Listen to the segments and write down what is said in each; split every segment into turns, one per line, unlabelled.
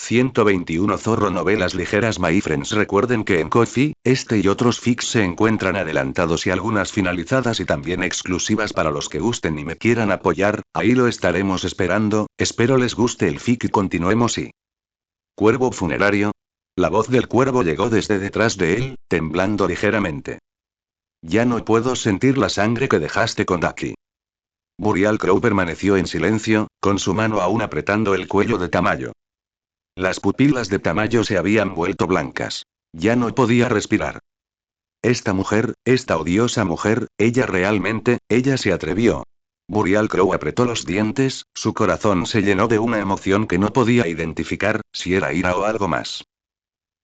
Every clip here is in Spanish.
121 Zorro Novelas ligeras. My friends, recuerden que en Ko-fi, este y otros fics se encuentran adelantados y algunas finalizadas y también exclusivas para los que gusten y me quieran apoyar, ahí lo estaremos esperando, espero les guste el fic y continuemos y... Cuervo funerario. La voz del cuervo llegó desde detrás de él, temblando ligeramente. Ya no puedo sentir la sangre que dejaste con Daki. Burial Crow permaneció en silencio, con su mano aún apretando el cuello de Tamayo. Las pupilas de Tamayo se habían vuelto blancas. Ya no podía respirar. Esta mujer, esta odiosa mujer, ella se atrevió. Burial Crow apretó los dientes, su corazón se llenó de una emoción que no podía identificar, si era ira o algo más.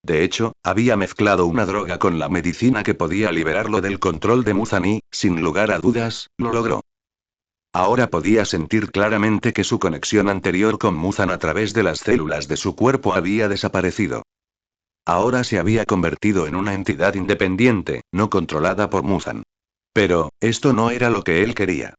De hecho, había mezclado una droga con la medicina que podía liberarlo del control de Muzan y, sin lugar a dudas, lo logró. Ahora podía sentir claramente que su conexión anterior con Muzan a través de las células de su cuerpo había desaparecido. Ahora se había convertido en una entidad independiente, no controlada por Muzan. Pero, esto no era lo que él quería.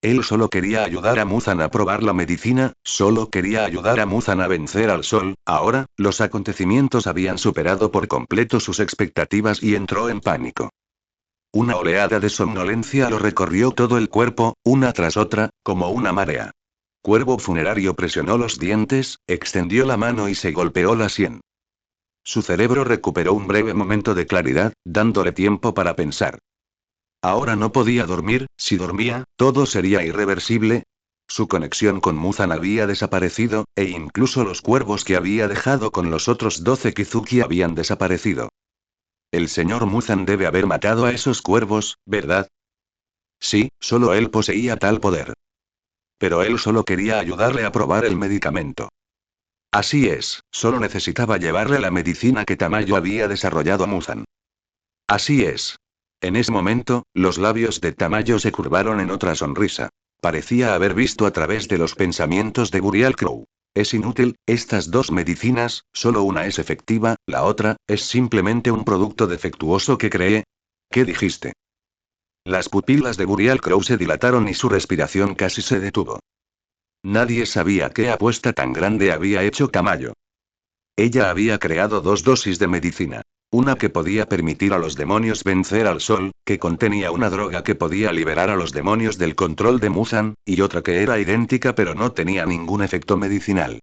Él solo quería ayudar a Muzan a probar la medicina, solo quería ayudar a Muzan a vencer al sol. Ahora, los acontecimientos habían superado por completo sus expectativas y entró en pánico. Una oleada de somnolencia lo recorrió todo el cuerpo, una tras otra, como una marea. Cuervo funerario presionó los dientes, extendió la mano y se golpeó la sien. Su cerebro recuperó un breve momento de claridad, dándole tiempo para pensar. Ahora no podía dormir, si dormía, todo sería irreversible. Su conexión con Muzan había desaparecido, e incluso los cuervos que había dejado con los otros 12 Kizuki habían desaparecido. El señor Muzan debe haber matado a esos cuervos, ¿verdad? Sí, solo él poseía tal poder. Pero él solo quería ayudarle a probar el medicamento. Así es, solo necesitaba llevarle la medicina que Tamayo había desarrollado a Muzan. Así es. En ese momento, los labios de Tamayo se curvaron en otra sonrisa. Parecía haber visto a través de los pensamientos de Burial Crow. Es inútil, estas dos medicinas, solo una es efectiva, la otra, es simplemente un producto defectuoso que cree. ¿Qué dijiste? Las pupilas de Burial Crow se dilataron y su respiración casi se detuvo. Nadie sabía qué apuesta tan grande había hecho Tamayo. Ella había creado 2 dosis de medicina. Una que podía permitir a los demonios vencer al sol, que contenía una droga que podía liberar a los demonios del control de Muzan, y otra que era idéntica pero no tenía ningún efecto medicinal.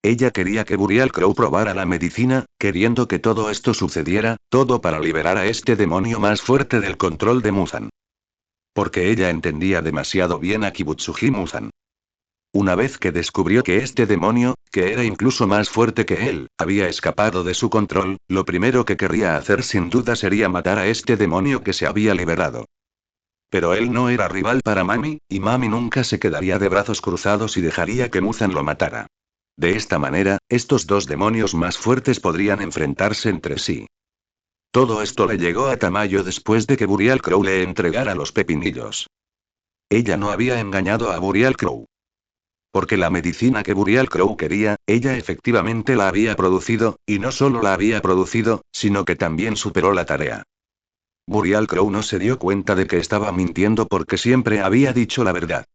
Ella quería que Burial Crow probara la medicina, queriendo que todo esto sucediera, todo para liberar a este demonio más fuerte del control de Muzan. Porque ella entendía demasiado bien a Kibutsuji Muzan. Una vez que descubrió que este demonio, que era incluso más fuerte que él, había escapado de su control, lo primero que querría hacer sin duda sería matar a este demonio que se había liberado. Pero él no era rival para Mami, y Mami nunca se quedaría de brazos cruzados y dejaría que Muzan lo matara. De esta manera, estos dos demonios más fuertes podrían enfrentarse entre sí. Todo esto le llegó a Tamayo después de que Burial Crow le entregara los pepinillos. Ella no había engañado a Burial Crow. Porque la medicina que Burial Crow quería, ella efectivamente la había producido, y no solo la había producido, sino que también superó la tarea. Burial Crow no se dio cuenta de que estaba mintiendo porque siempre había dicho la verdad.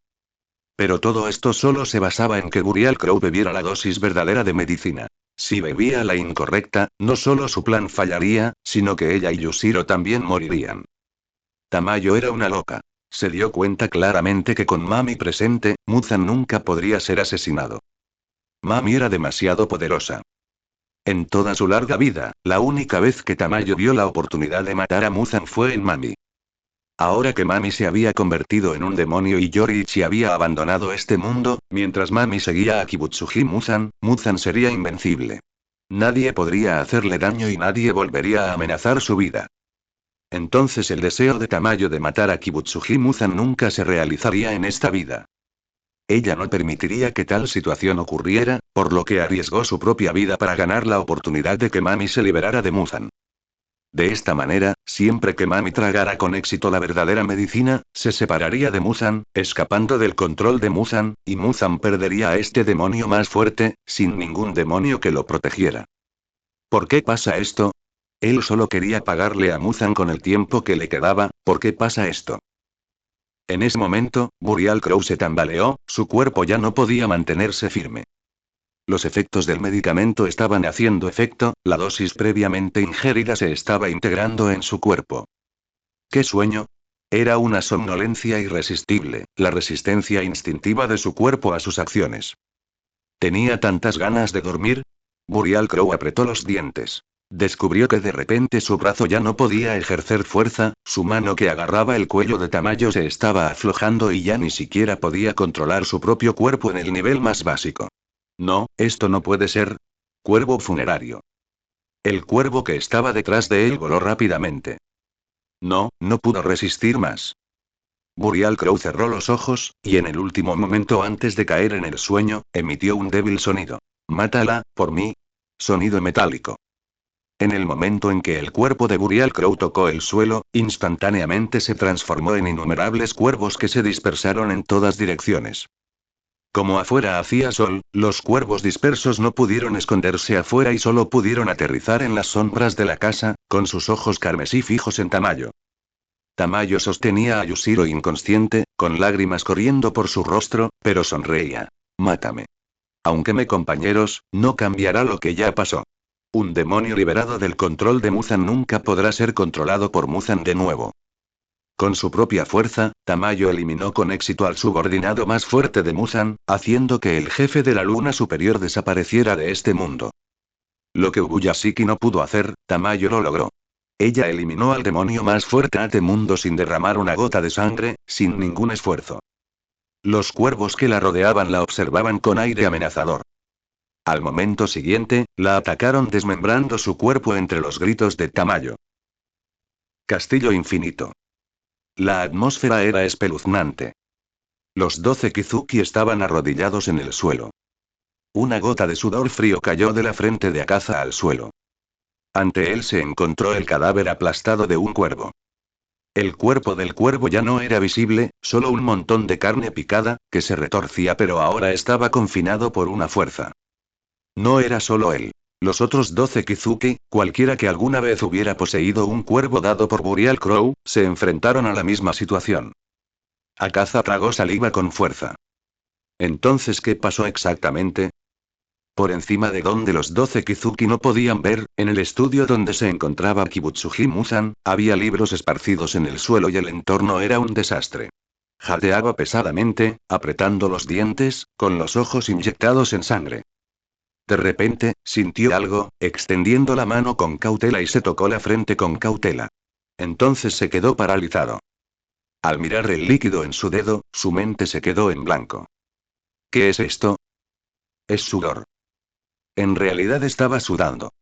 Pero todo esto solo se basaba en que Burial Crow bebiera la dosis verdadera de medicina. Si bebía la incorrecta, no solo su plan fallaría, sino que ella y Yushiro también morirían. Tamayo era una loca. Se dio cuenta claramente que con Mami presente, Muzan nunca podría ser asesinado. Mami era demasiado poderosa. En toda su larga vida, la única vez que Tamayo vio la oportunidad de matar a Muzan fue en Mami. Ahora que Mami se había convertido en un demonio y Yoriichi había abandonado este mundo, mientras Mami seguía a Kibutsuji Muzan, Muzan sería invencible. Nadie podría hacerle daño y nadie volvería a amenazar su vida. Entonces el deseo de Tamayo de matar a Kibutsuji Muzan nunca se realizaría en esta vida. Ella no permitiría que tal situación ocurriera, por lo que arriesgó su propia vida para ganar la oportunidad de que Mami se liberara de Muzan. De esta manera, siempre que Mami tragara con éxito la verdadera medicina, se separaría de Muzan, escapando del control de Muzan, y Muzan perdería a este demonio más fuerte, sin ningún demonio que lo protegiera. ¿Por qué pasa esto? Él solo quería pagarle a Muzan con el tiempo que le quedaba. ¿Por qué pasa esto? En ese momento, Burial Crow se tambaleó, su cuerpo ya no podía mantenerse firme. Los efectos del medicamento estaban haciendo efecto, la dosis previamente ingerida se estaba integrando en su cuerpo. ¿Qué sueño? Era una somnolencia irresistible, la resistencia instintiva de su cuerpo a sus acciones. ¿Tenía tantas ganas de dormir? Burial Crow apretó los dientes. Descubrió que de repente su brazo ya no podía ejercer fuerza, su mano que agarraba el cuello de Tamayo se estaba aflojando y ya ni siquiera podía controlar su propio cuerpo en el nivel más básico. No, esto no puede ser. Cuervo funerario. El cuervo que estaba detrás de él voló rápidamente. No, no pudo resistir más. Burial Crow cerró los ojos, y en el último momento antes de caer en el sueño, emitió un débil sonido. Mátala, por mí. Sonido metálico. En el momento en que el cuerpo de Burial Crow tocó el suelo, instantáneamente se transformó en innumerables cuervos que se dispersaron en todas direcciones. Como afuera hacía sol, los cuervos dispersos no pudieron esconderse afuera y solo pudieron aterrizar en las sombras de la casa, con sus ojos carmesí fijos en Tamayo. Tamayo sostenía a Yushiro inconsciente, con lágrimas corriendo por su rostro, pero sonreía. Mátame. Aunque me compañeros, no cambiará lo que ya pasó. Un demonio liberado del control de Muzan nunca podrá ser controlado por Muzan de nuevo. Con su propia fuerza, Tamayo eliminó con éxito al subordinado más fuerte de Muzan, haciendo que el jefe de la luna superior desapareciera de este mundo. Lo que Ubuyashiki no pudo hacer, Tamayo lo logró. Ella eliminó al demonio más fuerte de este mundo sin derramar una gota de sangre, sin ningún esfuerzo. Los cuervos que la rodeaban la observaban con aire amenazador. Al momento siguiente, la atacaron desmembrando su cuerpo entre los gritos de Tamayo. Castillo infinito. La atmósfera era espeluznante. Los 12 Kizuki estaban arrodillados en el suelo. Una gota de sudor frío cayó de la frente de Akaza al suelo. Ante él se encontró el cadáver aplastado de un cuervo. El cuerpo del cuervo ya no era visible, solo un montón de carne picada, que se retorcía pero ahora estaba confinado por una fuerza. No era solo él. Los otros 12 Kizuki, cualquiera que alguna vez hubiera poseído un cuervo dado por Burial Crow, se enfrentaron a la misma situación. Akaza tragó saliva con fuerza. Entonces, ¿qué pasó exactamente? Por encima de donde los 12 Kizuki no podían ver, en el estudio donde se encontraba Kibutsuji Muzan, había libros esparcidos en el suelo y el entorno era un desastre. Jadeaba pesadamente, apretando los dientes, con los ojos inyectados en sangre. De repente, sintió algo, extendiendo la mano con cautela y se tocó la frente con cautela. Entonces se quedó paralizado. Al mirar el líquido en su dedo, su mente se quedó en blanco. ¿Qué es esto? Es sudor. En realidad estaba sudando.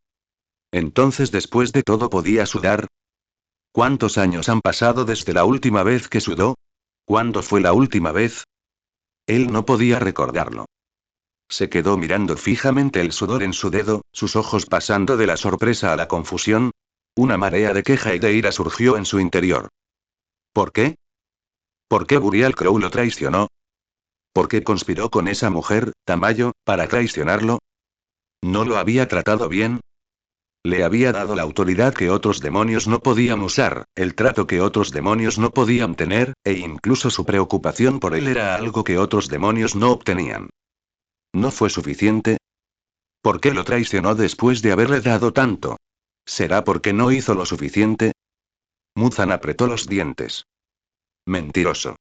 Entonces, después de todo, ¿podía sudar? ¿Cuántos años han pasado desde la última vez que sudó? ¿Cuándo fue la última vez? Él no podía recordarlo. Se quedó mirando fijamente el sudor en su dedo, sus ojos pasando de la sorpresa a la confusión. Una marea de queja y de ira surgió en su interior. ¿Por qué? ¿Por qué Burial Crow lo traicionó? ¿Por qué conspiró con esa mujer, Tamayo, para traicionarlo? ¿No lo había tratado bien? Le había dado la autoridad que otros demonios no podían usar, el trato que otros demonios no podían tener, e incluso su preocupación por él era algo que otros demonios no obtenían. ¿No fue suficiente? ¿Por qué lo traicionó después de haberle dado tanto? ¿Será porque no hizo lo suficiente? Muzan apretó los dientes. Mentiroso.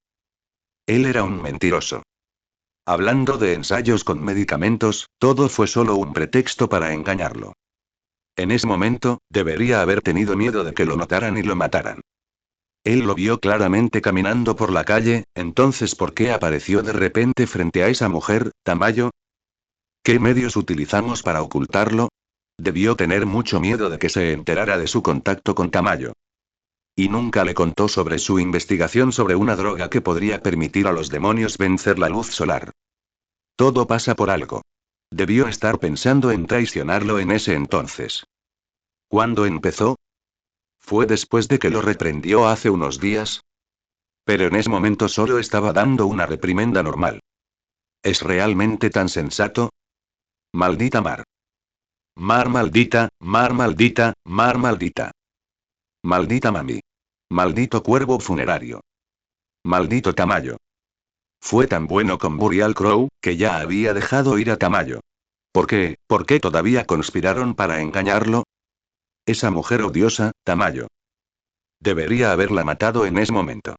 Él era un mentiroso. Hablando de ensayos con medicamentos, todo fue solo un pretexto para engañarlo. En ese momento, debería haber tenido miedo de que lo notaran y lo mataran. Él lo vio claramente caminando por la calle, entonces ¿por qué apareció de repente frente a esa mujer, Tamayo? ¿Qué medios utilizamos para ocultarlo? Debió tener mucho miedo de que se enterara de su contacto con Tamayo. Y nunca le contó sobre su investigación sobre una droga que podría permitir a los demonios vencer la luz solar. Todo pasa por algo. Debió estar pensando en traicionarlo en ese entonces. ¿Cuándo empezó? ¿Fue después de que lo reprendió hace unos días? Pero en ese momento solo estaba dando una reprimenda normal. ¿Es realmente tan sensato? Maldita mar. Mar maldita, mar maldita, mar maldita. Maldita mami. Maldito cuervo funerario. Maldito Tamayo. Fue tan bueno con Burial Crow, que ya había dejado ir a Tamayo. ¿Por qué? ¿Por qué todavía conspiraron para engañarlo? Esa mujer odiosa, Tamayo. Debería haberla matado en ese momento.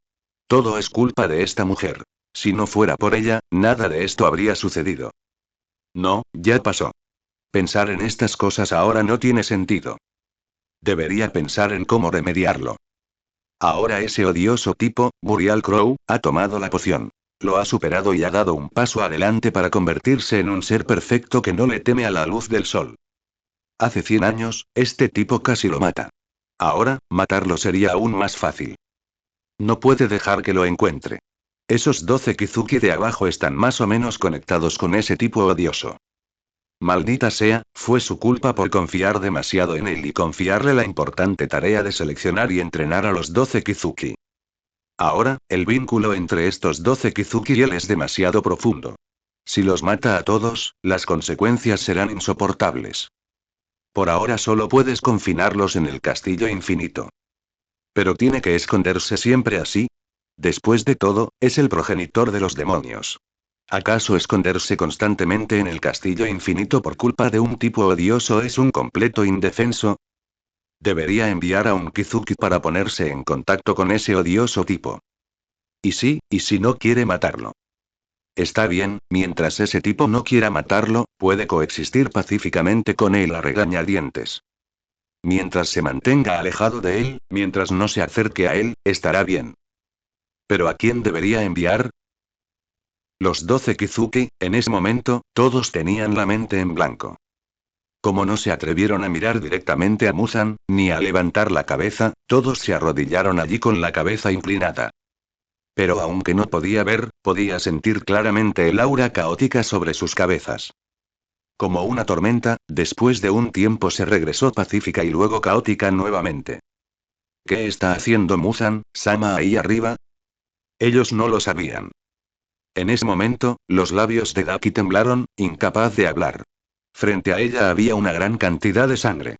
Todo es culpa de esta mujer. Si no fuera por ella, nada de esto habría sucedido. No, ya pasó. Pensar en estas cosas ahora no tiene sentido. Debería pensar en cómo remediarlo. Ahora ese odioso tipo, Burial Crow, ha tomado la poción. Lo ha superado y ha dado un paso adelante para convertirse en un ser perfecto que no le teme a la luz del sol. Hace 100 años, este tipo casi lo mata. Ahora, matarlo sería aún más fácil. No puede dejar que lo encuentre. Esos 12 Kizuki de abajo están más o menos conectados con ese tipo odioso. Maldita sea, fue su culpa por confiar demasiado en él y confiarle la importante tarea de seleccionar y entrenar a los 12 Kizuki. Ahora, el vínculo entre estos 12 Kizuki y él es demasiado profundo. Si los mata a todos, las consecuencias serán insoportables. Por ahora solo puedes confinarlos en el castillo infinito. Pero tiene que esconderse siempre así. Después de todo, es el progenitor de los demonios. ¿Acaso esconderse constantemente en el castillo infinito por culpa de un tipo odioso es un completo indefenso? Debería enviar a un Kizuki para ponerse en contacto con ese odioso tipo. Y si no quiere matarlo. Está bien, mientras ese tipo no quiera matarlo, puede coexistir pacíficamente con él a regañadientes. Mientras se mantenga alejado de él, mientras no se acerque a él, estará bien. ¿Pero a quién debería enviar? Los 12 Kizuki, en ese momento, todos tenían la mente en blanco. Como no se atrevieron a mirar directamente a Muzan, ni a levantar la cabeza, todos se arrodillaron allí con la cabeza inclinada. Pero aunque no podía ver, podía sentir claramente el aura caótica sobre sus cabezas. Como una tormenta, después de un tiempo se regresó pacífica y luego caótica nuevamente. ¿Qué está haciendo Muzan-sama ahí arriba? Ellos no lo sabían. En ese momento, los labios de Daki temblaron, incapaz de hablar. Frente a ella había una gran cantidad de sangre.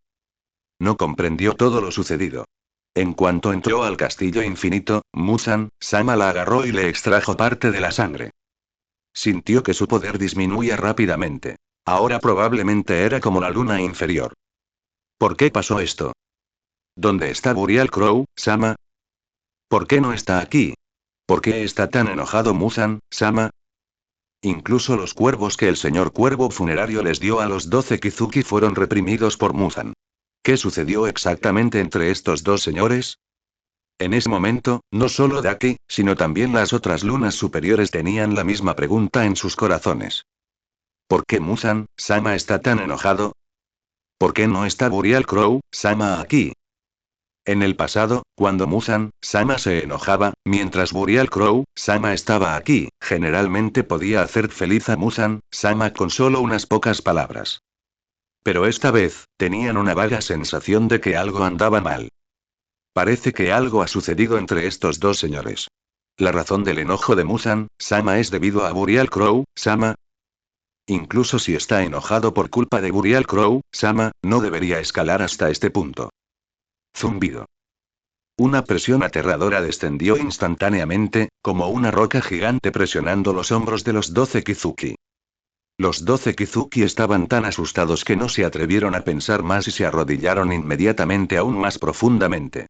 No comprendió todo lo sucedido. En cuanto entró al castillo infinito, Muzan-sama la agarró y le extrajo parte de la sangre. Sintió que su poder disminuía rápidamente. Ahora probablemente era como la luna inferior. ¿Por qué pasó esto? ¿Dónde está Burial Crow-sama? ¿Por qué no está aquí? ¿Por qué está tan enojado Muzan-sama? Incluso los cuervos que el señor Cuervo Funerario les dio a los 12 Kizuki fueron reprimidos por Muzan. ¿Qué sucedió exactamente entre estos dos señores? En ese momento, no solo Daki, sino también las otras lunas superiores tenían la misma pregunta en sus corazones. ¿Por qué Muzan-sama está tan enojado? ¿Por qué no está Burial Crow-sama aquí? En el pasado, cuando Muzan-sama se enojaba, mientras Burial Crow-sama estaba aquí, generalmente podía hacer feliz a Muzan-sama con solo unas pocas palabras. Pero esta vez, tenían una vaga sensación de que algo andaba mal. Parece que algo ha sucedido entre estos dos señores. La razón del enojo de Muzan-sama es debido a Burial Crow-sama. Incluso si está enojado por culpa de Burial Crow-sama, no debería escalar hasta este punto. Zumbido. Una presión aterradora descendió instantáneamente, como una roca gigante presionando los hombros de los 12 Kizuki. Los 12 Kizuki estaban tan asustados que no se atrevieron a pensar más y se arrodillaron inmediatamente aún más profundamente.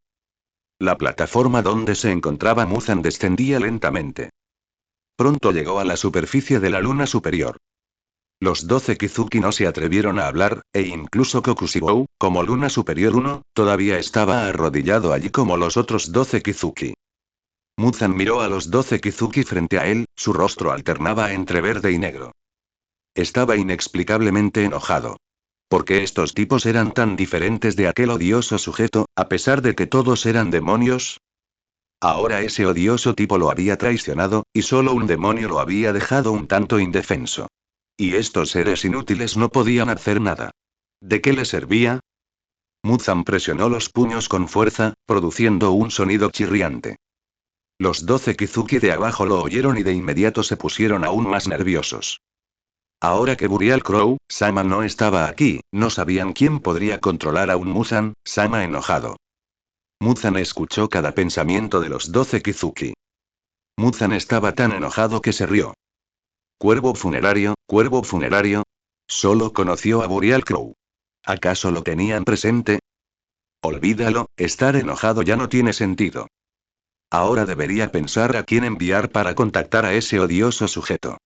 La plataforma donde se encontraba Muzan descendía lentamente. Pronto llegó a la superficie de la luna superior. Los 12 Kizuki no se atrevieron a hablar, e incluso Kokushibou, como luna superior 1, todavía estaba arrodillado allí como los otros 12 Kizuki. Muzan miró a los 12 Kizuki frente a él, su rostro alternaba entre verde y negro. Estaba inexplicablemente enojado. ¿Por qué estos tipos eran tan diferentes de aquel odioso sujeto, a pesar de que todos eran demonios? Ahora ese odioso tipo lo había traicionado, y solo un demonio lo había dejado un tanto indefenso. Y estos seres inútiles no podían hacer nada. ¿De qué le servía? Muzan presionó los puños con fuerza, produciendo un sonido chirriante. Los 12 Kizuki de abajo lo oyeron y de inmediato se pusieron aún más nerviosos. Ahora que Burial Crow-sama no estaba aquí, no sabían quién podría controlar a un Muzan-sama enojado. Muzan escuchó cada pensamiento de los 12 Kizuki. Muzan estaba tan enojado que se rió. Cuervo funerario, Solo conoció a Burial Crow. ¿Acaso lo tenían presente? Olvídalo, estar enojado ya no tiene sentido. Ahora debería pensar a quién enviar para contactar a ese odioso sujeto.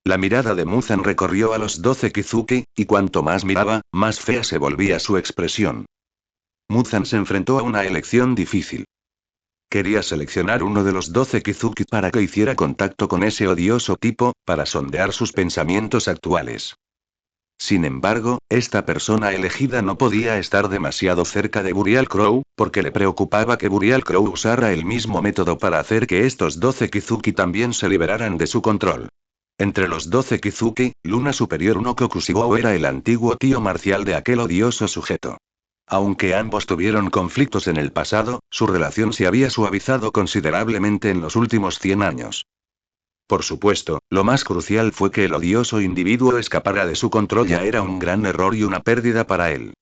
La mirada de Muzan recorrió a los 12 Kizuki, y cuanto más miraba, más fea se volvía su expresión. Muzan se enfrentó a una elección difícil. Quería seleccionar uno de los 12 Kizuki para que hiciera contacto con ese odioso tipo, para sondear sus pensamientos actuales. Sin embargo, esta persona elegida no podía estar demasiado cerca de Burial Crow, porque le preocupaba que Burial Crow usara el mismo método para hacer que estos 12 Kizuki también se liberaran de su control. Entre los 12 Kizuki, Luna Superior 1 Kokushibou era el antiguo tío marcial de aquel odioso sujeto. Aunque ambos tuvieron conflictos en el pasado, su relación se había suavizado considerablemente en los últimos 100 años. Por supuesto, lo más crucial fue que el odioso individuo escapara de su control ya era un gran error y una pérdida para él.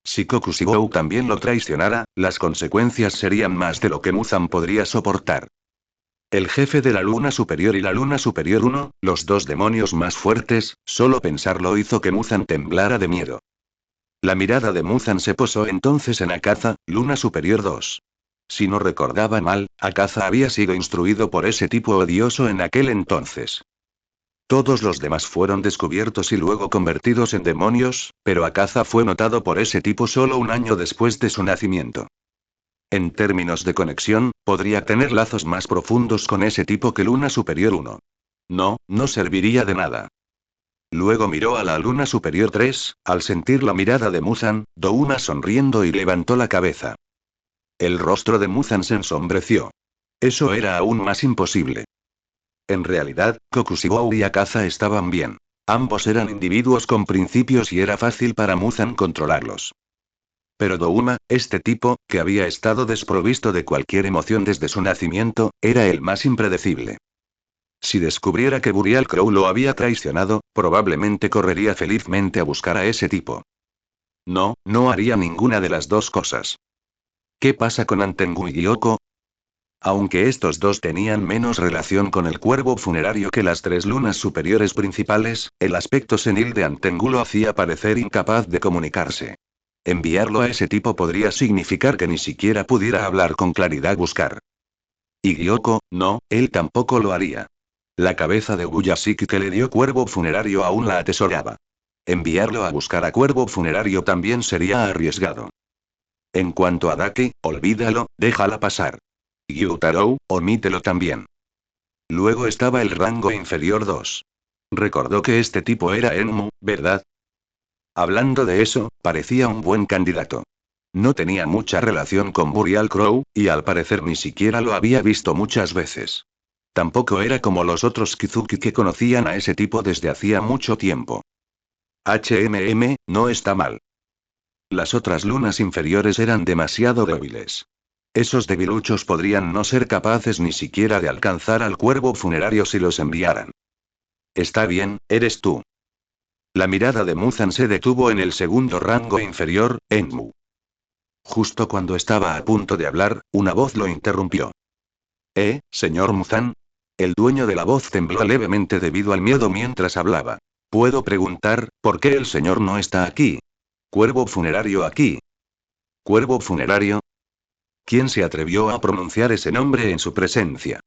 Si Kokushibou también lo traicionara, las consecuencias serían más de lo que Muzan podría soportar. El jefe de la Luna Superior y la Luna Superior 1, los dos demonios más fuertes, solo pensarlo hizo que Muzan temblara de miedo. La mirada de Muzan se posó entonces en Akaza, Luna Superior 2. Si no recordaba mal, Akaza había sido instruido por ese tipo odioso en aquel entonces. Todos los demás fueron descubiertos y luego convertidos en demonios, pero Akaza fue notado por ese tipo solo un año después de su nacimiento. En términos de conexión, podría tener lazos más profundos con ese tipo que Luna Superior 1. No, no serviría de nada. Luego miró a la Luna Superior 3, al sentir la mirada de Muzan, Douma sonriendo y levantó la cabeza. El rostro de Muzan se ensombreció. Eso era aún más imposible. En realidad, Kokushibou y Akaza estaban bien. Ambos eran individuos con principios y era fácil para Muzan controlarlos. Pero Douma, este tipo, que había estado desprovisto de cualquier emoción desde su nacimiento, era el más impredecible. Si descubriera que Burial Crow lo había traicionado, probablemente correría felizmente a buscar a ese tipo. No, no haría ninguna de las dos cosas. ¿Qué pasa con Antengu y Gyoko? Aunque estos dos tenían menos relación con el cuervo funerario que las tres lunas superiores principales, el aspecto senil de Antengu lo hacía parecer incapaz de comunicarse. Enviarlo a ese tipo podría significar que ni siquiera pudiera hablar con claridad buscar. Y Gyoko, no, él tampoco lo haría. La cabeza de Guyashiki que le dio cuervo funerario aún la atesoraba. Enviarlo a buscar a cuervo funerario también sería arriesgado. En cuanto a Daki, olvídalo, déjala pasar. Gyutaro, omítelo también. Luego estaba el rango inferior 2. Recordó que este tipo era Enmu, ¿verdad? Hablando de eso, parecía un buen candidato. No tenía mucha relación con Burial Crow, y al parecer ni siquiera lo había visto muchas veces. Tampoco era como los otros Kizuki que conocían a ese tipo desde hacía mucho tiempo. No está mal. Las otras lunas inferiores eran demasiado débiles. Esos debiluchos podrían no ser capaces ni siquiera de alcanzar al cuervo funerario si los enviaran. Está bien, eres tú. La mirada de Muzan se detuvo en el segundo rango inferior, Enmu. Justo cuando estaba a punto de hablar, una voz lo interrumpió. Señor Muzan. El dueño de la voz tembló levemente debido al miedo mientras hablaba. ¿Puedo preguntar, por qué el señor no está aquí? Cuervo funerario aquí. ¿Cuervo funerario? ¿Quién se atrevió a pronunciar ese nombre en su presencia?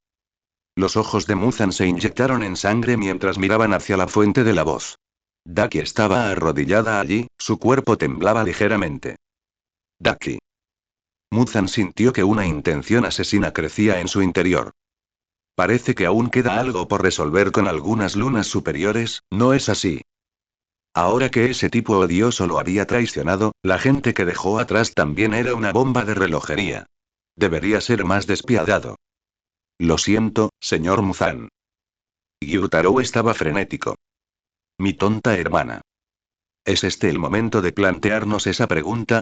Los ojos de Muzan se inyectaron en sangre mientras miraban hacia la fuente de la voz. Daki estaba arrodillada allí, su cuerpo temblaba ligeramente. Daki. Muzan sintió que una intención asesina crecía en su interior. Parece que aún queda algo por resolver con algunas lunas superiores, ¿no es así? Ahora que ese tipo odioso lo había traicionado, la gente que dejó atrás también era una bomba de relojería. Debería ser más despiadado. Lo siento, señor Muzan. Gyutaro estaba frenético. Mi tonta hermana. ¿Es este el momento de plantearnos esa pregunta?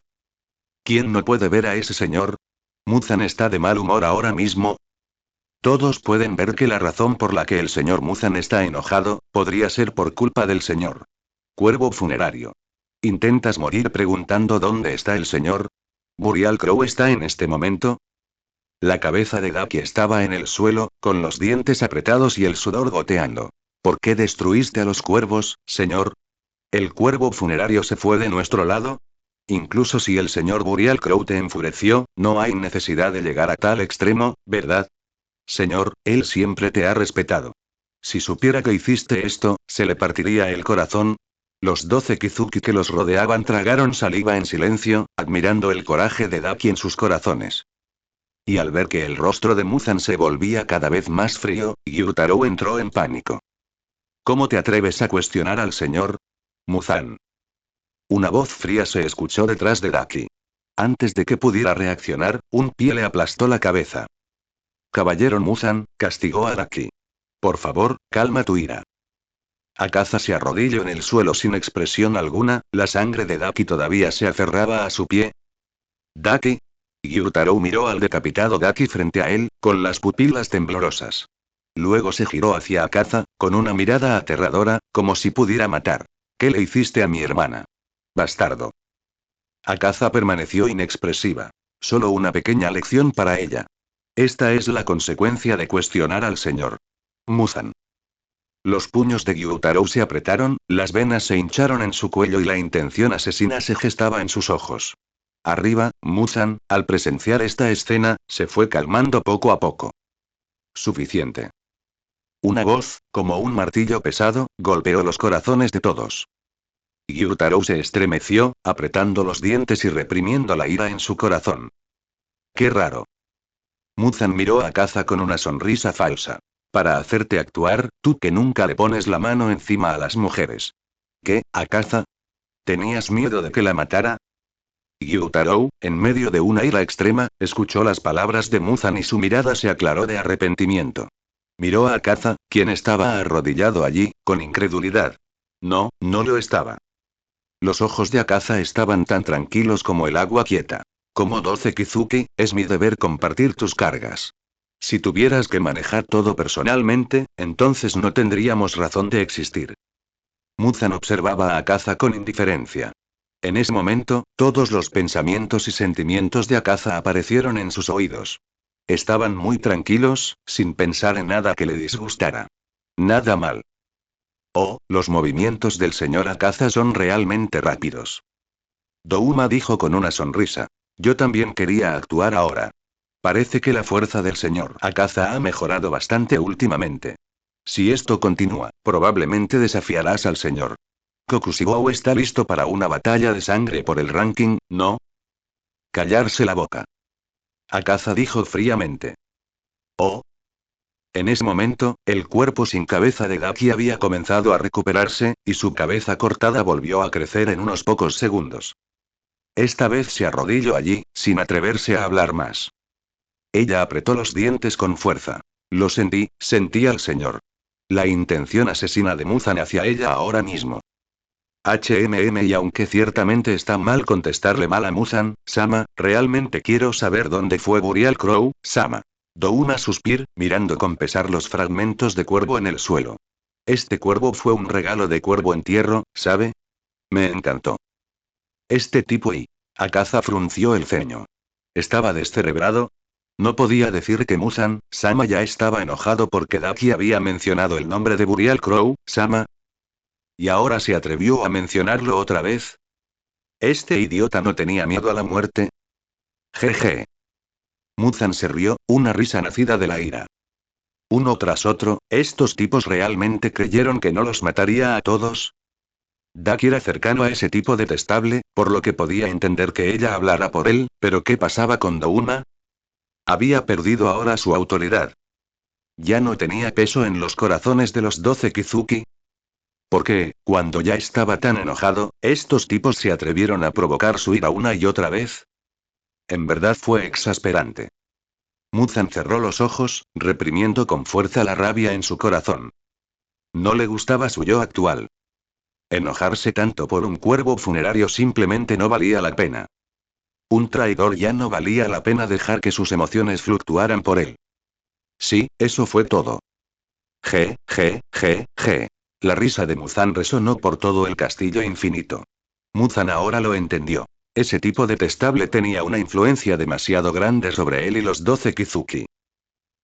¿Quién no puede ver a ese señor? ¿Muzan está de mal humor ahora mismo? Todos pueden ver que la razón por la que el señor Muzan está enojado, podría ser por culpa del señor Cuervo funerario. ¿Intentas morir preguntando dónde está el señor? ¿Burial Crow está en este momento? La cabeza de Daki estaba en el suelo, con los dientes apretados y el sudor goteando. ¿Por qué destruiste a los cuervos, señor? ¿El cuervo funerario se fue de nuestro lado? Incluso si el señor Burial Crow te enfureció, no hay necesidad de llegar a tal extremo, ¿verdad? Señor, él siempre te ha respetado. Si supiera que hiciste esto, se le partiría el corazón. Los 12 Kizuki que los rodeaban tragaron saliva en silencio, admirando el coraje de Daki en sus corazones. Y al ver que el rostro de Muzan se volvía cada vez más frío, Gyutaro entró en pánico. ¿Cómo te atreves a cuestionar al señor? Muzan. Una voz fría se escuchó detrás de Daki. Antes de que pudiera reaccionar, un pie le aplastó la cabeza. Caballero Muzan, castigó a Daki. Por favor, calma tu ira. Akaza se arrodilló en el suelo sin expresión alguna, la sangre de Daki todavía se aferraba a su pie. ¿Daki? Gyutaro miró al decapitado Daki frente a él, con las pupilas temblorosas. Luego se giró hacia Akaza, con una mirada aterradora, como si pudiera matar. ¿Qué le hiciste a mi hermana? Bastardo. Akaza permaneció inexpresiva. Solo una pequeña lección para ella. Esta es la consecuencia de cuestionar al señor Muzan. Los puños de Gyutaro se apretaron, las venas se hincharon en su cuello y la intención asesina se gestaba en sus ojos. Arriba, Muzan, al presenciar esta escena, se fue calmando poco a poco. Suficiente. Una voz, como un martillo pesado, golpeó los corazones de todos. Gyutaro se estremeció, apretando los dientes y reprimiendo la ira en su corazón. Qué raro. Muzan miró a Akaza con una sonrisa falsa. Para hacerte actuar, tú que nunca le pones la mano encima a las mujeres. ¿Qué, Akaza? ¿Tenías miedo de que la matara? Gyutaro, en medio de una ira extrema, escuchó las palabras de Muzan y su mirada se aclaró de arrepentimiento. Miró a Akaza, quien estaba arrodillado allí, con incredulidad. No, no lo estaba. Los ojos de Akaza estaban tan tranquilos como el agua quieta. Como 12 Kizuki, es mi deber compartir tus cargas. Si tuvieras que manejar todo personalmente, entonces no tendríamos razón de existir. Muzan observaba a Akaza con indiferencia. En ese momento, todos los pensamientos y sentimientos de Akaza aparecieron en sus oídos. Estaban muy tranquilos, sin pensar en nada que le disgustara. Nada mal. Oh, los movimientos del señor Akaza son realmente rápidos. Douma dijo con una sonrisa. Yo también quería actuar ahora. Parece que la fuerza del señor Akaza ha mejorado bastante últimamente. Si esto continúa, probablemente desafiarás al señor Kokushibou está listo para una batalla de sangre por el ranking, ¿no? Callarse la boca. Akaza dijo fríamente. Oh. En ese momento, el cuerpo sin cabeza de Daki había comenzado a recuperarse, y su cabeza cortada volvió a crecer en unos pocos segundos. Esta vez se arrodilló allí, sin atreverse a hablar más. Ella apretó los dientes con fuerza. Lo sentí al señor. La intención asesina de Muzan hacia ella ahora mismo. Y aunque ciertamente está mal contestarle mal a Muzan, Sama, realmente quiero saber dónde fue Burial Crow, Sama. Douma suspiró, mirando con pesar los fragmentos de cuervo en el suelo. Este cuervo fue un regalo de cuervo entierro, ¿sabe? Me encantó. Este tipo y... Akaza frunció el ceño. ¿Estaba descerebrado? No podía decir que Muzan, Sama ya estaba enojado porque Daki había mencionado el nombre de Burial Crow, Sama. ¿Y ahora se atrevió a mencionarlo otra vez? ¿Este idiota no tenía miedo a la muerte? Jeje. Muzan se rió, una risa nacida de la ira. Uno tras otro, ¿estos tipos realmente creyeron que no los mataría a todos? Daki era cercano a ese tipo detestable, por lo que podía entender que ella hablara por él, pero ¿qué pasaba con Douma? Había perdido ahora su autoridad. Ya no tenía peso en los corazones de los 12 Kizuki. ¿Por qué, cuando ya estaba tan enojado, estos tipos se atrevieron a provocar su ira una y otra vez? En verdad fue exasperante. Muzan cerró los ojos, reprimiendo con fuerza la rabia en su corazón. No le gustaba su yo actual. Enojarse tanto por un cuervo funerario simplemente no valía la pena. Un traidor ya no valía la pena dejar que sus emociones fluctuaran por él. Sí, eso fue todo. Je. La risa de Muzan resonó por todo el castillo infinito. Muzan ahora lo entendió. Ese tipo detestable tenía una influencia demasiado grande sobre él y los 12 Kizuki.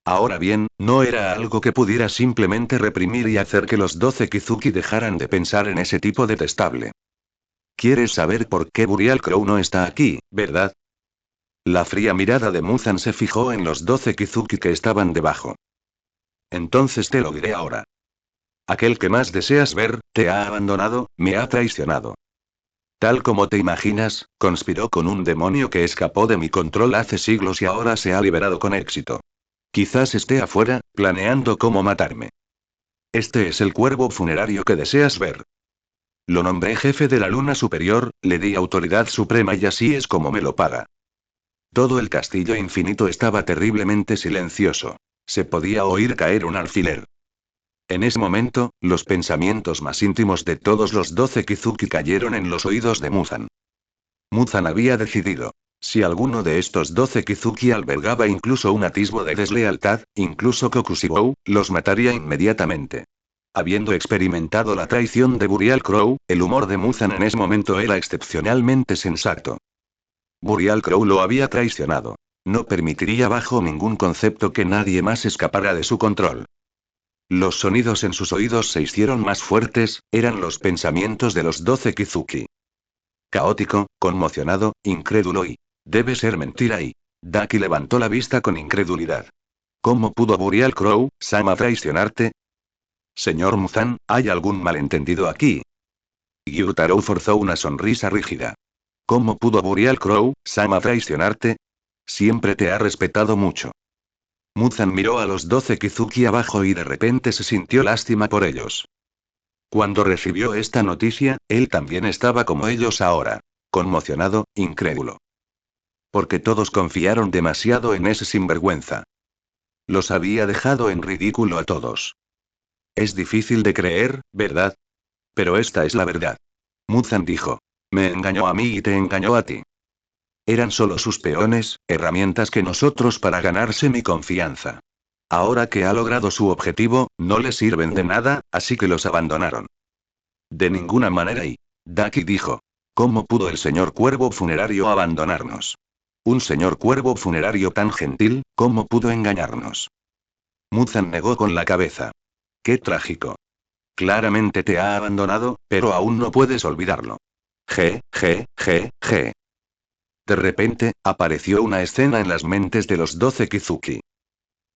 Ahora bien, no era algo que pudiera simplemente reprimir y hacer que los 12 Kizuki dejaran de pensar en ese tipo detestable. ¿Quieres saber por qué Burial Crow no está aquí, verdad? La fría mirada de Muzan se fijó en los 12 Kizuki que estaban debajo. Entonces te lo diré ahora. Aquel que más deseas ver, te ha abandonado, me ha traicionado. Tal como te imaginas, conspiró con un demonio que escapó de mi control hace siglos y ahora se ha liberado con éxito. Quizás esté afuera, planeando cómo matarme. Este es el cuervo funerario que deseas ver. Lo nombré jefe de la luna superior, le di autoridad suprema y así es como me lo paga. Todo el castillo infinito estaba terriblemente silencioso. Se podía oír caer un alfiler. En ese momento, los pensamientos más íntimos de todos los 12 Kizuki cayeron en los oídos de Muzan. Muzan había decidido. Si alguno de estos 12 Kizuki albergaba incluso un atisbo de deslealtad, incluso Kokushibou, los mataría inmediatamente. Habiendo experimentado la traición de Burial Crow, el humor de Muzan en ese momento era excepcionalmente sensato. Burial Crow lo había traicionado. No permitiría bajo ningún concepto que nadie más escapara de su control. Los sonidos en sus oídos se hicieron más fuertes, eran los pensamientos de los 12 Kizuki. Caótico, conmocionado, incrédulo y... Debe ser mentira y... Daki levantó la vista con incredulidad. ¿Cómo pudo Burial Crow, Sama traicionarte? Señor Muzan, ¿hay algún malentendido aquí? Gyutaro forzó una sonrisa rígida. ¿Cómo pudo Burial Crow, Sama traicionarte? Siempre te ha respetado mucho. Muzan miró a los 12 Kizuki abajo y de repente se sintió lástima por ellos. Cuando recibió esta noticia, él también estaba como ellos ahora. Conmocionado, incrédulo. Porque todos confiaron demasiado en ese sinvergüenza. Los había dejado en ridículo a todos. Es difícil de creer, ¿verdad? Pero esta es la verdad. Muzan dijo. Me engañó a mí y te engañó a ti. Eran solo sus peones, herramientas que nosotros para ganarse mi confianza. Ahora que ha logrado su objetivo, no le sirven de nada, así que los abandonaron. De ninguna manera y... Daki dijo. ¿Cómo pudo el señor Cuervo Funerario abandonarnos? Un señor Cuervo Funerario tan gentil, ¿cómo pudo engañarnos? Muzan negó con la cabeza. Qué trágico. Claramente te ha abandonado, pero aún no puedes olvidarlo. G. De repente, apareció una escena en las mentes de los 12 Kizuki.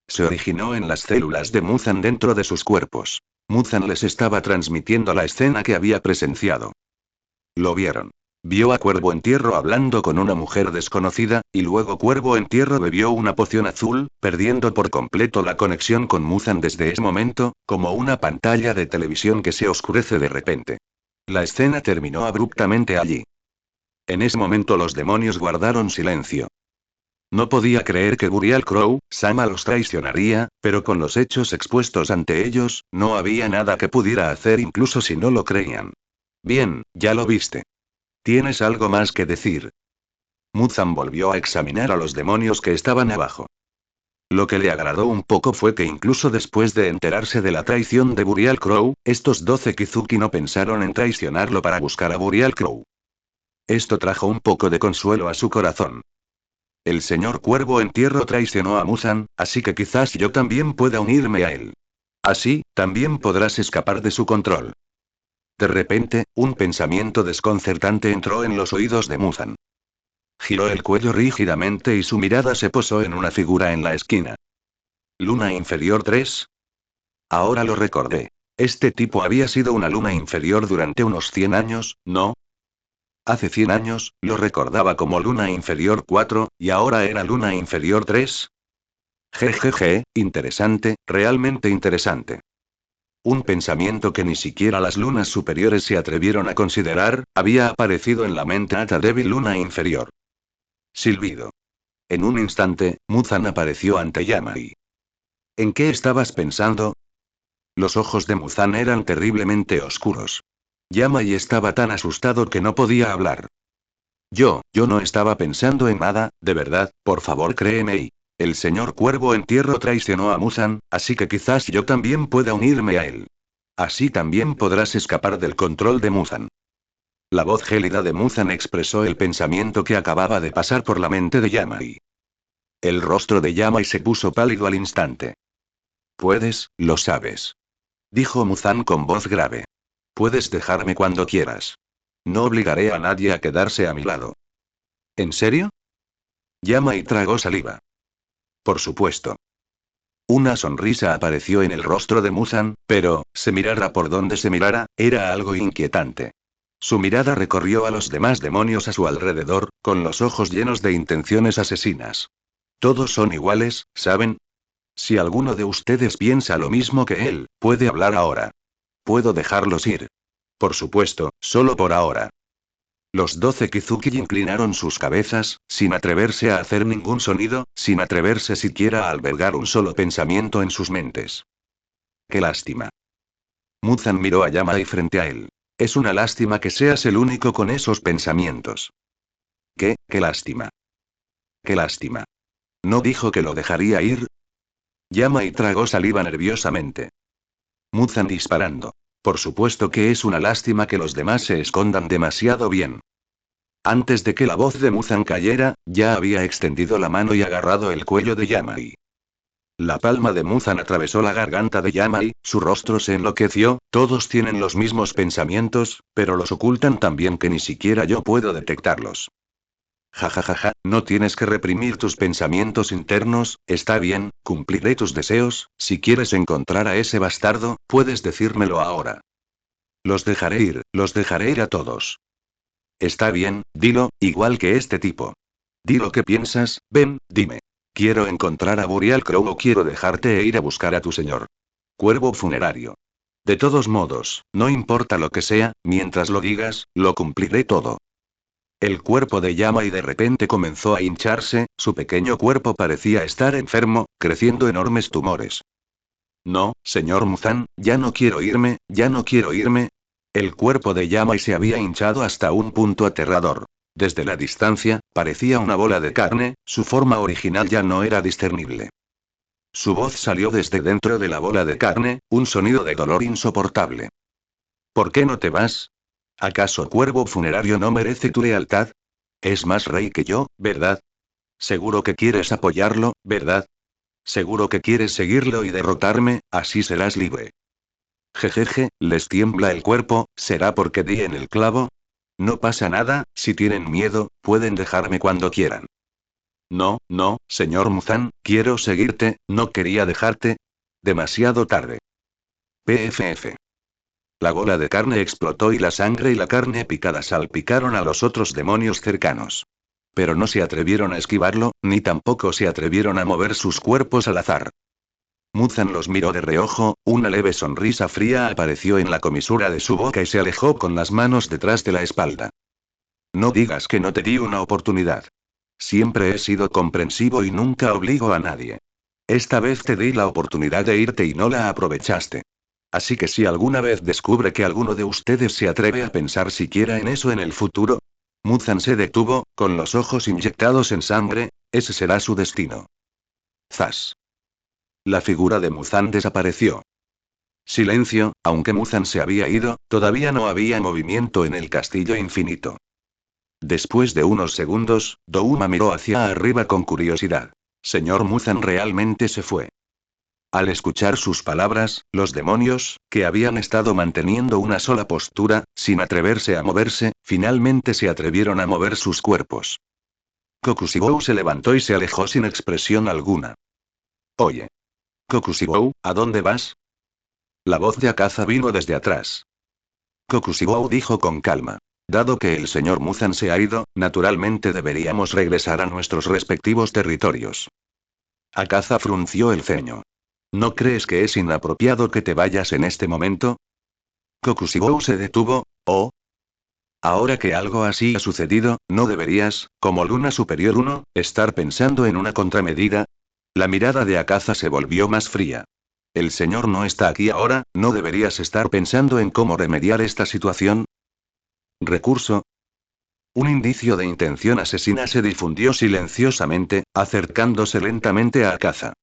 Se originó en las células de Muzan dentro de sus cuerpos. Muzan les estaba transmitiendo la escena que había presenciado. Lo vieron. Vio a Cuervo Entierro hablando con una mujer desconocida, y luego Cuervo Entierro bebió una poción azul, perdiendo por completo la conexión con Muzan desde ese momento, como una pantalla de televisión que se oscurece de repente. La escena terminó abruptamente allí. En ese momento los demonios guardaron silencio. No podía creer que Burial Crow, Sama los traicionaría, pero con los hechos expuestos ante ellos, no había nada que pudiera hacer incluso si no lo creían. Bien, ya lo viste. ¿Tienes algo más que decir? Muzan volvió a examinar a los demonios que estaban abajo. Lo que le agradó un poco fue que incluso después de enterarse de la traición de Burial Crow, estos 12 Kizuki no pensaron en traicionarlo para buscar a Burial Crow. Esto trajo un poco de consuelo a su corazón. El señor Cuervo Entierro traicionó a Muzan, así que quizás yo también pueda unirme a él. Así, también podrás escapar de su control. De repente, un pensamiento desconcertante entró en los oídos de Muzan. Giró el cuello rígidamente y su mirada se posó en una figura en la esquina. ¿Luna inferior 3? Ahora lo recordé. Este tipo había sido una luna inferior durante unos 100 años, ¿no? Hace 100 años, lo recordaba como luna inferior 4, y ahora era luna inferior 3. Jejeje, interesante, realmente interesante. Un pensamiento que ni siquiera las lunas superiores se atrevieron a considerar, había aparecido en la mente ata débil luna inferior. Silbido. En un instante, Muzan apareció ante Yamai. ¿En qué estabas pensando? Los ojos de Muzan eran terriblemente oscuros. Yamai estaba tan asustado que no podía hablar. Yo no estaba pensando en nada, de verdad, por favor créeme y... El señor Cuervo Entierro traicionó a Muzan, así que quizás yo también pueda unirme a él. Así también podrás escapar del control de Muzan. La voz gélida de Muzan expresó el pensamiento que acababa de pasar por la mente de Yamai. El rostro de Yamai se puso pálido al instante. Puedes, lo sabes. Dijo Muzan con voz grave. Puedes dejarme cuando quieras. No obligaré a nadie a quedarse a mi lado. ¿En serio? Yamai tragó saliva. Por supuesto. Una sonrisa apareció en el rostro de Muzan, pero, se mirara por donde se mirara, era algo inquietante. Su mirada recorrió a los demás demonios a su alrededor, con los ojos llenos de intenciones asesinas. Todos son iguales, ¿saben? Si alguno de ustedes piensa lo mismo que él, puede hablar ahora. Puedo dejarlos ir. Por supuesto, solo por ahora. Los 12 Kizuki inclinaron sus cabezas, sin atreverse a hacer ningún sonido, sin atreverse siquiera a albergar un solo pensamiento en sus mentes. ¡Qué lástima! Muzan miró a Yamai frente a él. Es una lástima que seas el único con esos pensamientos. ¡Qué lástima! ¡Qué lástima! ¿No dijo que lo dejaría ir? Yamai tragó saliva nerviosamente. Muzan disparando. Por supuesto que es una lástima que los demás se escondan demasiado bien. Antes de que la voz de Muzan cayera, ya había extendido la mano y agarrado el cuello de Yamai. La palma de Muzan atravesó la garganta de Yamai, su rostro se enloqueció. Todos tienen los mismos pensamientos, pero los ocultan tan bien que ni siquiera yo puedo detectarlos. Ja, no tienes que reprimir tus pensamientos internos, está bien, cumpliré tus deseos. Si quieres encontrar a ese bastardo, puedes decírmelo ahora. Los dejaré ir a todos. Está bien, dilo, igual que este tipo. Di lo que piensas, ven, dime. Quiero encontrar a Burial Crow o quiero dejarte e ir a buscar a tu señor. Cuervo funerario. De todos modos, no importa lo que sea, mientras lo digas, lo cumpliré todo. El cuerpo de Yamai de repente comenzó a hincharse, su pequeño cuerpo parecía estar enfermo, creciendo enormes tumores. No, señor Muzan, ya no quiero irme, ya no quiero irme. El cuerpo de Yamai se había hinchado hasta un punto aterrador. Desde la distancia, parecía una bola de carne, su forma original ya no era discernible. Su voz salió desde dentro de la bola de carne, un sonido de dolor insoportable. ¿Por qué no te vas? ¿Acaso Cuervo Funerario no merece tu lealtad? Es más rey que yo, ¿verdad? Seguro que quieres apoyarlo, ¿verdad? Seguro que quieres seguirlo y derrotarme, así serás libre. Jejeje, les tiembla el cuerpo, ¿será porque di en el clavo? No pasa nada, si tienen miedo, pueden dejarme cuando quieran. No, señor Muzan, quiero seguirte, no quería dejarte. Demasiado tarde. PFF. La bola de carne explotó y la sangre y la carne picada salpicaron a los otros demonios cercanos. Pero no se atrevieron a esquivarlo, ni tampoco se atrevieron a mover sus cuerpos al azar. Muzan los miró de reojo, una leve sonrisa fría apareció en la comisura de su boca y se alejó con las manos detrás de la espalda. No digas que no te di una oportunidad. Siempre he sido comprensivo y nunca obligo a nadie. Esta vez te di la oportunidad de irte y no la aprovechaste. Así que si alguna vez descubre que alguno de ustedes se atreve a pensar siquiera en eso en el futuro. Muzan se detuvo, con los ojos inyectados en sangre, ese será su destino. Zas. La figura de Muzan desapareció. Silencio, aunque Muzan se había ido, todavía no había movimiento en el castillo infinito. Después de unos segundos, Douma miró hacia arriba con curiosidad. Señor Muzan realmente se fue. Al escuchar sus palabras, los demonios, que habían estado manteniendo una sola postura, sin atreverse a moverse, finalmente se atrevieron a mover sus cuerpos. Kokushibou se levantó y se alejó sin expresión alguna. Oye. Kokushibou, ¿a dónde vas? La voz de Akaza vino desde atrás. Kokushibou dijo con calma. Dado que el señor Muzan se ha ido, naturalmente deberíamos regresar a nuestros respectivos territorios. Akaza frunció el ceño. ¿No crees que es inapropiado que te vayas en este momento? Kokushibou se detuvo. ¿Oh? Ahora que algo así ha sucedido, ¿no deberías, como Luna Superior 1, estar pensando en una contramedida? La mirada de Akaza se volvió más fría. El señor no está aquí ahora, ¿no deberías estar pensando en cómo remediar esta situación? ¿Recurso? Un indicio de intención asesina se difundió silenciosamente, acercándose lentamente a Akaza.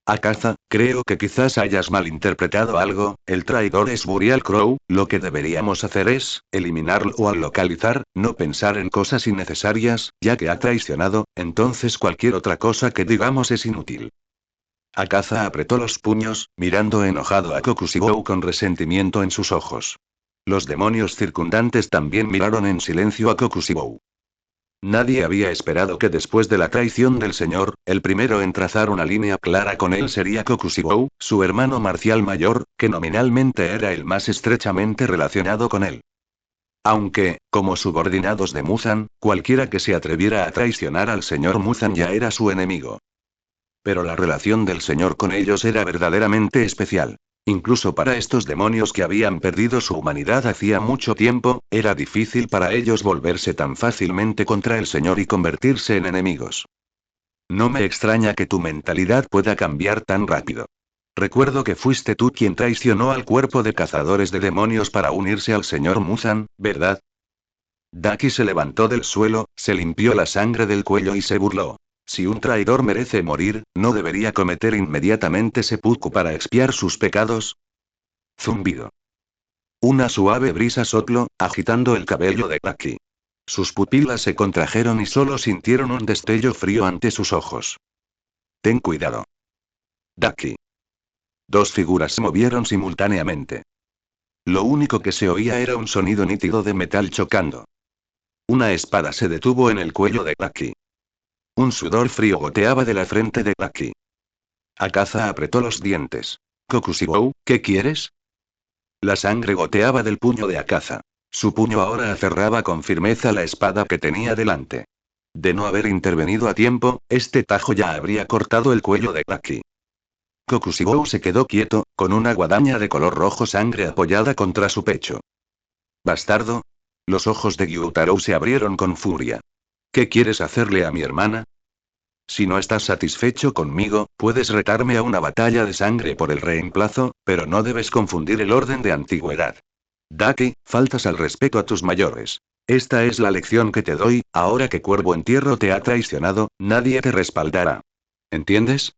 Akaza, creo que quizás hayas malinterpretado algo, el traidor es Burial Crow, lo que deberíamos hacer es, eliminarlo o al localizar, no pensar en cosas innecesarias, ya que ha traicionado, entonces cualquier otra cosa que digamos es inútil. Akaza apretó los puños, mirando enojado a Kokushibou con resentimiento en sus ojos. Los demonios circundantes también miraron en silencio a Kokushibou. Nadie había esperado que después de la traición del señor, el primero en trazar una línea clara con él sería Kokushibou, su hermano marcial mayor, que nominalmente era el más estrechamente relacionado con él. Aunque, como subordinados de Muzan, cualquiera que se atreviera a traicionar al señor Muzan ya era su enemigo. Pero la relación del señor con ellos era verdaderamente especial. Incluso para estos demonios que habían perdido su humanidad hacía mucho tiempo, era difícil para ellos volverse tan fácilmente contra el señor y convertirse en enemigos. No me extraña que tu mentalidad pueda cambiar tan rápido. Recuerdo que fuiste tú quien traicionó al cuerpo de cazadores de demonios para unirse al señor Muzan, ¿verdad? Daki se levantó del suelo, se limpió la sangre del cuello y se burló. Si un traidor merece morir, ¿no debería cometer inmediatamente seppuku para expiar sus pecados? Zumbido. Una suave brisa sopló, agitando el cabello de Daki. Sus pupilas se contrajeron y solo sintieron un destello frío ante sus ojos. Ten cuidado. Daki. Dos figuras se movieron simultáneamente. Lo único que se oía era un sonido nítido de metal chocando. Una espada se detuvo en el cuello de Daki. Un sudor frío goteaba de la frente de Daki. Akaza apretó los dientes. Kokushibou, ¿qué quieres? La sangre goteaba del puño de Akaza. Su puño ahora aferraba con firmeza la espada que tenía delante. De no haber intervenido a tiempo, este tajo ya habría cortado el cuello de Daki. Kokushibou se quedó quieto, con una guadaña de color rojo sangre apoyada contra su pecho. «Bastardo». Los ojos de Gyutaro se abrieron con furia. ¿Qué quieres hacerle a mi hermana? Si no estás satisfecho conmigo, puedes retarme a una batalla de sangre por el reemplazo, pero no debes confundir el orden de antigüedad. Daki, faltas al respeto a tus mayores. Esta es la lección que te doy, ahora que Cuervo Entierro te ha traicionado, nadie te respaldará. ¿Entiendes?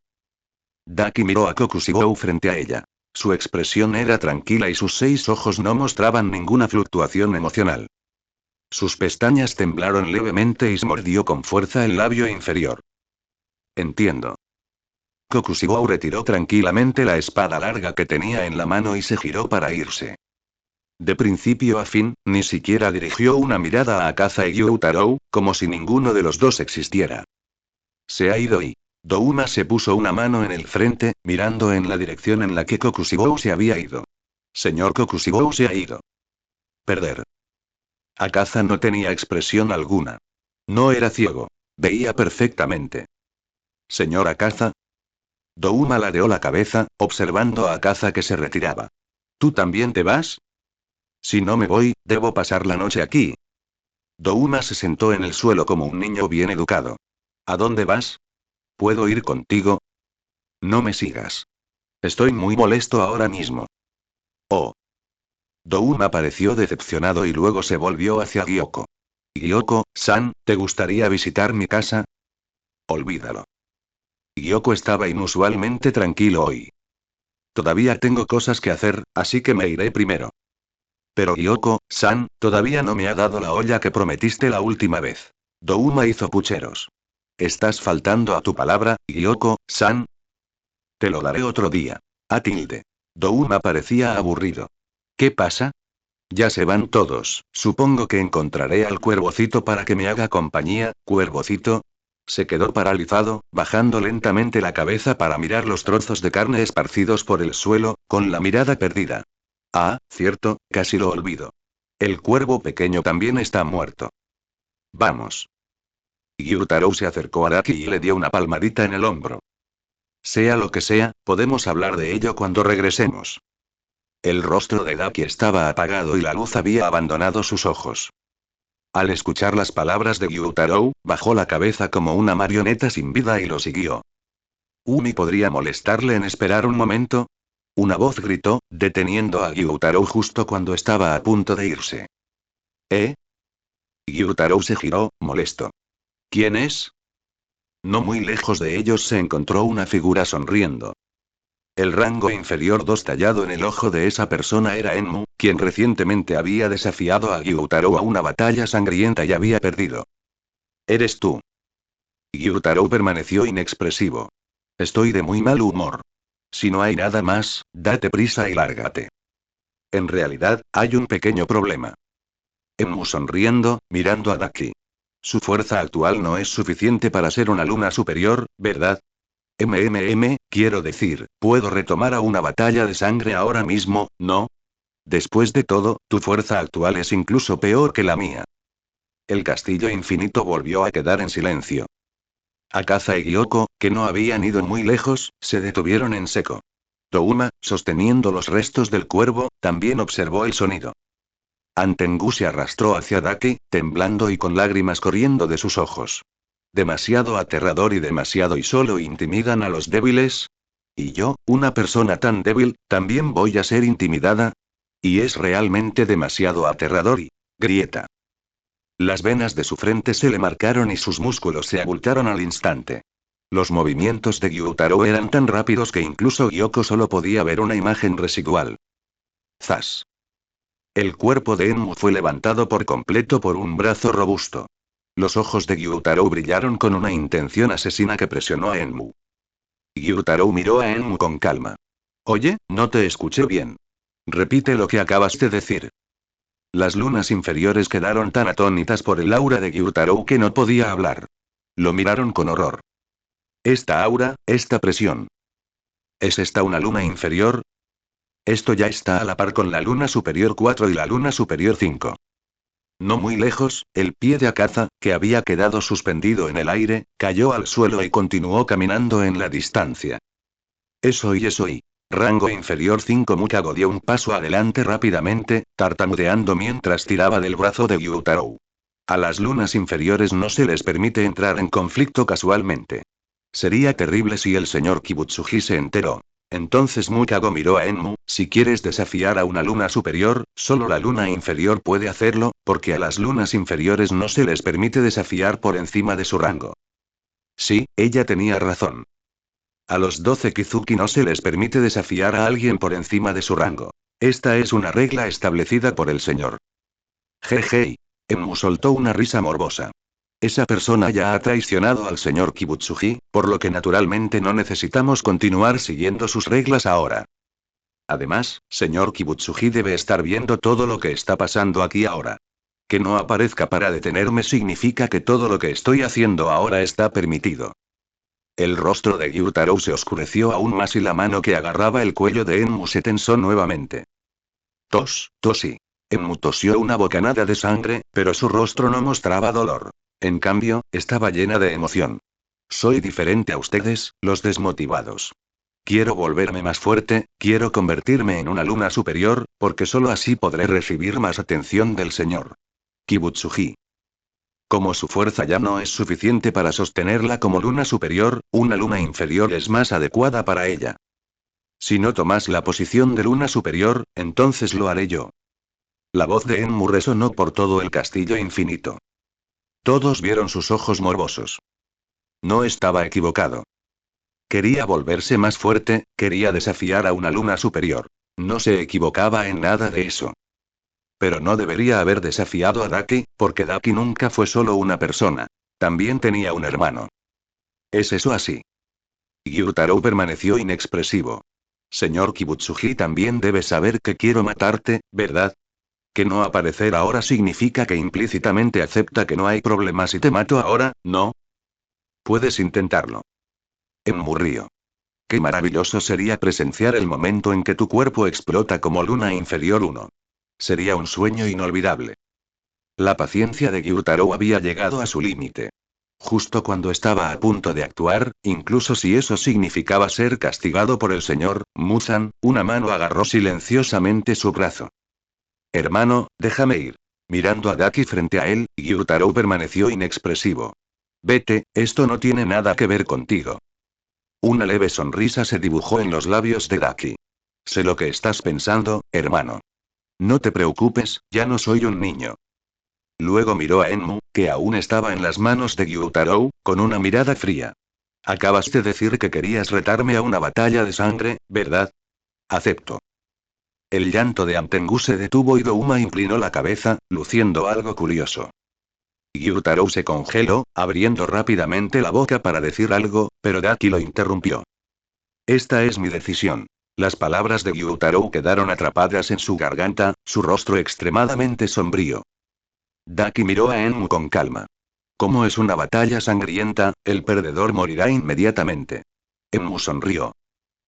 Daki miró a Kokushibou frente a ella. Su expresión era tranquila y sus 6 ojos no mostraban ninguna fluctuación emocional. Sus pestañas temblaron levemente y se mordió con fuerza el labio inferior. Entiendo. Kokushibou retiró tranquilamente la espada larga que tenía en la mano y se giró para irse. De principio a fin, ni siquiera dirigió una mirada a Akaza y Gyutaro, como si ninguno de los dos existiera. Se ha ido y... Douma se puso una mano en el frente, mirando en la dirección en la que Kokushibou se había ido. Señor Kokushibou se ha ido. Perder. Akaza no tenía expresión alguna. No era ciego. Veía perfectamente. Señor Akaza. Douma ladeó la cabeza, observando a Akaza que se retiraba. ¿Tú también te vas? Si no me voy, debo pasar la noche aquí. Douma se sentó en el suelo como un niño bien educado. ¿A dónde vas? ¿Puedo ir contigo? No me sigas. Estoy muy molesto ahora mismo. Oh. Douma pareció decepcionado y luego se volvió hacia Gyoko. Gyoko-san, ¿te gustaría visitar mi casa? Olvídalo. Gyoko estaba inusualmente tranquilo hoy. Todavía tengo cosas que hacer, así que me iré primero. Pero Gyoko-san, todavía no me ha dado la olla que prometiste la última vez. Douma hizo pucheros. ¿Estás faltando a tu palabra, Gyoko-san? Te lo daré otro día. A tilde. Douma parecía aburrido. ¿Qué pasa? Ya se van todos, supongo que encontraré al cuervocito para que me haga compañía, cuervocito. Se quedó paralizado, bajando lentamente la cabeza para mirar los trozos de carne esparcidos por el suelo, con la mirada perdida. Ah, cierto, casi lo olvido. El cuervo pequeño también está muerto. Vamos. Gyutaro se acercó a Daki y le dio una palmadita en el hombro. Sea lo que sea, podemos hablar de ello cuando regresemos. El rostro de Daki estaba apagado y la luz había abandonado sus ojos. Al escuchar las palabras de Gyutaro, bajó la cabeza como una marioneta sin vida y lo siguió. ¿Umi podría molestarle en esperar un momento? Una voz gritó, deteniendo a Gyutaro justo cuando estaba a punto de irse. ¿Eh? Gyutaro se giró, molesto. ¿Quién es? No muy lejos de ellos se encontró una figura sonriendo. El rango inferior 2 tallado en el ojo de esa persona era Enmu, quien recientemente había desafiado a Gyutaro a una batalla sangrienta y había perdido. ¿Eres tú? Gyutaro permaneció inexpresivo. Estoy de muy mal humor. Si no hay nada más, date prisa y lárgate. En realidad, hay un pequeño problema. Enmu sonriendo, mirando a Daki. Su fuerza actual no es suficiente para ser una luna superior, ¿verdad? Quiero decir, puedo retomar a una batalla de sangre ahora mismo, ¿no? Después de todo, tu fuerza actual es incluso peor que la mía. El castillo infinito volvió a quedar en silencio. Akaza y Gyoko, que no habían ido muy lejos, se detuvieron en seco. Touma, sosteniendo los restos del cuervo, también observó el sonido. Antengu se arrastró hacia Daki, temblando y con lágrimas corriendo de sus ojos. Demasiado aterrador y demasiado y solo intimidan a los débiles. ¿Y yo, una persona tan débil, también voy a ser intimidada? Y es realmente demasiado aterrador y... grieta. Las venas de su frente se le marcaron y sus músculos se abultaron al instante. Los movimientos de Gyutaro eran tan rápidos que incluso Gyoko solo podía ver una imagen residual. ¡Zas! El cuerpo de Enmu fue levantado por completo por un brazo robusto. Los ojos de Gyutaro brillaron con una intención asesina que presionó a Enmu. Gyutaro miró a Enmu con calma. Oye, no te escuché bien. Repite lo que acabas de decir. Las lunas inferiores quedaron tan atónitas por el aura de Gyutaro que no podía hablar. Lo miraron con horror. Esta aura, esta presión. ¿Es esta una luna inferior? Esto ya está a la par con la luna superior 4 y la luna superior 5. No muy lejos, el pie de Akaza, que había quedado suspendido en el aire, cayó al suelo y continuó caminando en la distancia. Eso y. Rango inferior 5. Mukago dio un paso adelante rápidamente, tartamudeando mientras tiraba del brazo de Gyutaro. A las lunas inferiores no se les permite entrar en conflicto casualmente. Sería terrible si el señor Kibutsuji se enteró. Entonces Mukago miró a Enmu, si quieres desafiar a una luna superior, solo la luna inferior puede hacerlo, porque a las lunas inferiores no se les permite desafiar por encima de su rango. Sí, ella tenía razón. A los 12 Kizuki no se les permite desafiar a alguien por encima de su rango. Esta es una regla establecida por el señor. Jeje. Enmu soltó una risa morbosa. Esa persona ya ha traicionado al señor Kibutsuji, por lo que naturalmente no necesitamos continuar siguiendo sus reglas ahora. Además, señor Kibutsuji debe estar viendo todo lo que está pasando aquí ahora. Que no aparezca para detenerme significa que todo lo que estoy haciendo ahora está permitido. El rostro de Gyutaro se oscureció aún más y la mano que agarraba el cuello de Enmu se tensó nuevamente. Tosi. Enmu tosió una bocanada de sangre, pero su rostro no mostraba dolor. En cambio, estaba llena de emoción. Soy diferente a ustedes, los desmotivados. Quiero volverme más fuerte, quiero convertirme en una luna superior, porque solo así podré recibir más atención del señor Kibutsuji. Como su fuerza ya no es suficiente para sostenerla como luna superior, una luna inferior es más adecuada para ella. Si no tomas la posición de luna superior, entonces lo haré yo. La voz de Enmu resonó por todo el castillo infinito. Todos vieron sus ojos morbosos. No estaba equivocado. Quería volverse más fuerte, quería desafiar a una luna superior. No se equivocaba en nada de eso. Pero no debería haber desafiado a Daki, porque Daki nunca fue solo una persona. También tenía un hermano. ¿Es eso así? Gyutaro permaneció inexpresivo. Señor Kibutsuji también debe saber que quiero matarte, ¿verdad? Que no aparecer ahora significa que implícitamente acepta que no hay problema si te mato ahora, ¿no? Puedes intentarlo. Enmu rió. Qué maravilloso sería presenciar el momento en que tu cuerpo explota como luna inferior 1. Sería un sueño inolvidable. La paciencia de Gyutaro había llegado a su límite. Justo cuando estaba a punto de actuar, incluso si eso significaba ser castigado por el señor Muzan, una mano agarró silenciosamente su brazo. Hermano, déjame ir. Mirando a Daki frente a él, Gyutaro permaneció inexpresivo. Vete, esto no tiene nada que ver contigo. Una leve sonrisa se dibujó en los labios de Daki. Sé lo que estás pensando, hermano. No te preocupes, ya no soy un niño. Luego miró a Enmu, que aún estaba en las manos de Gyutaro, con una mirada fría. Acabas de decir que querías retarme a una batalla de sangre, ¿verdad? Acepto. El llanto de Antengu se detuvo y Douma inclinó la cabeza, luciendo algo curioso. Gyutaro se congeló, abriendo rápidamente la boca para decir algo, pero Daki lo interrumpió. Esta es mi decisión. Las palabras de Gyutaro quedaron atrapadas en su garganta, su rostro extremadamente sombrío. Daki miró a Enmu con calma. Como es una batalla sangrienta, el perdedor morirá inmediatamente. Enmu sonrió.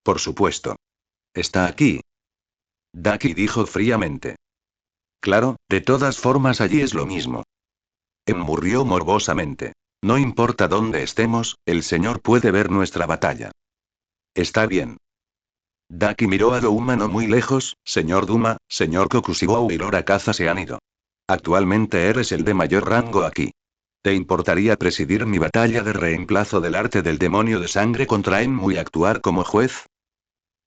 Por supuesto. Está aquí. Daki dijo fríamente. Claro, de todas formas allí es lo mismo. Enmu rió morbosamente. No importa dónde estemos, el señor puede ver nuestra batalla. Está bien. Daki miró a Douma no muy lejos, señor Duma, señor Kokushibou y Lora Kaza se han ido. Actualmente eres el de mayor rango aquí. ¿Te importaría presidir mi batalla de reemplazo del arte del demonio de sangre contra Enmu y actuar como juez?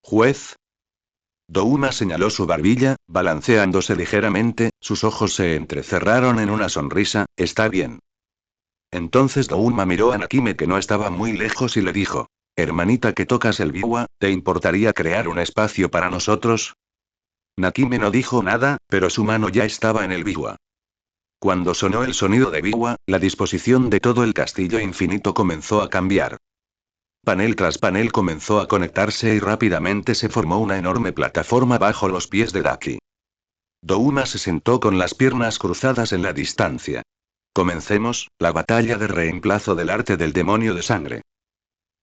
¿Juez? Douma señaló su barbilla, balanceándose ligeramente, sus ojos se entrecerraron en una sonrisa, está bien. Entonces Douma miró a Nakime que no estaba muy lejos y le dijo, hermanita que tocas el biwa, ¿te importaría crear un espacio para nosotros? Nakime no dijo nada, pero su mano ya estaba en el biwa. Cuando sonó el sonido de biwa, la disposición de todo el castillo infinito comenzó a cambiar. Panel tras panel comenzó a conectarse y rápidamente se formó una enorme plataforma bajo los pies de Daki. Douma se sentó con las piernas cruzadas en la distancia. Comencemos, la batalla de reemplazo del arte del demonio de sangre.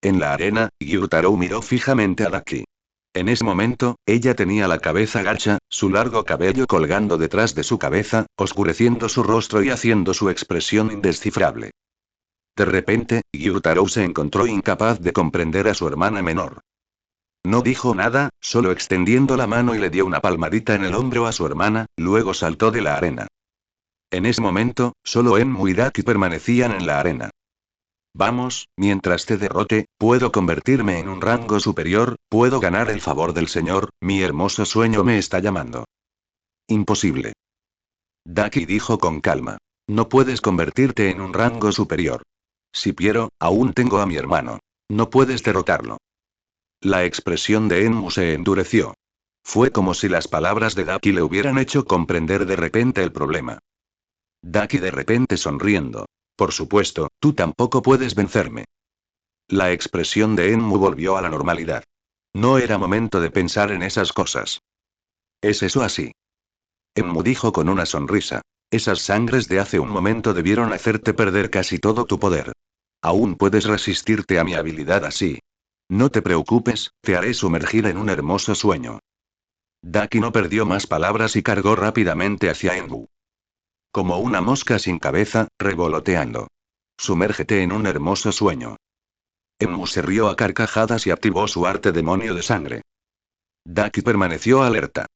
En la arena, Gyutaro miró fijamente a Daki. En ese momento, ella tenía la cabeza gacha, su largo cabello colgando detrás de su cabeza, oscureciendo su rostro y haciendo su expresión indescifrable. De repente, Gyutaro se encontró incapaz de comprender a su hermana menor. No dijo nada, solo extendiendo la mano y le dio una palmadita en el hombro a su hermana, luego saltó de la arena. En ese momento, solo Enmu y Daki permanecían en la arena. Vamos, mientras te derrote, puedo convertirme en un rango superior, puedo ganar el favor del señor, mi hermoso sueño me está llamando. Imposible. Daki dijo con calma. No puedes convertirte en un rango superior. Si quiero, aún tengo a mi hermano. No puedes derrotarlo. La expresión de Enmu se endureció. Fue como si las palabras de Daki le hubieran hecho comprender de repente el problema. Daki de repente sonriendo. Por supuesto, tú tampoco puedes vencerme. La expresión de Enmu volvió a la normalidad. No era momento de pensar en esas cosas. ¿Es eso así? Enmu dijo con una sonrisa. Esas sangres de hace un momento debieron hacerte perder casi todo tu poder. Aún puedes resistirte a mi habilidad así. No te preocupes, te haré sumergir en un hermoso sueño. Daki no perdió más palabras y cargó rápidamente hacia Enmu. Como una mosca sin cabeza, revoloteando. Sumérgete en un hermoso sueño. Enmu se rió a carcajadas y activó su arte demonio de sangre. Daki permaneció alerta.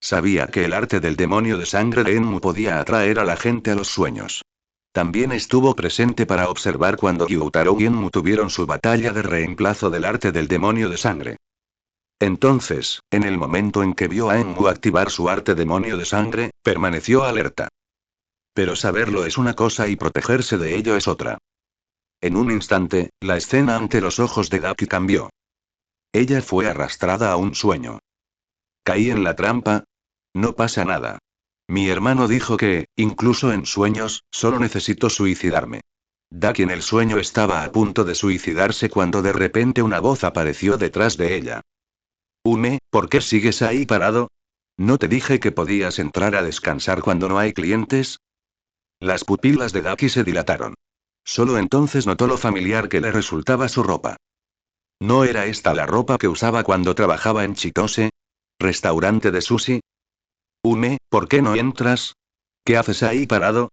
Sabía que el arte del demonio de sangre de Enmu podía atraer a la gente a los sueños. También estuvo presente para observar cuando Gyutaro y Enmu tuvieron su batalla de reemplazo del arte del demonio de sangre. Entonces, en el momento en que vio a Enmu activar su arte demonio de sangre, permaneció alerta. Pero saberlo es una cosa y protegerse de ello es otra. En un instante, la escena ante los ojos de Daki cambió. Ella fue arrastrada a un sueño. Caí en la trampa. No pasa nada. Mi hermano dijo que, incluso en sueños, solo necesito suicidarme. Daki en el sueño estaba a punto de suicidarse cuando de repente una voz apareció detrás de ella. Ume, ¿por qué sigues ahí parado? ¿No te dije que podías entrar a descansar cuando no hay clientes? Las pupilas de Daki se dilataron. Solo entonces notó lo familiar que le resultaba su ropa. ¿No era esta la ropa que usaba cuando trabajaba en Chitose? ¿Restaurante de sushi? Ume, ¿por qué no entras? ¿Qué haces ahí parado?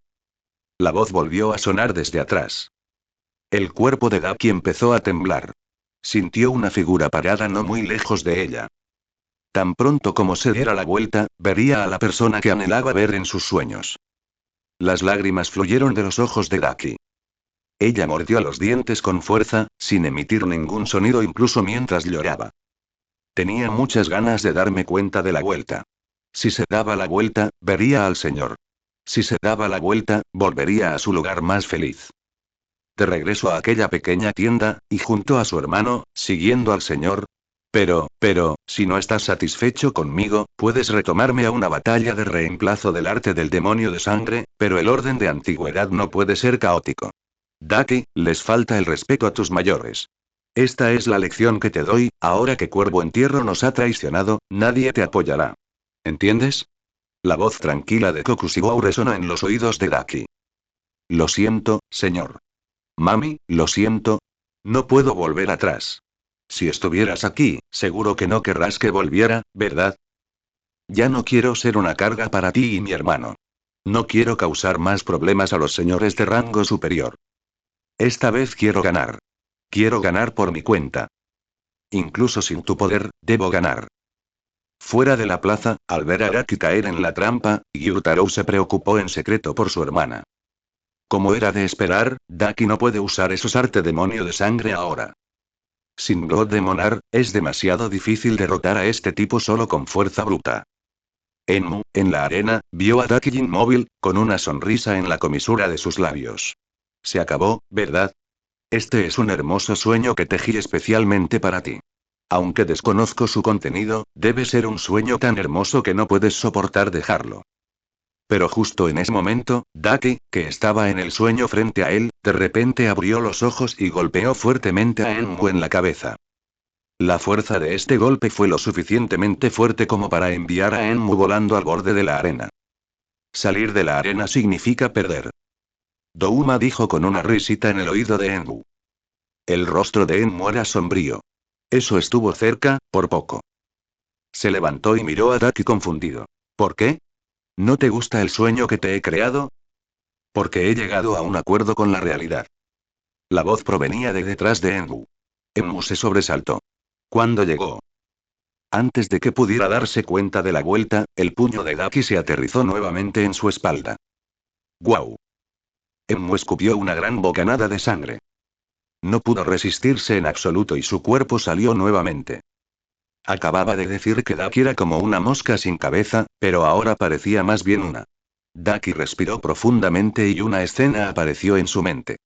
La voz volvió a sonar desde atrás. El cuerpo de Daki empezó a temblar. Sintió una figura parada no muy lejos de ella. Tan pronto como se diera la vuelta, vería a la persona que anhelaba ver en sus sueños. Las lágrimas fluyeron de los ojos de Daki. Ella mordió los dientes con fuerza, sin emitir ningún sonido incluso mientras lloraba. Tenía muchas ganas de darme cuenta de la vuelta. Si se daba la vuelta, vería al señor. Si se daba la vuelta, volvería a su lugar más feliz. De regreso a aquella pequeña tienda, y junto a su hermano, siguiendo al señor. Pero, si no estás satisfecho conmigo, puedes retomarme a una batalla de reemplazo del arte del demonio de sangre, pero el orden de antigüedad no puede ser caótico. Daki, les falta el respeto a tus mayores. Esta es la lección que te doy, ahora que Cuervo Entierro nos ha traicionado, nadie te apoyará. ¿Entiendes? La voz tranquila de Kokushibou resonó en los oídos de Daki. Lo siento, señor. Mami, lo siento. No puedo volver atrás. Si estuvieras aquí, seguro que no querrás que volviera, ¿verdad? Ya no quiero ser una carga para ti y mi hermano. No quiero causar más problemas a los señores de rango superior. Esta vez quiero ganar. Quiero ganar por mi cuenta. Incluso sin tu poder, debo ganar. Fuera de la plaza, al ver a Araki caer en la trampa, Gyutaro se preocupó en secreto por su hermana. Como era de esperar, Daki no puede usar esos arte demonio de sangre ahora. Sin God Demonar, es demasiado difícil derrotar a este tipo solo con fuerza bruta. Enmu, en la arena, vio a Daki inmóvil, con una sonrisa en la comisura de sus labios. Se acabó, ¿verdad? Este es un hermoso sueño que tejí especialmente para ti. Aunque desconozco su contenido, debe ser un sueño tan hermoso que no puedes soportar dejarlo. Pero justo en ese momento, Daki, que estaba en el sueño frente a él, de repente abrió los ojos y golpeó fuertemente a Enmu en la cabeza. La fuerza de este golpe fue lo suficientemente fuerte como para enviar a Enmu volando al borde de la arena. Salir de la arena significa perder. Douma dijo con una risita en el oído de Enmu. El rostro de Enmu era sombrío. Eso estuvo cerca, por poco. Se levantó y miró a Daki confundido. ¿Por qué? ¿No te gusta el sueño que te he creado? Porque he llegado a un acuerdo con la realidad. La voz provenía de detrás de Enmu. Enmu se sobresaltó. ¿Cuándo llegó? Antes de que pudiera darse cuenta de la vuelta, el puño de Daki se aterrizó nuevamente en su espalda. ¡Guau! Enmu escupió una gran bocanada de sangre. No pudo resistirse en absoluto y su cuerpo salió nuevamente. Acababa de decir que Daki era como una mosca sin cabeza, pero ahora parecía más bien una. Daki respiró profundamente y una escena apareció en su mente.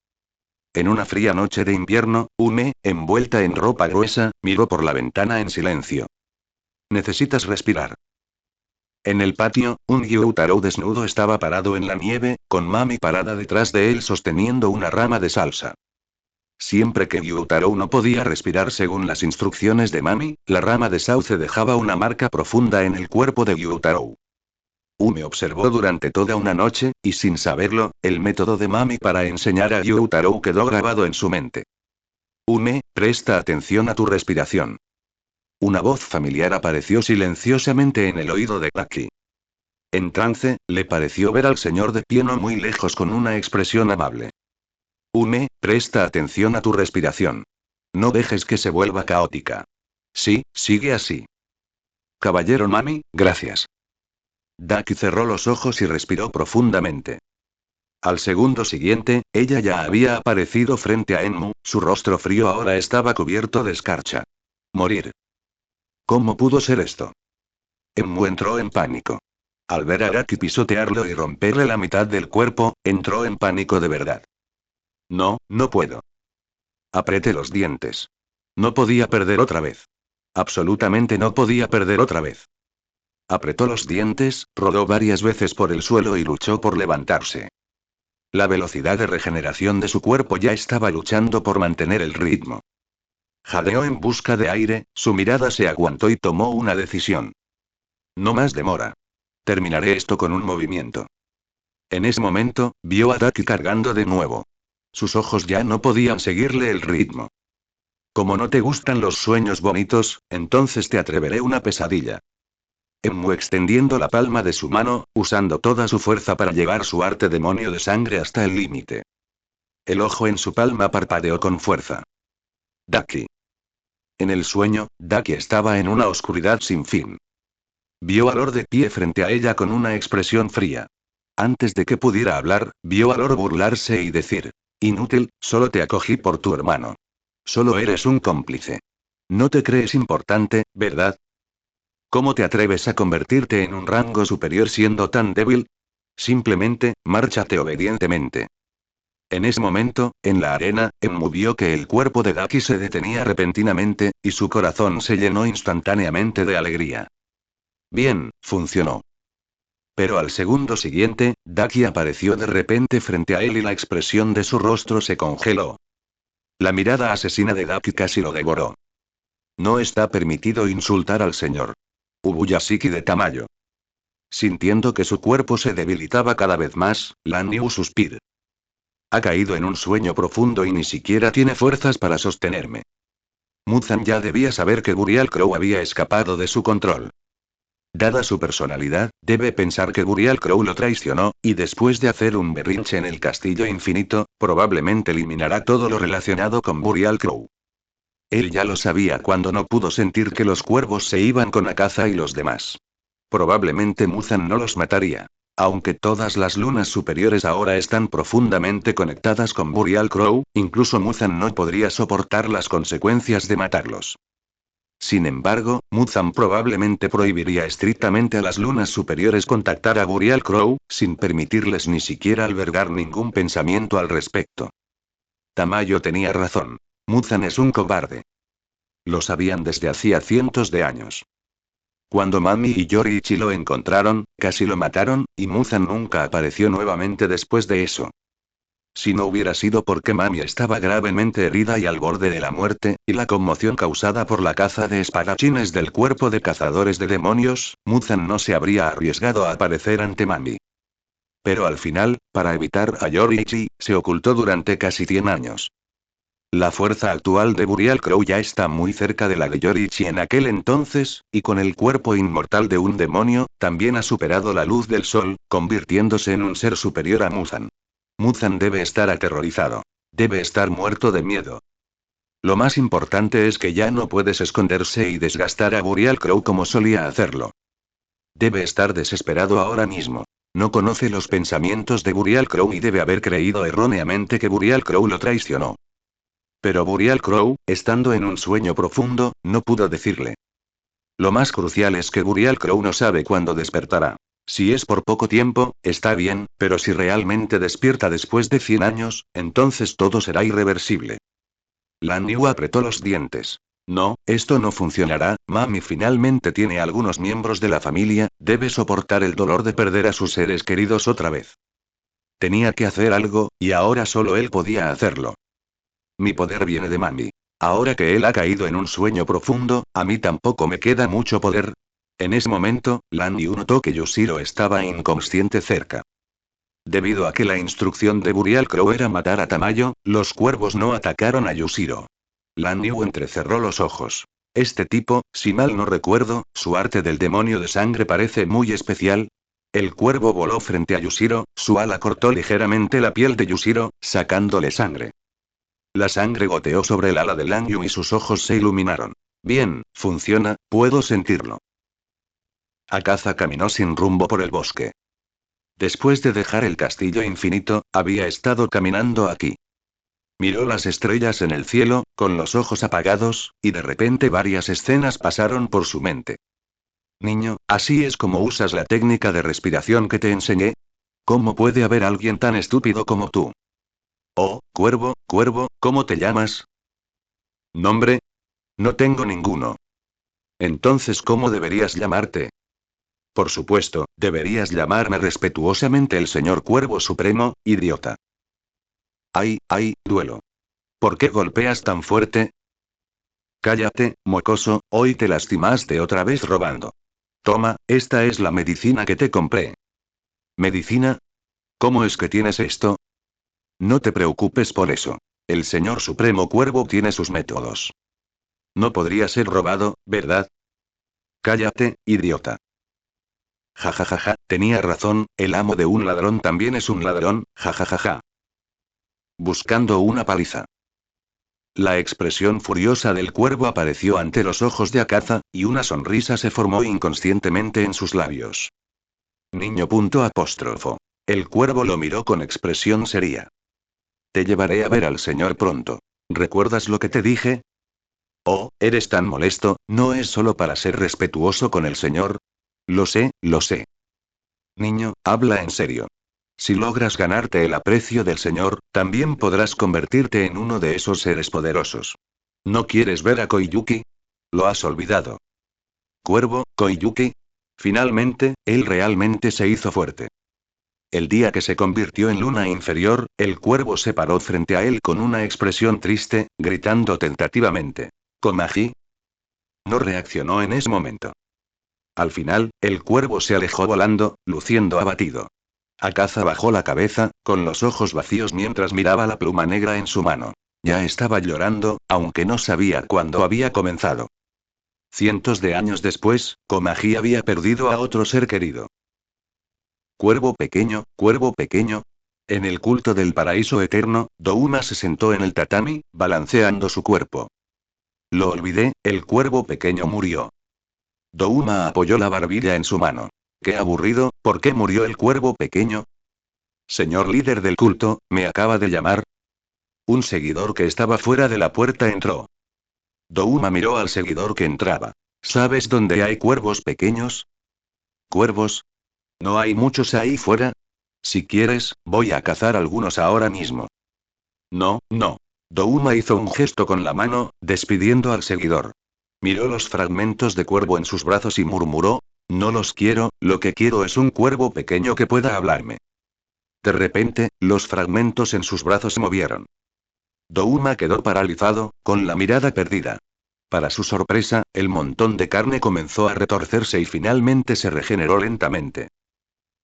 En una fría noche de invierno, Ume, envuelta en ropa gruesa, miró por la ventana en silencio. Necesitas respirar. En el patio, un Gyutaro desnudo estaba parado en la nieve, con Mami parada detrás de él sosteniendo una rama de salsa. Siempre que Gyutaro no podía respirar según las instrucciones de Mami, la rama de sauce dejaba una marca profunda en el cuerpo de Gyutaro. Ume observó durante toda una noche, y sin saberlo, el método de Mami para enseñar a Gyutaro quedó grabado en su mente. Ume, presta atención a tu respiración. Una voz familiar apareció silenciosamente en el oído de Daki. En trance, le pareció ver al señor de pie no muy lejos con una expresión amable. Ume, presta atención a tu respiración. No dejes que se vuelva caótica. Sí, sigue así. Caballero Mami, gracias. Daki cerró los ojos y respiró profundamente. Al segundo siguiente, ella ya había aparecido frente a Enmu, su rostro frío ahora estaba cubierto de escarcha. Morir. ¿Cómo pudo ser esto? Enmu entró en pánico. Al ver a Araki pisotearlo y romperle la mitad del cuerpo, entró en pánico de verdad. No, no puedo. Apreté los dientes. No podía perder otra vez. Absolutamente no podía perder otra vez. Apretó los dientes, rodó varias veces por el suelo y luchó por levantarse. La velocidad de regeneración de su cuerpo ya estaba luchando por mantener el ritmo. Jadeó en busca de aire, su mirada se aguantó y tomó una decisión. No más demora. Terminaré esto con un movimiento. En ese momento, vio a Daki cargando de nuevo. Sus ojos ya no podían seguirle el ritmo. Como no te gustan los sueños bonitos, entonces te atreveré una pesadilla. Enmu extendiendo la palma de su mano, usando toda su fuerza para llevar su arte demonio de sangre hasta el límite. El ojo en su palma parpadeó con fuerza. Daki. En el sueño, Daki estaba en una oscuridad sin fin. Vio a Lord de pie frente a ella con una expresión fría. Antes de que pudiera hablar, vio a Lord burlarse y decir: Inútil, solo te acogí por tu hermano. Solo eres un cómplice. No te crees importante, ¿verdad? ¿Cómo te atreves a convertirte en un rango superior siendo tan débil? Simplemente, márchate obedientemente. En ese momento, en la arena, Enmu vio que el cuerpo de Daki se detenía repentinamente, y su corazón se llenó instantáneamente de alegría. Bien, funcionó. Pero al segundo siguiente, Daki apareció de repente frente a él y la expresión de su rostro se congeló. La mirada asesina de Daki casi lo devoró. No está permitido insultar al señor Ubuyashiki de Tamayo. Sintiendo que su cuerpo se debilitaba cada vez más, Lan Yu suspiró. Ha caído en un sueño profundo y ni siquiera tiene fuerzas para sostenerme. Muzan ya debía saber que Burial Crow había escapado de su control. Dada su personalidad, debe pensar que Burial Crow lo traicionó, y después de hacer un berrinche en el castillo infinito, probablemente eliminará todo lo relacionado con Burial Crow. Él ya lo sabía cuando no pudo sentir que los cuervos se iban con Akaza y los demás. Probablemente Muzan no los mataría. Aunque todas las lunas superiores ahora están profundamente conectadas con Burial Crow, incluso Muzan no podría soportar las consecuencias de matarlos. Sin embargo, Muzan probablemente prohibiría estrictamente a las lunas superiores contactar a Burial Crow, sin permitirles ni siquiera albergar ningún pensamiento al respecto. Tamayo tenía razón. Muzan es un cobarde. Lo sabían desde hacía cientos de años. Cuando Mami y Yoriichi lo encontraron, casi lo mataron, y Muzan nunca apareció nuevamente después de eso. Si no hubiera sido porque Mami estaba gravemente herida y al borde de la muerte, y la conmoción causada por la caza de espadachines del cuerpo de cazadores de demonios, Muzan no se habría arriesgado a aparecer ante Mami. Pero al final, para evitar a Yoriichi, se ocultó durante casi 100 años. La fuerza actual de Burial Crow ya está muy cerca de la de Yoriichi en aquel entonces, y con el cuerpo inmortal de un demonio, también ha superado la luz del sol, convirtiéndose en un ser superior a Muzan. Muzan debe estar aterrorizado. Debe estar muerto de miedo. Lo más importante es que ya no puedes esconderse y desgastar a Burial Crow como solía hacerlo. Debe estar desesperado ahora mismo. No conoce los pensamientos de Burial Crow y debe haber creído erróneamente que Burial Crow lo traicionó. Pero Burial Crow, estando en un sueño profundo, no pudo decirle. Lo más crucial es que Burial Crow no sabe cuándo despertará. Si es por poco tiempo, está bien, pero si realmente despierta después de 100 años, entonces todo será irreversible. Lan Yu apretó los dientes. No, esto no funcionará. Mami finalmente tiene algunos miembros de la familia, debe soportar el dolor de perder a sus seres queridos otra vez. Tenía que hacer algo, y ahora solo él podía hacerlo. Mi poder viene de Mami. Ahora que él ha caído en un sueño profundo, a mí tampoco me queda mucho poder. En ese momento, Lan Yu notó que Yushiro estaba inconsciente cerca. Debido a que la instrucción de Burial Crow era matar a Tamayo, los cuervos no atacaron a Yushiro. Lan Yu entrecerró los ojos. Este tipo, si mal no recuerdo, su arte del demonio de sangre parece muy especial. El cuervo voló frente a Yushiro, su ala cortó ligeramente la piel de Yushiro, sacándole sangre. La sangre goteó sobre el ala de Lan Yu y sus ojos se iluminaron. Bien, funciona, puedo sentirlo. Akaza caminó sin rumbo por el bosque. Después de dejar el castillo infinito, había estado caminando aquí. Miró las estrellas en el cielo, con los ojos apagados, y de repente varias escenas pasaron por su mente. Niño, ¿así es como usas la técnica de respiración que te enseñé? ¿Cómo puede haber alguien tan estúpido como tú? Oh, cuervo, cuervo, ¿cómo te llamas? ¿Nombre? No tengo ninguno. Entonces, ¿cómo deberías llamarte? Por supuesto, deberías llamarme respetuosamente el señor Cuervo Supremo, idiota. Ay, ay, duelo. ¿Por qué golpeas tan fuerte? Cállate, mocoso, hoy te lastimaste otra vez robando. Toma, esta es la medicina que te compré. ¿Medicina? ¿Cómo es que tienes esto? No te preocupes por eso. El señor Supremo Cuervo tiene sus métodos. No podría ser robado, ¿verdad? Cállate, idiota. Jajajaja, tenía razón, el amo de un ladrón también es un ladrón, jajajaja. Buscando una paliza. La expresión furiosa del cuervo apareció ante los ojos de Akaza, y una sonrisa se formó inconscientemente en sus labios. Niño. Apóstrofo. El cuervo lo miró con expresión seria. Te llevaré a ver al señor pronto. ¿Recuerdas lo que te dije? Oh, eres tan molesto, ¿no es solo para ser respetuoso con el señor? Lo sé, lo sé. Niño, habla en serio. Si logras ganarte el aprecio del Señor, también podrás convertirte en uno de esos seres poderosos. ¿No quieres ver a Koiyuki? Lo has olvidado. Cuervo, Koiyuki. Finalmente, él realmente se hizo fuerte. El día que se convirtió en luna inferior, el cuervo se paró frente a él con una expresión triste, gritando tentativamente. ¿Komagi? No reaccionó en ese momento. Al final, el cuervo se alejó volando, luciendo abatido. Akaza bajó la cabeza, con los ojos vacíos mientras miraba la pluma negra en su mano. Ya estaba llorando, aunque no sabía cuándo había comenzado. Cientos de años después, Komagi había perdido a otro ser querido. Cuervo pequeño, cuervo pequeño. En el culto del paraíso eterno, Douma se sentó en el tatami, balanceando su cuerpo. Lo olvidé, el cuervo pequeño murió. Douma apoyó la barbilla en su mano. Qué aburrido, ¿por qué murió el cuervo pequeño? Señor líder del culto, ¿me acaba de llamar? Un seguidor que estaba fuera de la puerta entró. Douma miró al seguidor que entraba. ¿Sabes dónde hay cuervos pequeños? ¿Cuervos? ¿No hay muchos ahí fuera? Si quieres, voy a cazar algunos ahora mismo. No, no. Douma hizo un gesto con la mano, despidiendo al seguidor. Miró los fragmentos de cuervo en sus brazos y murmuró, no los quiero, lo que quiero es un cuervo pequeño que pueda hablarme. De repente, los fragmentos en sus brazos se movieron. Douma quedó paralizado, con la mirada perdida. Para su sorpresa, el montón de carne comenzó a retorcerse y finalmente se regeneró lentamente.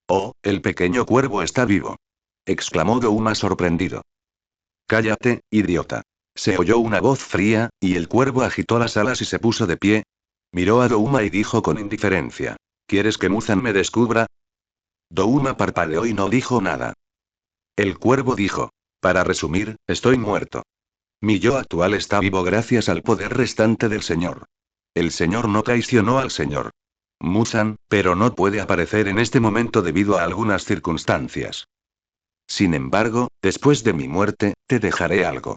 Oh, el pequeño cuervo está vivo. Exclamó Douma sorprendido. Cállate, idiota. Se oyó una voz fría, y el cuervo agitó las alas y se puso de pie. Miró a Douma y dijo con indiferencia. ¿Quieres que Muzan me descubra? Douma parpadeó y no dijo nada. El cuervo dijo. Para resumir, estoy muerto. Mi yo actual está vivo gracias al poder restante del Señor. El Señor no traicionó al Señor. Muzan, pero no puede aparecer en este momento debido a algunas circunstancias. Sin embargo, después de mi muerte, te dejaré algo.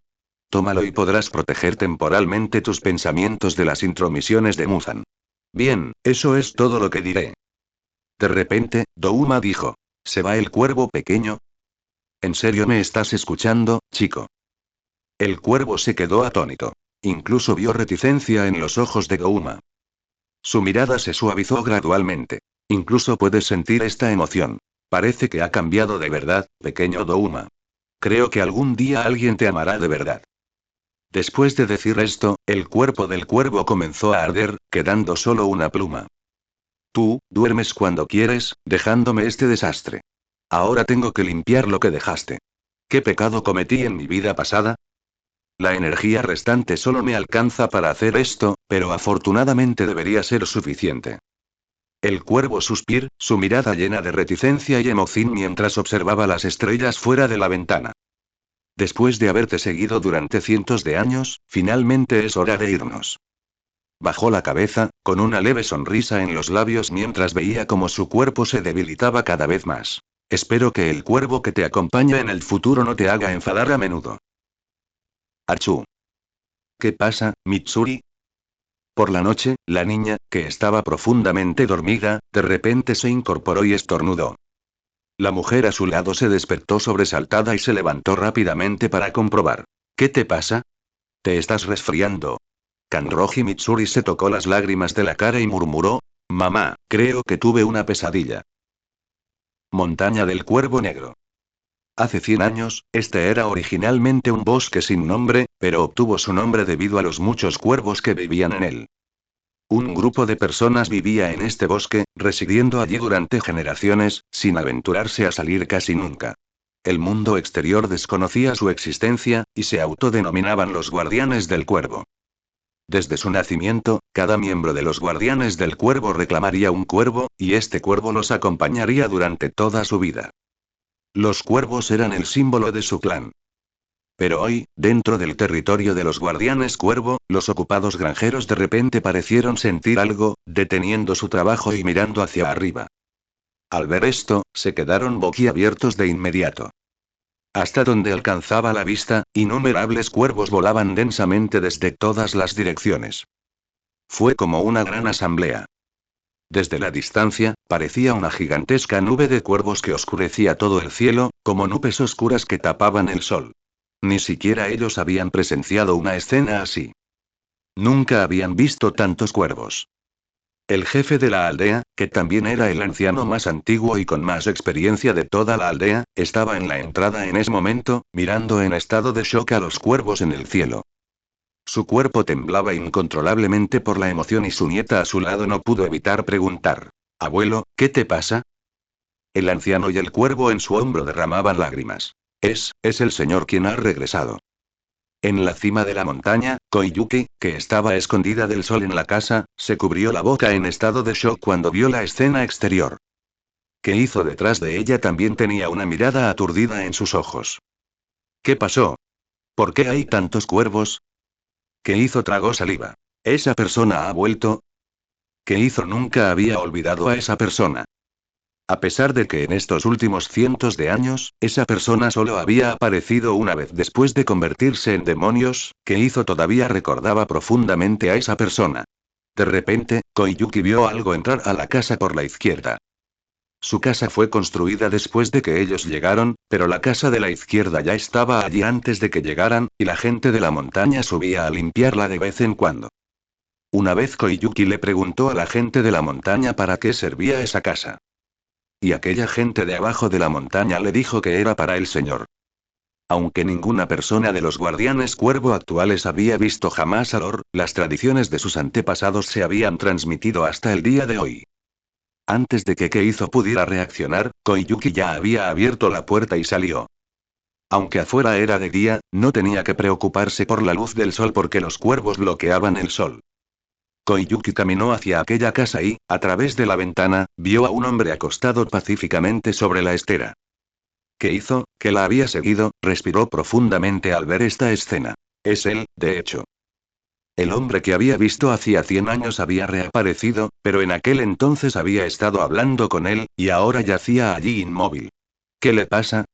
Tómalo y podrás proteger temporalmente tus pensamientos de las intromisiones de Muzan. Bien, eso es todo lo que diré. De repente, Douma dijo. ¿Se va el cuervo pequeño? ¿En serio me estás escuchando, chico? El cuervo se quedó atónito. Incluso vio reticencia en los ojos de Douma. Su mirada se suavizó gradualmente. Incluso puedes sentir esta emoción. Parece que ha cambiado de verdad, pequeño Douma. Creo que algún día alguien te amará de verdad. Después de decir esto, el cuerpo del cuervo comenzó a arder, quedando solo una pluma. Tú, duermes cuando quieres, dejándome este desastre. Ahora tengo que limpiar lo que dejaste. ¿Qué pecado cometí en mi vida pasada? La energía restante solo me alcanza para hacer esto, pero afortunadamente debería ser suficiente. El cuervo suspiró, su mirada llena de reticencia y emoción mientras observaba las estrellas fuera de la ventana. Después de haberte seguido durante cientos de años, finalmente es hora de irnos. Bajó la cabeza, con una leve sonrisa en los labios mientras veía cómo su cuerpo se debilitaba cada vez más. Espero que el cuervo que te acompaña en el futuro no te haga enfadar a menudo. Achú. ¿Qué pasa, Mitsuri? Por la noche, la niña, que estaba profundamente dormida, de repente se incorporó y estornudó. La mujer a su lado se despertó sobresaltada y se levantó rápidamente para comprobar. ¿Qué te pasa? ¿Te estás resfriando? Kanroji Mitsuri se tocó las lágrimas de la cara y murmuró, mamá, creo que tuve una pesadilla. Montaña del Cuervo Negro. Hace 100 años, este era originalmente un bosque sin nombre, pero obtuvo su nombre debido a los muchos cuervos que vivían en él. Un grupo de personas vivía en este bosque, residiendo allí durante generaciones, sin aventurarse a salir casi nunca. El mundo exterior desconocía su existencia, y se autodenominaban los Guardianes del Cuervo. Desde su nacimiento, cada miembro de los Guardianes del Cuervo reclamaría un cuervo, y este cuervo los acompañaría durante toda su vida. Los cuervos eran el símbolo de su clan. Pero hoy, dentro del territorio de los Guardianes Cuervo, los ocupados granjeros de repente parecieron sentir algo, deteniendo su trabajo y mirando hacia arriba. Al ver esto, se quedaron boquiabiertos de inmediato. Hasta donde alcanzaba la vista, innumerables cuervos volaban densamente desde todas las direcciones. Fue como una gran asamblea. Desde la distancia, parecía una gigantesca nube de cuervos que oscurecía todo el cielo, como nubes oscuras que tapaban el sol. Ni siquiera ellos habían presenciado una escena así. Nunca habían visto tantos cuervos. El jefe de la aldea, que también era el anciano más antiguo y con más experiencia de toda la aldea, estaba en la entrada en ese momento, mirando en estado de shock a los cuervos en el cielo. Su cuerpo temblaba incontrolablemente por la emoción y su nieta a su lado no pudo evitar preguntar: «Abuelo, ¿qué te pasa?». El anciano y el cuervo en su hombro derramaban lágrimas. Es el señor quien ha regresado. En la cima de la montaña, Koiyuki, que estaba escondida del sol en la casa, se cubrió la boca en estado de shock cuando vio la escena exterior. ¿Qué hizo detrás de ella? También tenía una mirada aturdida en sus ojos. ¿Qué pasó? ¿Por qué hay tantos cuervos? ¿Qué hizo? Tragó saliva. ¿Esa persona ha vuelto? ¿Qué hizo? Nunca había olvidado a esa persona. A pesar de que en estos últimos cientos de años, esa persona solo había aparecido una vez después de convertirse en demonios, que hizo todavía recordaba profundamente a esa persona. De repente, Koiyuki vio algo entrar a la casa por la izquierda. Su casa fue construida después de que ellos llegaron, pero la casa de la izquierda ya estaba allí antes de que llegaran, y la gente de la montaña subía a limpiarla de vez en cuando. Una vez Koiyuki le preguntó a la gente de la montaña para qué servía esa casa. Y aquella gente de abajo de la montaña le dijo que era para el señor. Aunque ninguna persona de los guardianes cuervo actuales había visto jamás a Lor, las tradiciones de sus antepasados se habían transmitido hasta el día de hoy. Antes de que Keizo pudiera reaccionar, Koiyuki ya había abierto la puerta y salió. Aunque afuera era de día, no tenía que preocuparse por la luz del sol porque los cuervos bloqueaban el sol. Koiyuki caminó hacia aquella casa y, a través de la ventana, vio a un hombre acostado pacíficamente sobre la estera. ¿Qué hizo? Que la había seguido, respiró profundamente al ver esta escena. Es él, de hecho. El hombre que había visto hacía 100 años había reaparecido, pero en aquel entonces había estado hablando con él, y ahora yacía allí inmóvil. ¿Qué le pasa?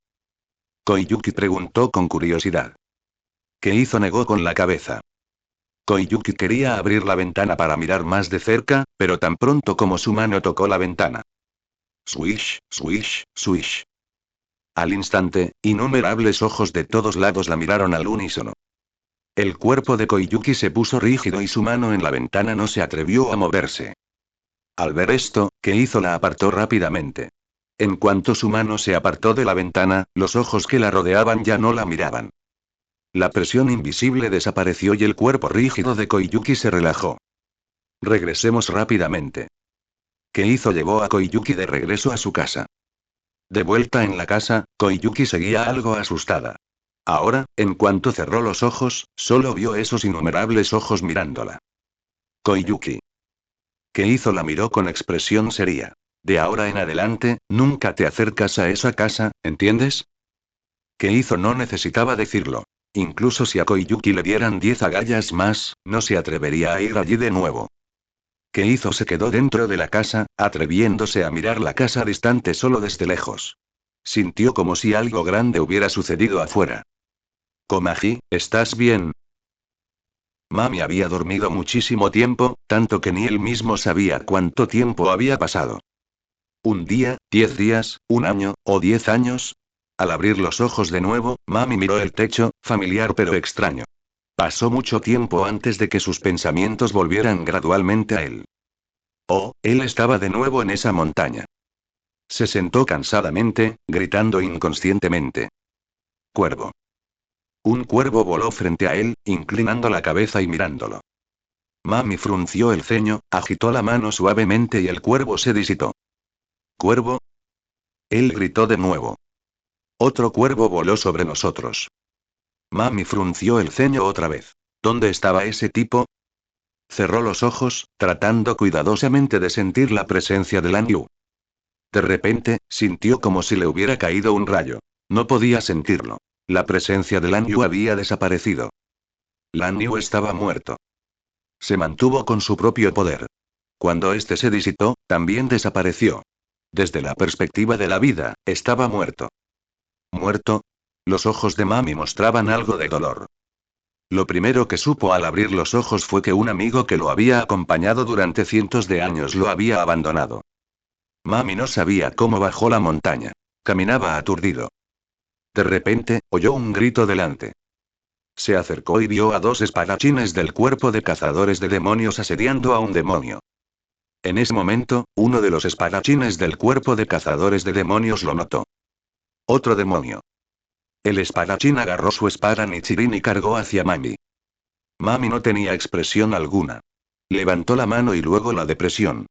Koiyuki preguntó con curiosidad. ¿Qué hizo? Negó con la cabeza. Koiyuki quería abrir la ventana para mirar más de cerca, pero tan pronto como su mano tocó la ventana. Swish, swish, swish. Al instante, innumerables ojos de todos lados la miraron al unísono. El cuerpo de Koiyuki se puso rígido y su mano en la ventana no se atrevió a moverse. Al ver esto, ¿qué hizo? La apartó rápidamente. En cuanto su mano se apartó de la ventana, los ojos que la rodeaban ya no la miraban. La presión invisible desapareció y el cuerpo rígido de Koiyuki se relajó. Regresemos rápidamente. ¿Qué hizo? Llevó a Koiyuki de regreso a su casa. De vuelta en la casa, Koiyuki seguía algo asustada. Ahora, en cuanto cerró los ojos, solo vio esos innumerables ojos mirándola. Koiyuki. ¿Qué hizo? La miró con expresión seria. De ahora en adelante, nunca te acercas a esa casa, ¿entiendes? ¿Qué hizo? No necesitaba decirlo. Incluso si a Koiyuki le dieran 10 agallas más, no se atrevería a ir allí de nuevo. ¿Qué hizo? Se quedó dentro de la casa, atreviéndose a mirar la casa distante solo desde lejos. Sintió como si algo grande hubiera sucedido afuera. Komaji, ¿estás bien? Mami había dormido muchísimo tiempo, tanto que ni él mismo sabía cuánto tiempo había pasado. ¿Un día, 10 días, un año, o 10 años? Al abrir los ojos de nuevo, Mami miró el techo, familiar pero extraño. Pasó mucho tiempo antes de que sus pensamientos volvieran gradualmente a él. Oh, él estaba de nuevo en esa montaña. Se sentó cansadamente, gritando inconscientemente. Cuervo. Un cuervo voló frente a él, inclinando la cabeza y mirándolo. Mami frunció el ceño, agitó la mano suavemente y el cuervo se disipó. ¿Cuervo? Él gritó de nuevo. Otro cuervo voló sobre nosotros. Mami frunció el ceño otra vez. ¿Dónde estaba ese tipo? Cerró los ojos, tratando cuidadosamente de sentir la presencia de Lan Yu. De repente, sintió como si le hubiera caído un rayo. No podía sentirlo. La presencia de Lan Yu había desaparecido. Lan Yu estaba muerto. Se mantuvo con su propio poder. Cuando este se disipó, también desapareció. Desde la perspectiva de la vida, estaba muerto. ¿Muerto? Los ojos de Mami mostraban algo de dolor. Lo primero que supo al abrir los ojos fue que un amigo que lo había acompañado durante cientos de años lo había abandonado. Mami no sabía cómo bajó la montaña. Caminaba aturdido. De repente, oyó un grito delante. Se acercó y vio a dos espadachines del cuerpo de cazadores de demonios asediando a un demonio. En ese momento, uno de los espadachines del cuerpo de cazadores de demonios lo notó. Otro demonio. El espadachín agarró su espada Nichirin y cargó hacia Mami. Mami no tenía expresión alguna. Levantó la mano y luego la depresión.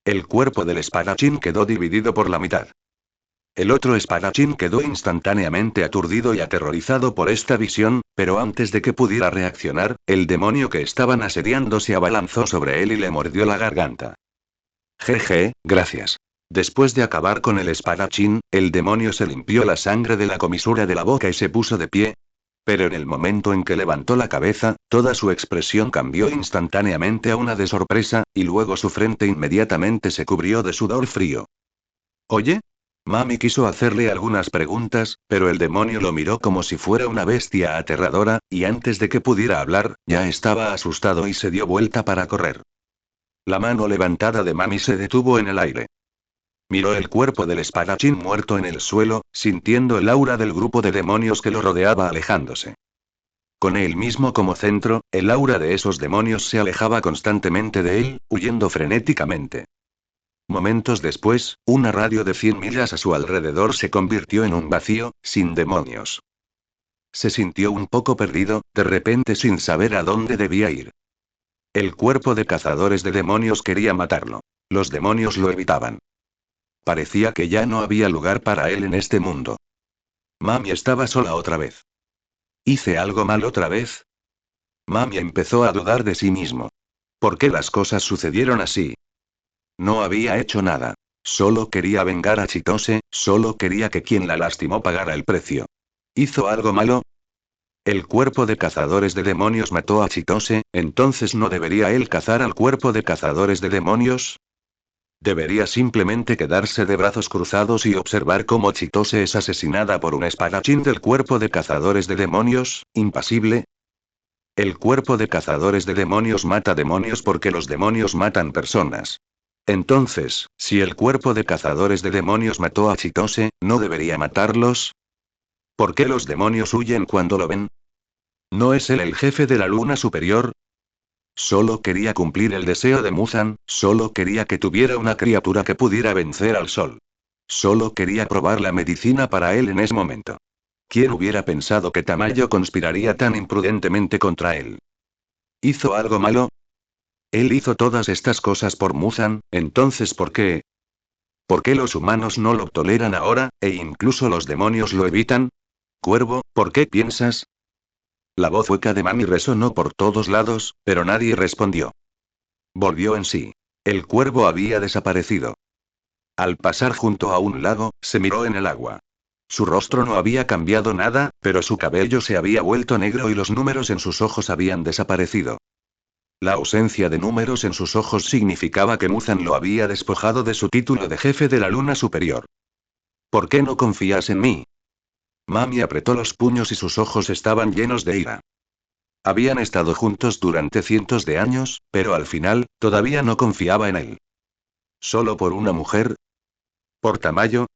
El cuerpo del espadachín quedó dividido por la mitad. El otro espadachín quedó instantáneamente aturdido y aterrorizado por esta visión, pero antes de que pudiera reaccionar, el demonio que estaban asediando se abalanzó sobre él y le mordió la garganta. Jeje, gracias. Después de acabar con el espadachín, el demonio se limpió la sangre de la comisura de la boca y se puso de pie. Pero en el momento en que levantó la cabeza, toda su expresión cambió instantáneamente a una de sorpresa, y luego su frente inmediatamente se cubrió de sudor frío. ¿Oye? Mami quiso hacerle algunas preguntas, pero el demonio lo miró como si fuera una bestia aterradora, y antes de que pudiera hablar, ya estaba asustado y se dio vuelta para correr. La mano levantada de Mami se detuvo en el aire. Miró el cuerpo del espadachín muerto en el suelo, sintiendo el aura del grupo de demonios que lo rodeaba alejándose. Con él mismo como centro, el aura de esos demonios se alejaba constantemente de él, huyendo frenéticamente. Momentos después, una radio de 100 millas a su alrededor se convirtió en un vacío, sin demonios. Se sintió un poco perdido, de repente sin saber a dónde debía ir. El cuerpo de cazadores de demonios quería matarlo. Los demonios lo evitaban. Parecía que ya no había lugar para él en este mundo. Mami estaba sola otra vez. ¿Hice algo mal otra vez? Mami empezó a dudar de sí mismo. ¿Por qué las cosas sucedieron así? No había hecho nada. Solo quería vengar a Chitose, solo quería que quien la lastimó pagara el precio. ¿Hizo algo malo? El cuerpo de cazadores de demonios mató a Chitose, entonces ¿no debería él cazar al cuerpo de cazadores de demonios? ¿Debería simplemente quedarse de brazos cruzados y observar cómo Chitose es asesinada por un espadachín del cuerpo de cazadores de demonios, impasible? El cuerpo de cazadores de demonios mata demonios porque los demonios matan personas. Entonces, si el cuerpo de cazadores de demonios mató a Chitose, ¿no debería matarlos? ¿Por qué los demonios huyen cuando lo ven? ¿No es él el jefe de la luna superior? Solo quería cumplir el deseo de Muzan, solo quería que tuviera una criatura que pudiera vencer al sol. Solo quería probar la medicina para él en ese momento. ¿Quién hubiera pensado que Tamayo conspiraría tan impudentemente contra él? ¿Hizo algo malo? Él hizo todas estas cosas por Muzan, entonces ¿por qué? ¿Por qué los humanos no lo toleran ahora, e incluso los demonios lo evitan? Cuervo, ¿por qué piensas? La voz hueca de Mami resonó por todos lados, pero nadie respondió. Volvió en sí. El cuervo había desaparecido. Al pasar junto a un lago, se miró en el agua. Su rostro no había cambiado nada, pero su cabello se había vuelto negro y los números en sus ojos habían desaparecido. La ausencia de números en sus ojos significaba que Muzan lo había despojado de su título de jefe de la luna superior. ¿Por qué no confías en mí? Mami apretó los puños y sus ojos estaban llenos de ira. Habían estado juntos durante cientos de años, pero al final, todavía no confiaba en él. ¿Solo por una mujer? ¿Por Tamayo?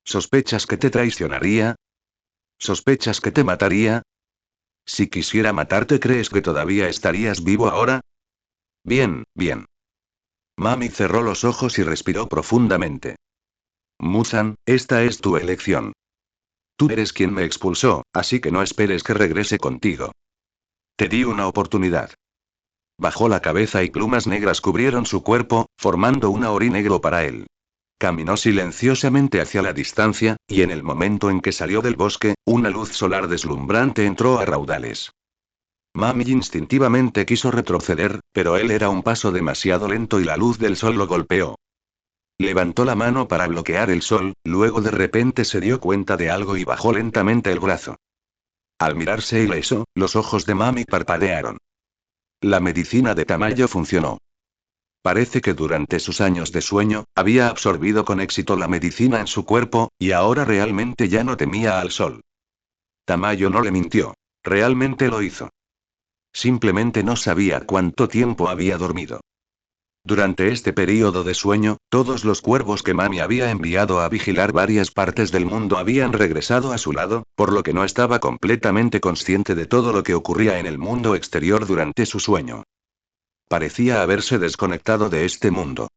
¿Sospechas que te traicionaría? ¿Sospechas que te mataría? Si quisiera matarte, ¿crees que todavía estarías vivo ahora? Bien, bien. Mami cerró los ojos y respiró profundamente. Muzan, esta es tu elección. Tú eres quien me expulsó, así que no esperes que regrese contigo. Te di una oportunidad. Bajó la cabeza y plumas negras cubrieron su cuerpo, formando un auri negro para él. Caminó silenciosamente hacia la distancia, y en el momento en que salió del bosque, una luz solar deslumbrante entró a raudales. Mami instintivamente quiso retroceder, pero él era un paso demasiado lento y la luz del sol lo golpeó. Levantó la mano para bloquear el sol, luego de repente se dio cuenta de algo y bajó lentamente el brazo. Al mirarse ileso, los ojos de Mami parpadearon. La medicina de Tamayo funcionó. Parece que durante sus años de sueño, había absorbido con éxito la medicina en su cuerpo, y ahora realmente ya no temía al sol. Tamayo no le mintió. Realmente lo hizo. Simplemente no sabía cuánto tiempo había dormido. Durante este período de sueño, todos los cuervos que Mami había enviado a vigilar varias partes del mundo habían regresado a su lado, por lo que no estaba completamente consciente de todo lo que ocurría en el mundo exterior durante su sueño. Parecía haberse desconectado de este mundo.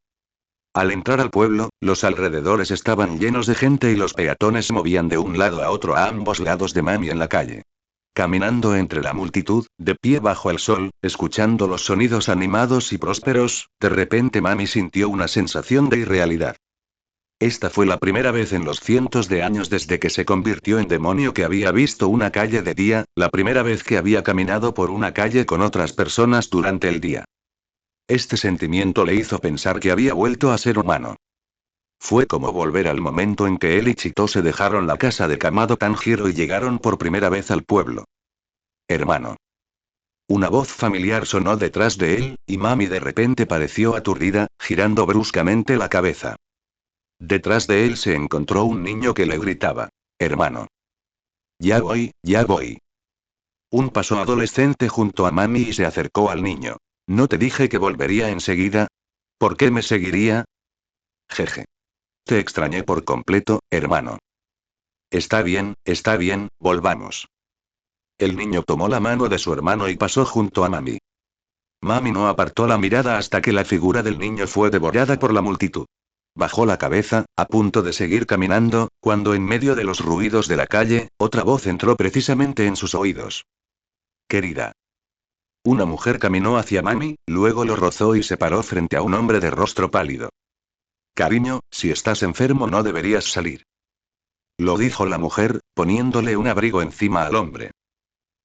Al entrar al pueblo, los alrededores estaban llenos de gente y los peatones se movían de un lado a otro a ambos lados de Mami en la calle. Caminando entre la multitud, de pie bajo el sol, escuchando los sonidos animados y prósperos, de repente Mami sintió una sensación de irrealidad. Esta fue la primera vez en los cientos de años desde que se convirtió en demonio que había visto una calle de día, la primera vez que había caminado por una calle con otras personas durante el día. Este sentimiento le hizo pensar que había vuelto a ser humano. Fue como volver al momento en que él y Chitose dejaron la casa de Kamado Tanjiro y llegaron por primera vez al pueblo. Hermano. Una voz familiar sonó detrás de él, y Mami de repente pareció aturdida, girando bruscamente la cabeza. Detrás de él se encontró un niño que le gritaba: «Hermano. Ya voy, ya voy». Un pasó adolescente junto a Mami y se acercó al niño. «¿No te dije que volvería enseguida? ¿Por qué me seguiría?» «Jeje. Te extrañé por completo, hermano». Está bien, volvamos». El niño tomó la mano de su hermano y pasó junto a Mami. Mami no apartó la mirada hasta que la figura del niño fue devorada por la multitud. Bajó la cabeza, a punto de seguir caminando, cuando en medio de los ruidos de la calle, otra voz entró precisamente en sus oídos. «Querida». Una mujer caminó hacia Mami, luego lo rozó y se paró frente a un hombre de rostro pálido. «Cariño, si estás enfermo no deberías salir». Lo dijo la mujer, poniéndole un abrigo encima al hombre.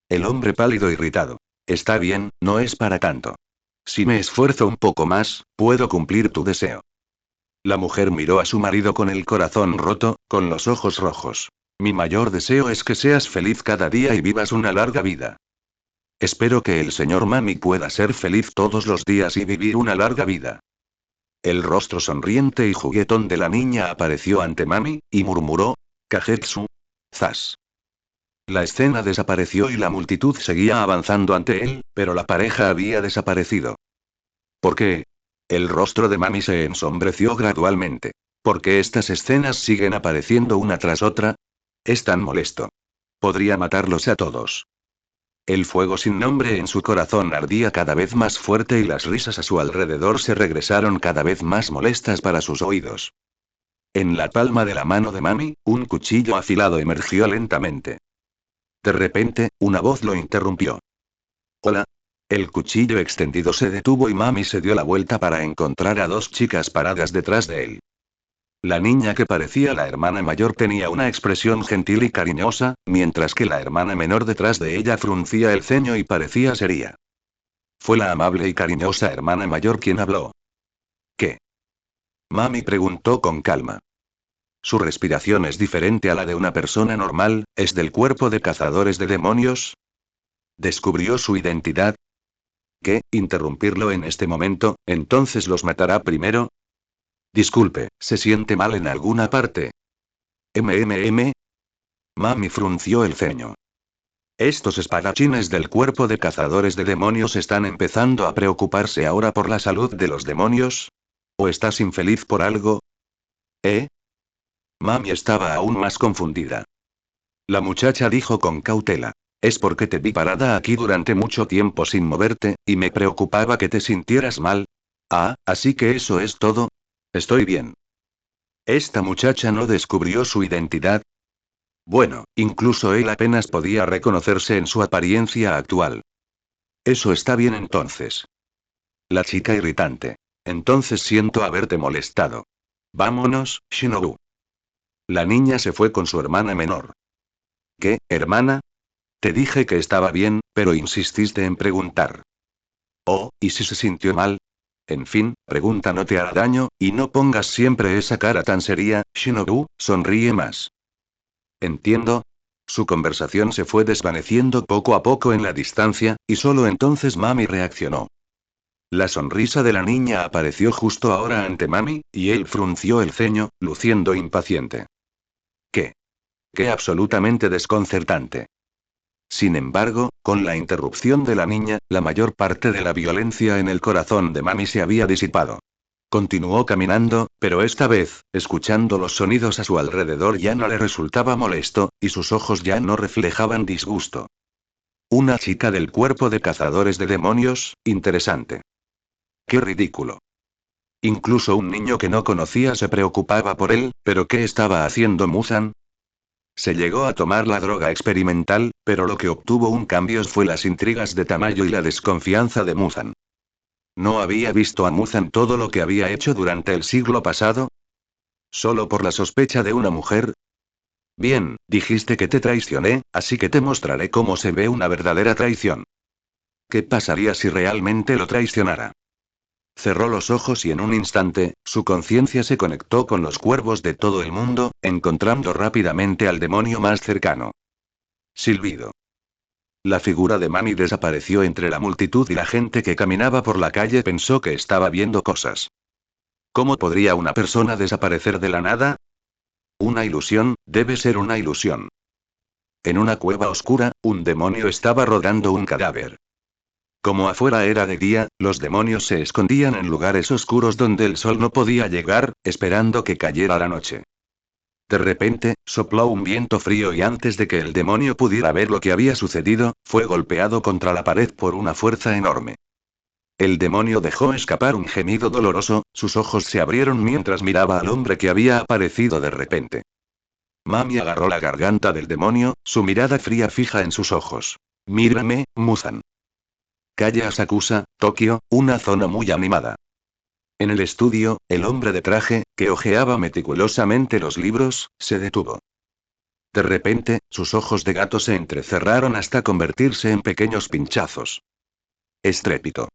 El hombre pálido irritado. «Está bien, no es para tanto. Si me esfuerzo un poco más, puedo cumplir tu deseo». La mujer miró a su marido con el corazón roto, con los ojos rojos. «Mi mayor deseo es que seas feliz cada día y vivas una larga vida. Espero que el señor Mami pueda ser feliz todos los días y vivir una larga vida». El rostro sonriente y juguetón de la niña apareció ante Mami, y murmuró: «Kagetsu. Zas». La escena desapareció y la multitud seguía avanzando ante él, pero la pareja había desaparecido. ¿Por qué? El rostro de Mami se ensombreció gradualmente. ¿Por qué estas escenas siguen apareciendo una tras otra? Es tan molesto. Podría matarlos a todos. El fuego sin nombre en su corazón ardía cada vez más fuerte y las risas a su alrededor se regresaron cada vez más molestas para sus oídos. En la palma de la mano de Mami, un cuchillo afilado emergió lentamente. De repente, una voz lo interrumpió. «Hola». El cuchillo extendido se detuvo y Mami se dio la vuelta para encontrar a dos chicas paradas detrás de él. La niña que parecía la hermana mayor tenía una expresión gentil y cariñosa, mientras que la hermana menor detrás de ella fruncía el ceño y parecía seria. Fue la amable y cariñosa hermana mayor quien habló. «¿Qué?» Mami preguntó con calma. Su respiración es diferente a la de una persona normal, ¿es del cuerpo de cazadores de demonios? ¿Descubrió su identidad? ¿Qué? ¿Interrumpirlo en este momento, entonces los matará primero? Disculpe, ¿se siente mal en alguna parte? ¿MMM? Mami frunció el ceño. Estos espadachines del cuerpo de cazadores de demonios están empezando a preocuparse ahora por la salud de los demonios. ¿O estás infeliz por algo? ¿Eh? Mami estaba aún más confundida. La muchacha dijo con cautela. Es porque te vi parada aquí durante mucho tiempo sin moverte, y me preocupaba que te sintieras mal. Ah, así que eso es todo. Estoy bien. ¿Esta muchacha no descubrió su identidad? Bueno, incluso él apenas podía reconocerse en su apariencia actual. Eso está bien entonces. La chica irritante. Entonces siento haberte molestado. Vámonos, Shinobu. La niña se fue con su hermana menor. ¿Qué, hermana? Te dije que estaba bien, pero insististe en preguntar. Oh, ¿y si se sintió mal? En fin, pregunta no te hará daño, y no pongas siempre esa cara tan seria, Shinobu, sonríe más. Entiendo. Su conversación se fue desvaneciendo poco a poco en la distancia, y solo entonces Mami reaccionó. La sonrisa de la niña apareció justo ahora ante Mami, y él frunció el ceño, luciendo impaciente. ¿Qué? Qué absolutamente desconcertante. Sin embargo, con la interrupción de la niña, la mayor parte de la violencia en el corazón de Mami se había disipado. Continuó caminando, pero esta vez, escuchando los sonidos a su alrededor ya no le resultaba molesto, y sus ojos ya no reflejaban disgusto. Una chica del cuerpo de cazadores de demonios, interesante. Qué ridículo. Incluso un niño que no conocía se preocupaba por él, pero ¿qué estaba haciendo Muzan? Se llegó a tomar la droga experimental, pero lo que obtuvo un cambio fue las intrigas de Tamayo y la desconfianza de Muzan. ¿No había visto a Muzan todo lo que había hecho durante el siglo pasado? ¿Solo por la sospecha de una mujer? Bien, dijiste que te traicioné, así que te mostraré cómo se ve una verdadera traición. ¿Qué pasaría si realmente lo traicionara? Cerró los ojos y en un instante, su conciencia se conectó con los cuervos de todo el mundo, encontrando rápidamente al demonio más cercano. Silbido. La figura de Mami desapareció entre la multitud y la gente que caminaba por la calle pensó que estaba viendo cosas. ¿Cómo podría una persona desaparecer de la nada? Una ilusión, debe ser una ilusión. En una cueva oscura, un demonio estaba rodando un cadáver. Como afuera era de día, los demonios se escondían en lugares oscuros donde el sol no podía llegar, esperando que cayera la noche. De repente, sopló un viento frío y antes de que el demonio pudiera ver lo que había sucedido, fue golpeado contra la pared por una fuerza enorme. El demonio dejó escapar un gemido doloroso, sus ojos se abrieron mientras miraba al hombre que había aparecido de repente. Mami agarró la garganta del demonio, su mirada fría fija en sus ojos. Mírame, Muzan. Calle Asakusa, Tokio, una zona muy animada. En el estudio, el hombre de traje, que hojeaba meticulosamente los libros, se detuvo. De repente, sus ojos de gato se entrecerraron hasta convertirse en pequeños pinchazos. Estrépito.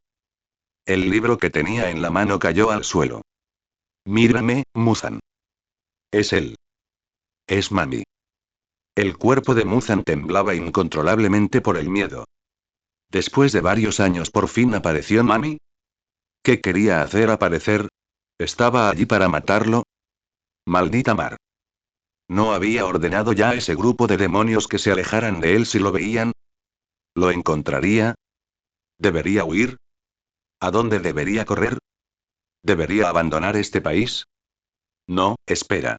El libro que tenía en la mano cayó al suelo. Mírame, Muzan. Es él. Es Mami. El cuerpo de Muzan temblaba incontrolablemente por el miedo. Después de varios años por fin apareció Mami. ¿Qué quería hacer aparecer? ¿Estaba allí para matarlo? Maldita mar. ¿No había ordenado ya a ese grupo de demonios que se alejaran de él si lo veían? ¿Lo encontraría? ¿Debería huir? ¿A dónde debería correr? ¿Debería abandonar este país? No, espera.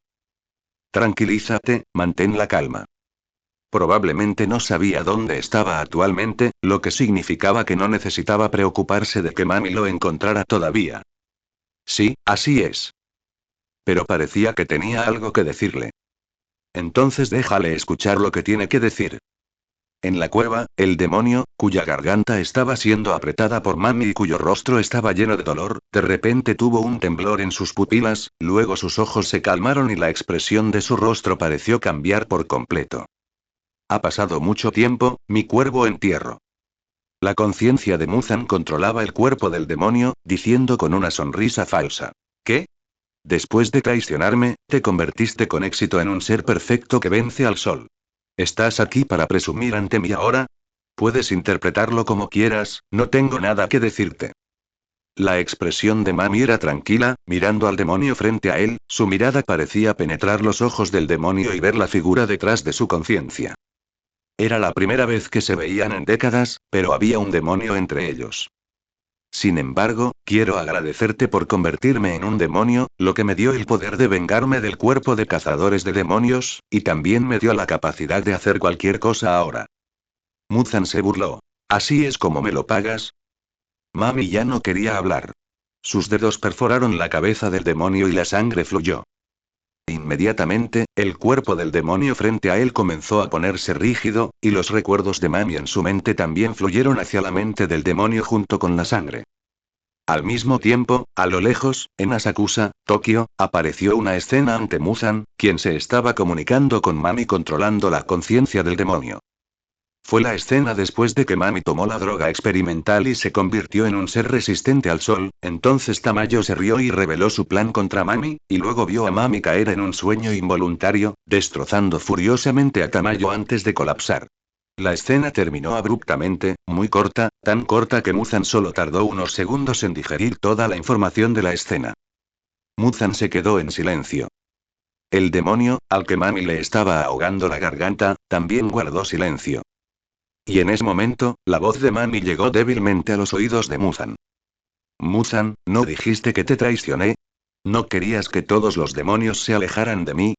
Tranquilízate, mantén la calma. Probablemente no sabía dónde estaba actualmente, lo que significaba que no necesitaba preocuparse de que Mami lo encontrara todavía. Sí, así es. Pero parecía que tenía algo que decirle. Entonces déjale escuchar lo que tiene que decir. En la cueva, el demonio, cuya garganta estaba siendo apretada por Mami y cuyo rostro estaba lleno de dolor, de repente tuvo un temblor en sus pupilas, luego sus ojos se calmaron y la expresión de su rostro pareció cambiar por completo. Ha pasado mucho tiempo, mi cuervo entierro. La conciencia de Muzan controlaba el cuerpo del demonio, diciendo con una sonrisa falsa. ¿Qué? Después de traicionarme, te convertiste con éxito en un ser perfecto que vence al sol. ¿Estás aquí para presumir ante mí ahora? Puedes interpretarlo como quieras, no tengo nada que decirte. La expresión de Mami era tranquila, mirando al demonio frente a él, su mirada parecía penetrar los ojos del demonio y ver la figura detrás de su conciencia. Era la primera vez que se veían en décadas, pero había un demonio entre ellos. Sin embargo, quiero agradecerte por convertirme en un demonio, lo que me dio el poder de vengarme del cuerpo de cazadores de demonios, y también me dio la capacidad de hacer cualquier cosa ahora. Muzan se burló. ¿Así es como me lo pagas? Mami ya no quería hablar. Sus dedos perforaron la cabeza del demonio y la sangre fluyó. Inmediatamente, el cuerpo del demonio frente a él comenzó a ponerse rígido, y los recuerdos de Mami en su mente también fluyeron hacia la mente del demonio junto con la sangre. Al mismo tiempo, a lo lejos, en Asakusa, Tokio, apareció una escena ante Muzan, quien se estaba comunicando con Mami controlando la conciencia del demonio. Fue la escena después de que Mami tomó la droga experimental y se convirtió en un ser resistente al sol, entonces Tamayo se rió y reveló su plan contra Mami, y luego vio a Mami caer en un sueño involuntario, destrozando furiosamente a Tamayo antes de colapsar. La escena terminó abruptamente, muy corta, tan corta que Muzan solo tardó unos segundos en digerir toda la información de la escena. Muzan se quedó en silencio. El demonio, al que Mami le estaba ahogando la garganta, también guardó silencio. Y en ese momento, la voz de Mami llegó débilmente a los oídos de Muzan. Muzan, ¿no dijiste que te traicioné? ¿No querías que todos los demonios se alejaran de mí?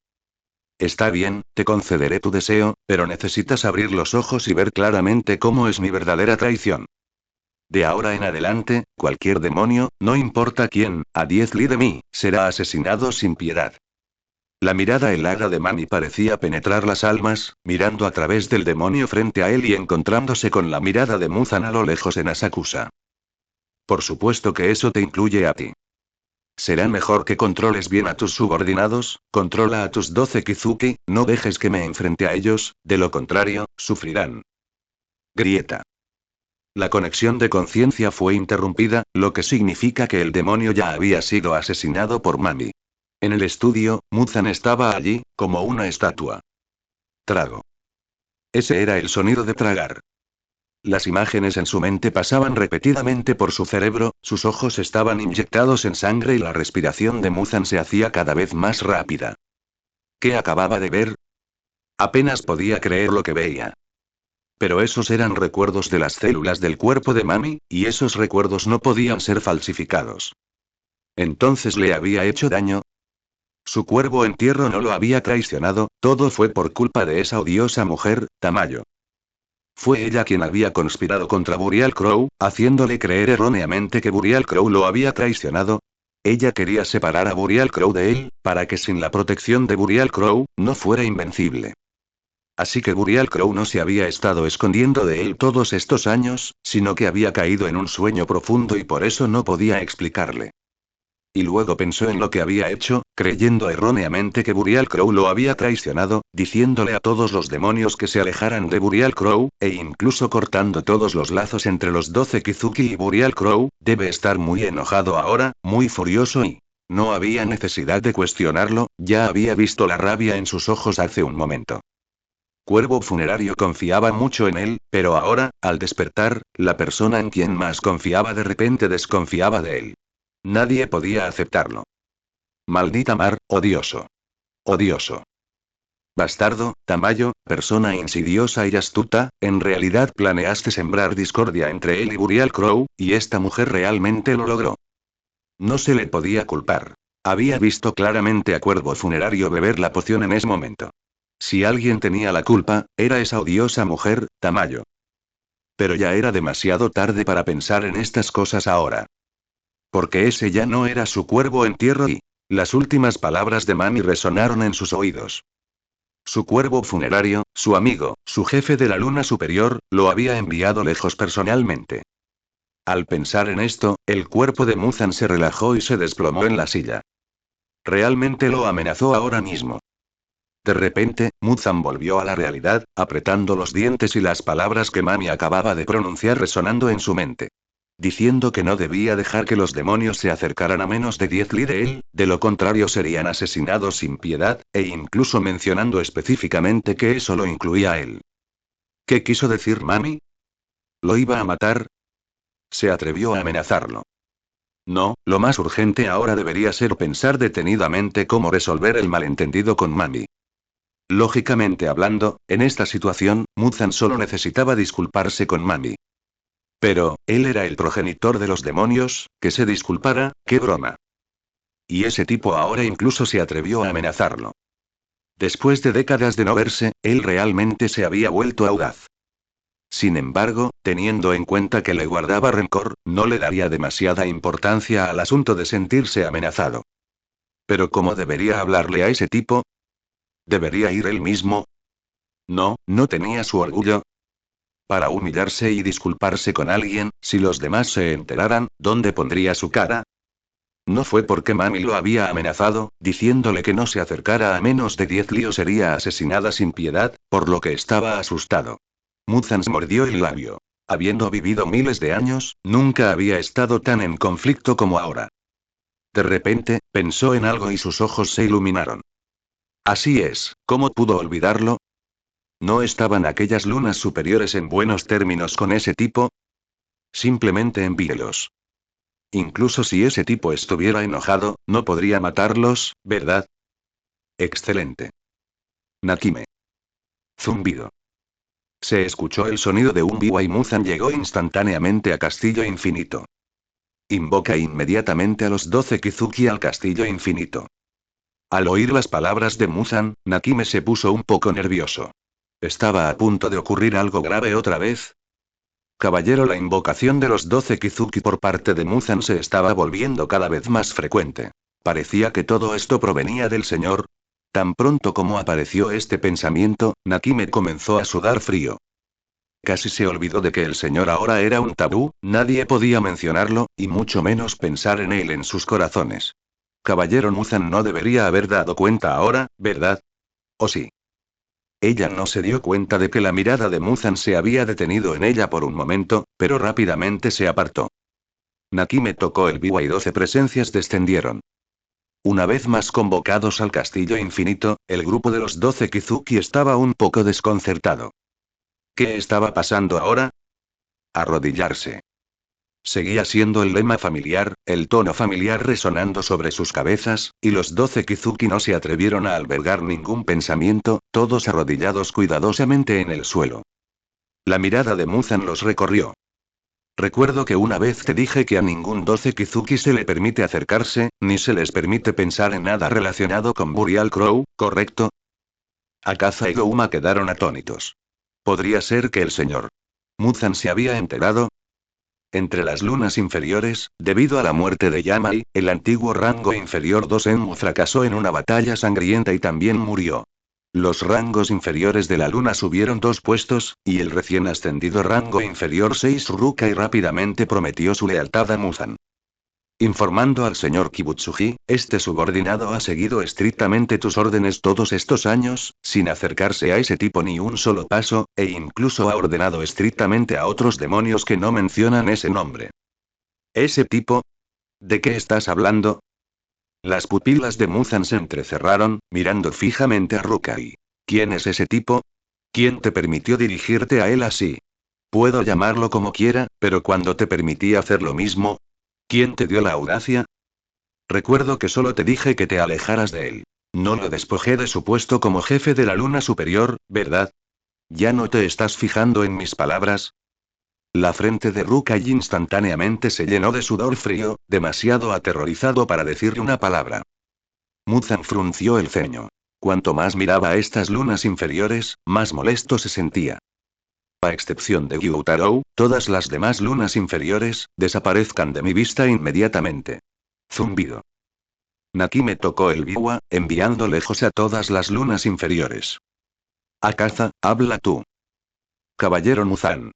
Está bien, te concederé tu deseo, pero necesitas abrir los ojos y ver claramente cómo es mi verdadera traición. De ahora en adelante, cualquier demonio, no importa quién, a 10 li de mí, será asesinado sin piedad. La mirada helada de Mami parecía penetrar las almas, mirando a través del demonio frente a él y encontrándose con la mirada de Muzan a lo lejos en Asakusa. Por supuesto que eso te incluye a ti. Será mejor que controles bien a tus subordinados, controla a tus 12 Kizuki, no dejes que me enfrente a ellos, de lo contrario, sufrirán. Grieta. La conexión de conciencia fue interrumpida, lo que significa que el demonio ya había sido asesinado por Mami. En el estudio, Muzan estaba allí, como una estatua. Trago. Ese era el sonido de tragar. Las imágenes en su mente pasaban repetidamente por su cerebro, sus ojos estaban inyectados en sangre y la respiración de Muzan se hacía cada vez más rápida. ¿Qué acababa de ver? Apenas podía creer lo que veía. Pero esos eran recuerdos de las células del cuerpo de Mami, y esos recuerdos no podían ser falsificados. ¿Entonces le había hecho daño? Su cuervo entierro no lo había traicionado, todo fue por culpa de esa odiosa mujer, Tamayo. Fue ella quien había conspirado contra Burial Crow, haciéndole creer erróneamente que Burial Crow lo había traicionado. Ella quería separar a Burial Crow de él, para que sin la protección de Burial Crow, no fuera invencible. Así que Burial Crow no se había estado escondiendo de él todos estos años, sino que había caído en un sueño profundo y por eso no podía explicarle. Y luego pensó en lo que había hecho, creyendo erróneamente que Burial Crow lo había traicionado, diciéndole a todos los demonios que se alejaran de Burial Crow, e incluso cortando todos los lazos entre los 12 Kizuki y Burial Crow, debe estar muy enojado ahora, muy furioso y... No había necesidad de cuestionarlo, ya había visto la rabia en sus ojos hace un momento. Cuervo Funerario confiaba mucho en él, pero ahora, al despertar, la persona en quien más confiaba de repente desconfiaba de él. Nadie podía aceptarlo. Maldita mar, odioso. Odioso. Bastardo, Tamayo, persona insidiosa y astuta, en realidad planeaste sembrar discordia entre él y Burial Crow, y esta mujer realmente lo logró. No se le podía culpar. Había visto claramente a Cuervo Funerario beber la poción en ese momento. Si alguien tenía la culpa, era esa odiosa mujer, Tamayo. Pero ya era demasiado tarde para pensar en estas cosas ahora. Porque ese ya no era su cuervo entierro y... Las últimas palabras de Mami resonaron en sus oídos. Su cuervo funerario, su amigo, su jefe de la luna superior, lo había enviado lejos personalmente. Al pensar en esto, el cuerpo de Muzan se relajó y se desplomó en la silla. Realmente lo amenazó ahora mismo. De repente, Muzan volvió a la realidad, apretando los dientes y las palabras que Mami acababa de pronunciar resonando en su mente. Diciendo que no debía dejar que los demonios se acercaran a menos de 10 li de él, de lo contrario serían asesinados sin piedad, e incluso mencionando específicamente que eso lo incluía a él. ¿Qué quiso decir Mami? ¿Lo iba a matar? Se atrevió a amenazarlo. No, lo más urgente ahora debería ser pensar detenidamente cómo resolver el malentendido con Mami. Lógicamente hablando, en esta situación, Muzan solo necesitaba disculparse con Mami. Pero, él era el progenitor de los demonios, que se disculpara, qué broma. Y ese tipo ahora incluso se atrevió a amenazarlo. Después de décadas de no verse, él realmente se había vuelto audaz. Sin embargo, teniendo en cuenta que le guardaba rencor, no le daría demasiada importancia al asunto de sentirse amenazado. Pero ¿cómo debería hablarle a ese tipo? ¿Debería ir él mismo? No, no tenía su orgullo. Para humillarse y disculparse con alguien, si los demás se enteraran, ¿dónde pondría su cara? No fue porque Mami lo había amenazado, diciéndole que no se acercara a menos de 10 li o sería asesinada sin piedad, por lo que estaba asustado. Muzan se mordió el labio. Habiendo vivido miles de años, nunca había estado tan en conflicto como ahora. De repente, pensó en algo y sus ojos se iluminaron. Así es, ¿cómo pudo olvidarlo? ¿No estaban aquellas lunas superiores en buenos términos con ese tipo? Simplemente envíelos. Incluso si ese tipo estuviera enojado, no podría matarlos, ¿verdad? Excelente. Nakime. Zumbido. Se escuchó el sonido de un biwa y Muzan llegó instantáneamente a Castillo Infinito. Invoca inmediatamente a los 12 Kizuki al Castillo Infinito. Al oír las palabras de Muzan, Nakime se puso un poco nervioso. ¿Estaba a punto de ocurrir algo grave otra vez? Caballero, la invocación de los 12 Kizuki por parte de Muzan se estaba volviendo cada vez más frecuente. Parecía que todo esto provenía del señor. Tan pronto como apareció este pensamiento, Nakime comenzó a sudar frío. Casi se olvidó de que el señor ahora era un tabú, nadie podía mencionarlo, y mucho menos pensar en él en sus corazones. Caballero Muzan no debería haber dado cuenta ahora, ¿verdad? ¿O sí? Ella no se dio cuenta de que la mirada de Muzan se había detenido en ella por un momento, pero rápidamente se apartó. Nakime tocó el biwa y 12 presencias descendieron. Una vez más convocados al Castillo Infinito, el grupo de los 12 Kizuki estaba un poco desconcertado. ¿Qué estaba pasando ahora? Arrodillarse. Seguía siendo el lema familiar, el tono familiar resonando sobre sus cabezas, y los 12 Kizuki no se atrevieron a albergar ningún pensamiento, todos arrodillados cuidadosamente en el suelo. La mirada de Muzan los recorrió. Recuerdo que una vez te dije que a ningún 12 Kizuki se le permite acercarse, ni se les permite pensar en nada relacionado con Burial Crow, ¿correcto? Akaza y Gouma quedaron atónitos. ¿Podría ser que el señor Muzan se había enterado? Entre las lunas inferiores, debido a la muerte de Yamai, el antiguo rango inferior Dosenmu fracasó en una batalla sangrienta y también murió. Los rangos inferiores de la luna subieron 2 puestos, y el recién ascendido rango inferior 6 Rukai rápidamente prometió su lealtad a Muzan. Informando al señor Kibutsuji, este subordinado ha seguido estrictamente tus órdenes todos estos años, sin acercarse a ese tipo ni un solo paso, e incluso ha ordenado estrictamente a otros demonios que no mencionan ese nombre. ¿Ese tipo? ¿De qué estás hablando? Las pupilas de Muzan se entrecerraron, mirando fijamente a Rukai. ¿Quién es ese tipo? ¿Quién te permitió dirigirte a él así? Puedo llamarlo como quiera, pero cuando te permití hacer lo mismo, ¿quién te dio la audacia? Recuerdo que solo te dije que te alejaras de él. No lo despojé de su puesto como jefe de la luna superior, ¿verdad? ¿Ya no te estás fijando en mis palabras? La frente de Rukai instantáneamente se llenó de sudor frío, demasiado aterrorizado para decirle una palabra. Muzan frunció el ceño. Cuanto más miraba a estas lunas inferiores, más molesto se sentía. A excepción de Gyutaro, todas las demás lunas inferiores, desaparezcan de mi vista inmediatamente. Zumbido. Nakime tocó el biwa, enviando lejos a todas las lunas inferiores. Akaza, habla tú. Caballero Muzan.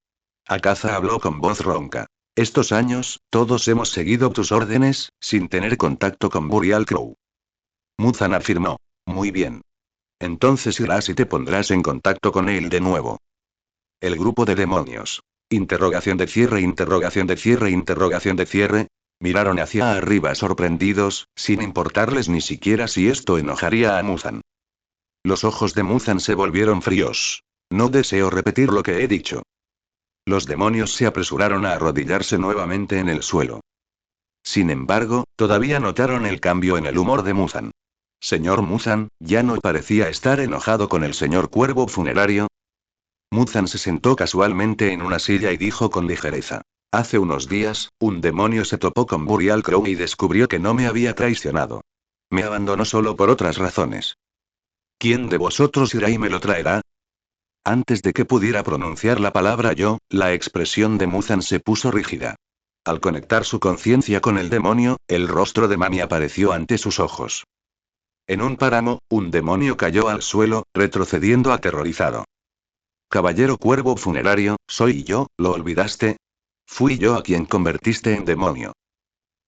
Akaza habló con voz ronca. Estos años, todos hemos seguido tus órdenes, sin tener contacto con Burial Crow. Muzan afirmó. Muy bien. Entonces irás y te pondrás en contacto con él de nuevo. El grupo de demonios. Interrogación de cierre, interrogación de cierre, interrogación de cierre. Miraron hacia arriba sorprendidos, sin importarles ni siquiera si esto enojaría a Muzan. Los ojos de Muzan se volvieron fríos. No deseo repetir lo que he dicho. Los demonios se apresuraron a arrodillarse nuevamente en el suelo. Sin embargo, todavía notaron el cambio en el humor de Muzan. Señor Muzan, ya no parecía estar enojado con el señor Cuervo Funerario. Muzan se sentó casualmente en una silla y dijo con ligereza. Hace unos días, un demonio se topó con Burial Crow y descubrió que no me había traicionado. Me abandonó solo por otras razones. ¿Quién de vosotros irá y me lo traerá? Antes de que pudiera pronunciar la palabra yo, la expresión de Muzan se puso rígida. Al conectar su conciencia con el demonio, el rostro de Mami apareció ante sus ojos. En un páramo, un demonio cayó al suelo, retrocediendo aterrorizado. Caballero Cuervo Funerario, soy yo, ¿lo olvidaste? Fui yo a quien convertiste en demonio.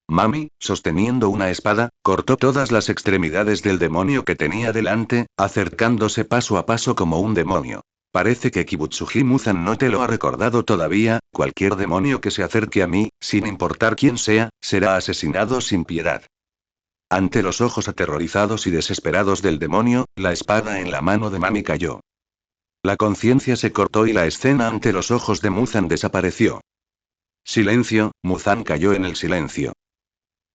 Mami, sosteniendo una espada, cortó todas las extremidades del demonio que tenía delante, acercándose paso a paso como un demonio. Parece que Kibutsuji Muzan no te lo ha recordado todavía, cualquier demonio que se acerque a mí, sin importar quién sea, será asesinado sin piedad. Ante los ojos aterrorizados y desesperados del demonio, la espada en la mano de Mami cayó. La conciencia se cortó y la escena ante los ojos de Muzan desapareció. Silencio, Muzan cayó en el silencio.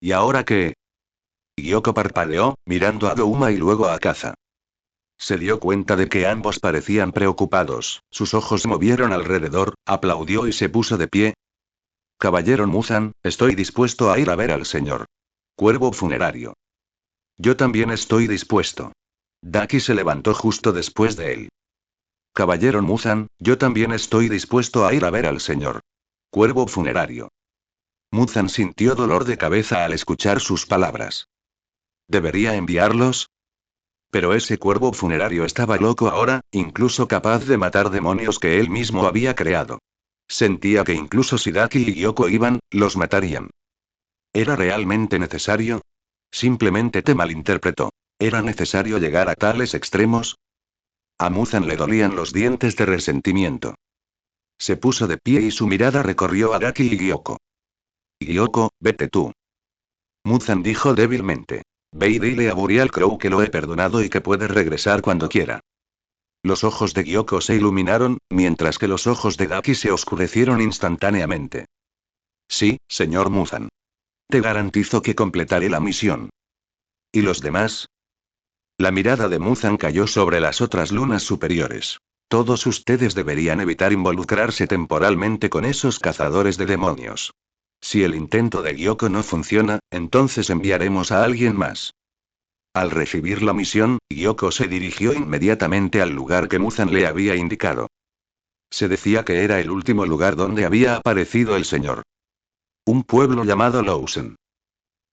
¿Y ahora qué? Gyoko parpadeó, mirando a Gouma y luego a Akaza. Se dio cuenta de que ambos parecían preocupados, sus ojos movieron alrededor, aplaudió y se puso de pie. Caballero Muzan, estoy dispuesto a ir a ver al señor Cuervo funerario. Yo también estoy dispuesto. Daki se levantó justo después de él. Caballero Muzan, yo también estoy dispuesto a ir a ver al señor Cuervo funerario. Muzan sintió dolor de cabeza al escuchar sus palabras. ¿Debería enviarlos? Pero ese cuervo funerario estaba loco ahora, incluso capaz de matar demonios que él mismo había creado. Sentía que incluso si Daki y Gyoko iban, los matarían. ¿Era realmente necesario? Simplemente te malinterpretó. ¿Era necesario llegar a tales extremos? A Muzan le dolían los dientes de resentimiento. Se puso de pie y su mirada recorrió a Daki y Gyoko. Gyoko, vete tú. Muzan dijo débilmente. Ve y dile a Burial Crow que lo he perdonado y que puede regresar cuando quiera. Los ojos de Gyoko se iluminaron, mientras que los ojos de Daki se oscurecieron instantáneamente. Sí, señor Muzan. Te garantizo que completaré la misión. ¿Y los demás? La mirada de Muzan cayó sobre las otras lunas superiores. Todos ustedes deberían evitar involucrarse temporalmente con esos cazadores de demonios. Si el intento de Gyoko no funciona, entonces enviaremos a alguien más. Al recibir la misión, Gyoko se dirigió inmediatamente al lugar que Muzan le había indicado. Se decía que era el último lugar donde había aparecido el señor. Un pueblo llamado Lawson.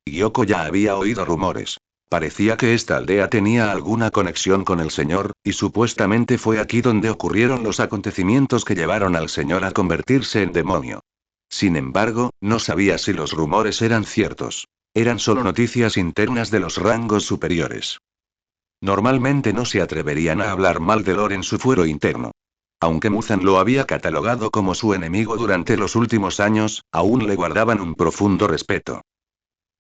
Gyoko ya había oído rumores. Parecía que esta aldea tenía alguna conexión con el señor, y supuestamente fue aquí donde ocurrieron los acontecimientos que llevaron al señor a convertirse en demonio. Sin embargo, no sabía si los rumores eran ciertos. Eran solo noticias internas de los rangos superiores. Normalmente no se atreverían a hablar mal de Lore en su fuero interno. Aunque Muzan lo había catalogado como su enemigo durante los últimos años, aún le guardaban un profundo respeto.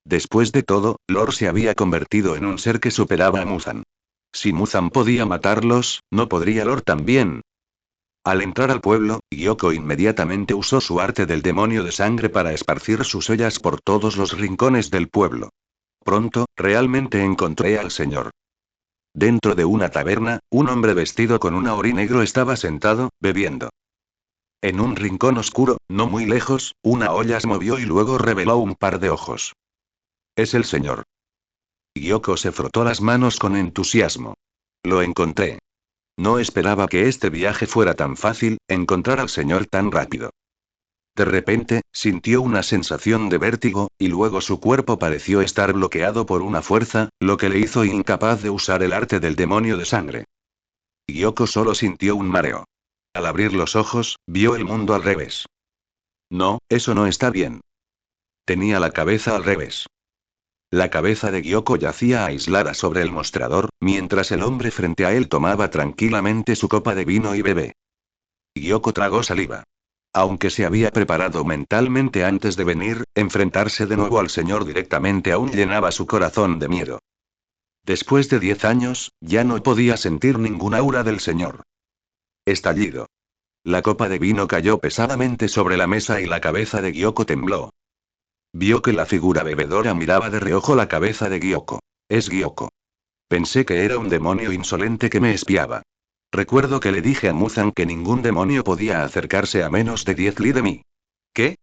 Después de todo, Lore se había convertido en un ser que superaba a Muzan. Si Muzan podía matarlos, ¿no podría Lore también? Al entrar al pueblo, Gyoko inmediatamente usó su arte del demonio de sangre para esparcir sus ollas por todos los rincones del pueblo. Pronto, realmente encontré al señor. Dentro de una taberna, un hombre vestido con un ahorí negro estaba sentado, bebiendo. En un rincón oscuro, no muy lejos, una olla se movió y luego reveló un par de ojos. Es el señor. Gyoko se frotó las manos con entusiasmo. Lo encontré. No esperaba que este viaje fuera tan fácil, encontrar al señor tan rápido. De repente, sintió una sensación de vértigo, y luego su cuerpo pareció estar bloqueado por una fuerza, lo que le hizo incapaz de usar el arte del demonio de sangre. Gyoko solo sintió un mareo. Al abrir los ojos, vio el mundo al revés. No, eso no está bien. Tenía la cabeza al revés. La cabeza de Gyoko yacía aislada sobre el mostrador, mientras el hombre frente a él tomaba tranquilamente su copa de vino y bebé. Gyoko tragó saliva. Aunque se había preparado mentalmente antes de venir, enfrentarse de nuevo al señor directamente aún llenaba su corazón de miedo. Después de 10 años, ya no podía sentir ningún aura del señor. Estallido. La copa de vino cayó pesadamente sobre la mesa y la cabeza de Gyoko tembló. Vio que la figura bebedora miraba de reojo la cabeza de Gyoko. Es Gyoko. Pensé que era un demonio insolente que me espiaba. Recuerdo que le dije a Muzan que ningún demonio podía acercarse a menos de 10 li de mí. ¿Qué?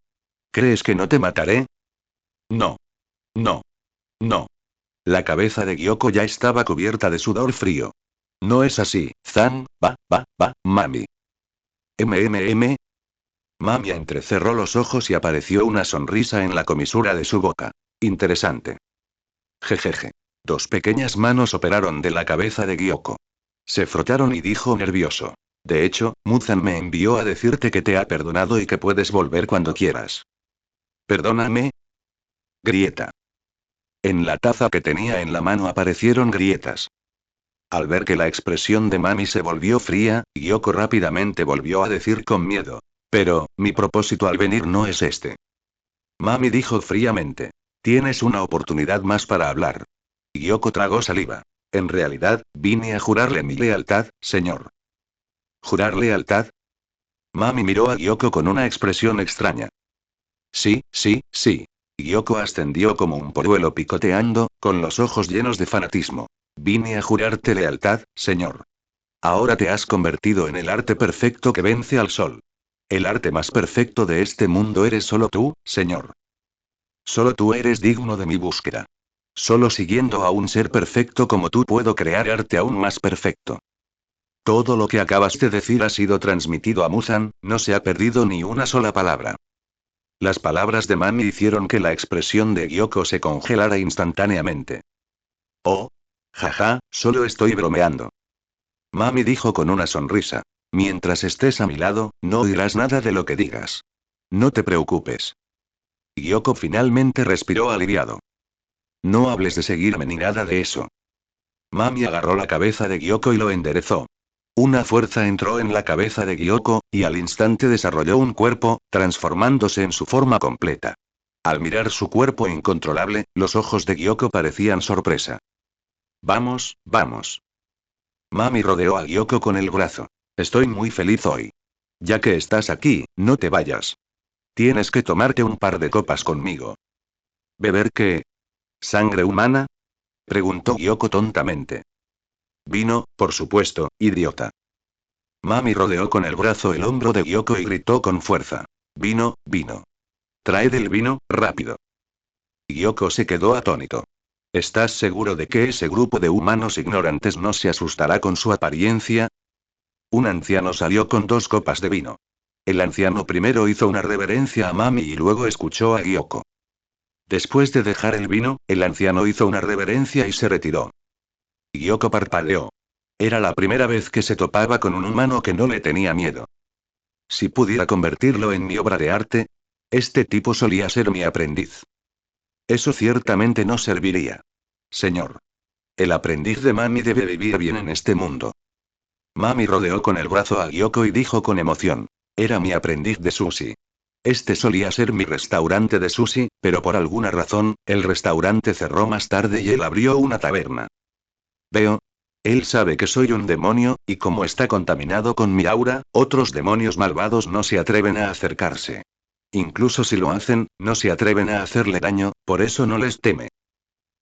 ¿Crees que no te mataré? No. No. No. La cabeza de Gyoko ya estaba cubierta de sudor frío. No es así, Zan, mami. MMM. Mami entrecerró los ojos y apareció una sonrisa en la comisura de su boca. Interesante. Jejeje. Dos pequeñas manos operaron de la cabeza de Gyoko. Se frotaron y dijo nervioso. De hecho, Muzan me envió a decirte que te ha perdonado y que puedes volver cuando quieras. ¿Perdóname? Grieta. En la taza que tenía en la mano aparecieron grietas. Al ver que la expresión de Mami se volvió fría, Gyoko rápidamente volvió a decir con miedo. Pero, mi propósito al venir no es este. Mami dijo fríamente. Tienes una oportunidad más para hablar. Gyoko tragó saliva. En realidad, vine a jurarle mi lealtad, señor. ¿Jurar lealtad? Mami miró a Gyoko con una expresión extraña. Sí, sí, sí. Gyoko ascendió como un polluelo picoteando, con los ojos llenos de fanatismo. Vine a jurarte lealtad, señor. Ahora te has convertido en el arte perfecto que vence al sol. El arte más perfecto de este mundo eres solo tú, señor. Solo tú eres digno de mi búsqueda. Solo siguiendo a un ser perfecto como tú puedo crear arte aún más perfecto. Todo lo que acabas de decir ha sido transmitido a Muzan, no se ha perdido ni una sola palabra. Las palabras de Mami hicieron que la expresión de Gyoko se congelara instantáneamente. Oh. Jaja, solo estoy bromeando. Mami dijo con una sonrisa. Mientras estés a mi lado, no oirás nada de lo que digas. No te preocupes. Gyoko finalmente respiró aliviado. No hables de seguirme ni nada de eso. Mami agarró la cabeza de Gyoko y lo enderezó. Una fuerza entró en la cabeza de Gyoko, y al instante desarrolló un cuerpo, transformándose en su forma completa. Al mirar su cuerpo incontrolable, los ojos de Gyoko parecían sorpresa. Vamos, vamos. Mami rodeó a Gyoko con el brazo. Estoy muy feliz hoy. Ya que estás aquí, no te vayas. Tienes que tomarte un par de copas conmigo. ¿Beber qué? ¿Sangre humana? Preguntó Gyoko tontamente. Vino, por supuesto, idiota. Mami rodeó con el brazo el hombro de Gyoko y gritó con fuerza. Vino, vino. Traed el vino, rápido. Gyoko se quedó atónito. ¿Estás seguro de que ese grupo de humanos ignorantes no se asustará con su apariencia? Un anciano salió con 2 copas de vino. El anciano primero hizo una reverencia a Mami y luego escuchó a Gyoko. Después de dejar el vino, el anciano hizo una reverencia y se retiró. Gyoko parpadeó. Era la primera vez que se topaba con un humano que no le tenía miedo. Si pudiera convertirlo en mi obra de arte. Este tipo solía ser mi aprendiz. Eso ciertamente no serviría. Señor. El aprendiz de Mami debe vivir bien en este mundo. Mami rodeó con el brazo a Gyoko y dijo con emoción. Era mi aprendiz de sushi. Este solía ser mi restaurante de sushi, pero por alguna razón, el restaurante cerró más tarde y él abrió una taberna. Veo. Él sabe que soy un demonio, y como está contaminado con mi aura, otros demonios malvados no se atreven a acercarse. Incluso si lo hacen, no se atreven a hacerle daño, por eso no les teme.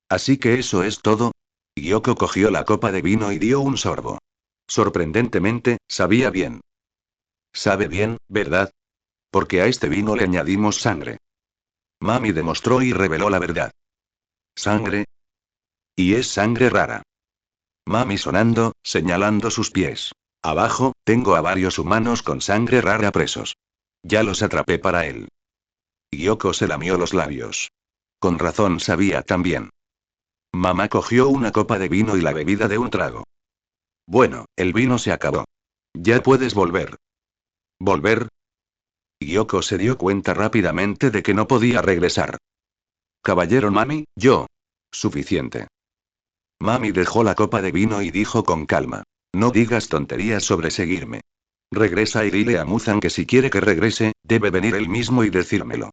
Así que eso es todo. Gyoko cogió la copa de vino y dio un sorbo. Sorprendentemente, sabía bien. Sabe bien, ¿verdad? Porque a este vino le añadimos sangre. Mami demostró y reveló la verdad. ¿Sangre? Y es sangre rara. Mami sonando, señalando sus pies. Abajo, tengo a varios humanos con sangre rara presos. Ya los atrapé para él. Gyoko se lamió los labios. Con razón sabía también. Mamá cogió una copa de vino y la bebida de un trago. Bueno, el vino se acabó. Ya puedes volver. ¿Volver? Gyoko se dio cuenta rápidamente de que no podía regresar. Caballero Mami, yo. Suficiente. Mami dejó la copa de vino y dijo con calma. No digas tonterías sobre seguirme. Regresa y dile a Muzan que si quiere que regrese, debe venir él mismo y decírmelo.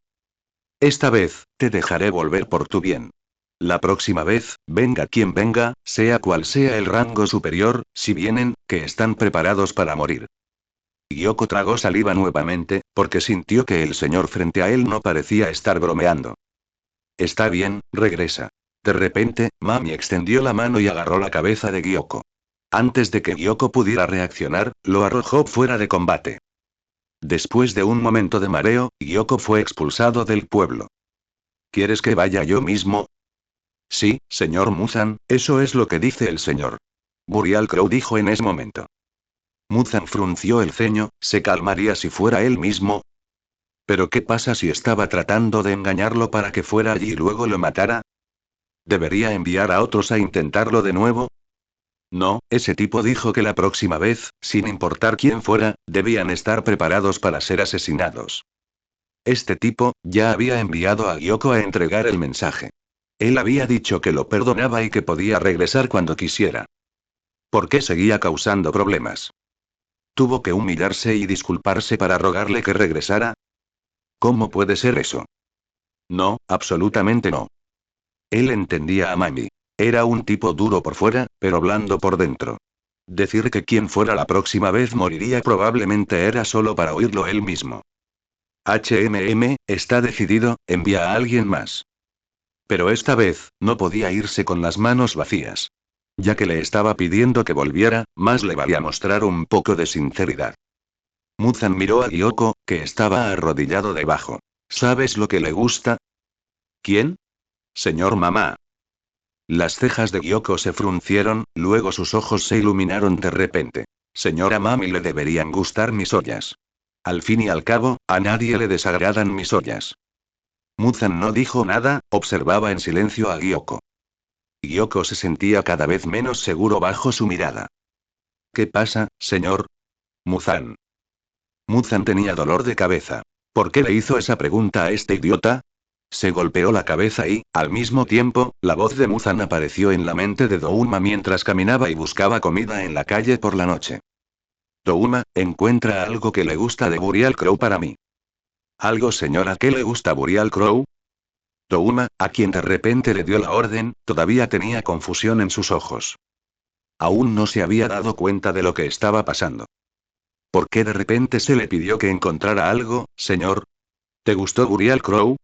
Esta vez, te dejaré volver por tu bien. La próxima vez, venga quien venga, sea cual sea el rango superior, si vienen, que están preparados para morir. Gyoko tragó saliva nuevamente, porque sintió que el señor frente a él no parecía estar bromeando. Está bien, regresa. De repente, Mami extendió la mano y agarró la cabeza de Gyoko. Antes de que Gyoko pudiera reaccionar, lo arrojó fuera de combate. Después de un momento de mareo, Gyoko fue expulsado del pueblo. ¿Quieres que vaya yo mismo? Sí, señor Muzan, eso es lo que dice el señor. Burial Crow dijo en ese momento. Muzan frunció el ceño, ¿se calmaría si fuera él mismo? ¿Pero qué pasa si estaba tratando de engañarlo para que fuera allí y luego lo matara? ¿Debería enviar a otros a intentarlo de nuevo? No, ese tipo dijo que la próxima vez, sin importar quién fuera, debían estar preparados para ser asesinados. Este tipo, ya había enviado a Gyoko a entregar el mensaje. Él había dicho que lo perdonaba y que podía regresar cuando quisiera. ¿Por qué seguía causando problemas? ¿Tuvo que humillarse y disculparse para rogarle que regresara? ¿Cómo puede ser eso? No, absolutamente no. Él entendía a Mami. Era un tipo duro por fuera, pero blando por dentro. Decir que quien fuera la próxima vez moriría probablemente era solo para oírlo él mismo. Está decidido, envía a alguien más. Pero esta vez, no podía irse con las manos vacías. Ya que le estaba pidiendo que volviera, más le valía mostrar un poco de sinceridad. Muzan miró a Gyoko, que estaba arrodillado debajo. ¿Sabes lo que le gusta? ¿Quién? Señor mamá. Las cejas de Gyoko se fruncieron, luego sus ojos se iluminaron de repente. Señora mami, le deberían gustar mis ollas. Al fin y al cabo, a nadie le desagradan mis ollas. Muzan no dijo nada, observaba en silencio a Gyoko. Gyoko se sentía cada vez menos seguro bajo su mirada. ¿Qué pasa, señor? Muzan. Muzan tenía dolor de cabeza. ¿Por qué le hizo esa pregunta a este idiota? Se golpeó la cabeza y, al mismo tiempo, la voz de Muzan apareció en la mente de Douma mientras caminaba y buscaba comida en la calle por la noche. Douma, encuentra algo que le gusta de Burial Crow para mí. ¿Algo, señora, que le gusta a Burial Crow? Douma, a quien de repente le dio la orden, todavía tenía confusión en sus ojos. Aún no se había dado cuenta de lo que estaba pasando. ¿Por qué de repente se le pidió que encontrara algo, señor? ¿Te gustó Burial Crow?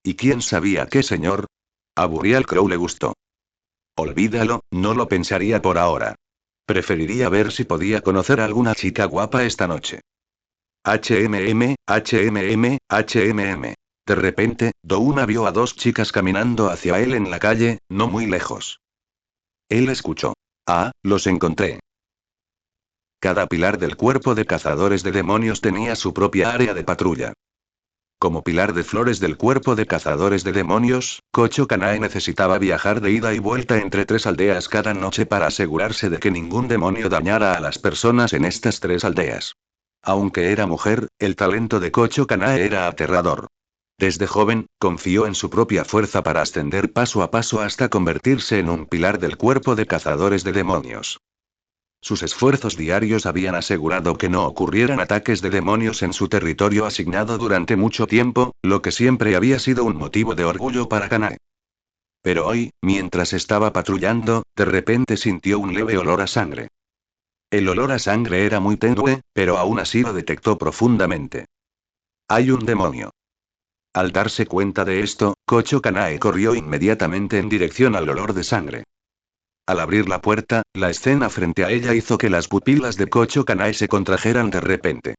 ¿Y quién sabía qué, señor? A Burial Crow le gustó. Olvídalo, no lo pensaría por ahora. Preferiría ver si podía conocer a alguna chica guapa esta noche. HMM, HMM, HMM. De repente, Douma vio a dos chicas caminando hacia él en la calle, no muy lejos. Él escuchó. Ah, los encontré. Cada pilar del cuerpo de cazadores de demonios tenía su propia área de patrulla. Como pilar de flores del cuerpo de cazadores de demonios, Kocho Kanae necesitaba viajar de ida y vuelta entre 3 aldeas cada noche para asegurarse de que ningún demonio dañara a las personas en estas 3 aldeas. Aunque era mujer, el talento de Kocho Kanae era aterrador. Desde joven, confió en su propia fuerza para ascender paso a paso hasta convertirse en un pilar del cuerpo de cazadores de demonios. Sus esfuerzos diarios habían asegurado que no ocurrieran ataques de demonios en su territorio asignado durante mucho tiempo, lo que siempre había sido un motivo de orgullo para Kanae. Pero hoy, mientras estaba patrullando, de repente sintió un leve olor a sangre. El olor a sangre era muy tenue, pero aún así lo detectó profundamente. Hay un demonio. Al darse cuenta de esto, Kocho Kanae corrió inmediatamente en dirección al olor de sangre. Al abrir la puerta, la escena frente a ella hizo que las pupilas de Kocho Kanae se contrajeran de repente.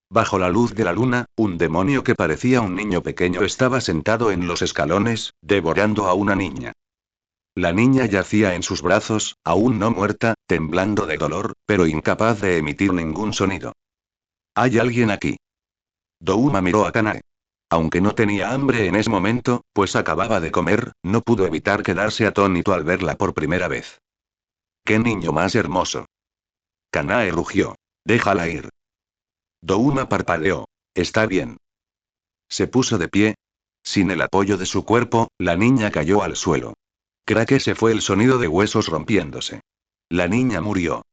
Bajo la luz de la luna, un demonio que parecía un niño pequeño estaba sentado en los escalones, devorando a una niña. La niña yacía en sus brazos, aún no muerta, temblando de dolor, pero incapaz de emitir ningún sonido. ¿Hay alguien aquí? Douma miró a Kanae. Aunque no tenía hambre en ese momento, pues acababa de comer, no pudo evitar quedarse atónito al verla por primera vez. ¡Qué niño más hermoso! Kanae rugió. Déjala ir. Douma parpadeó. Está bien. Se puso de pie. Sin el apoyo de su cuerpo, la niña cayó al suelo. Craque, se fue el sonido de huesos rompiéndose. La niña murió.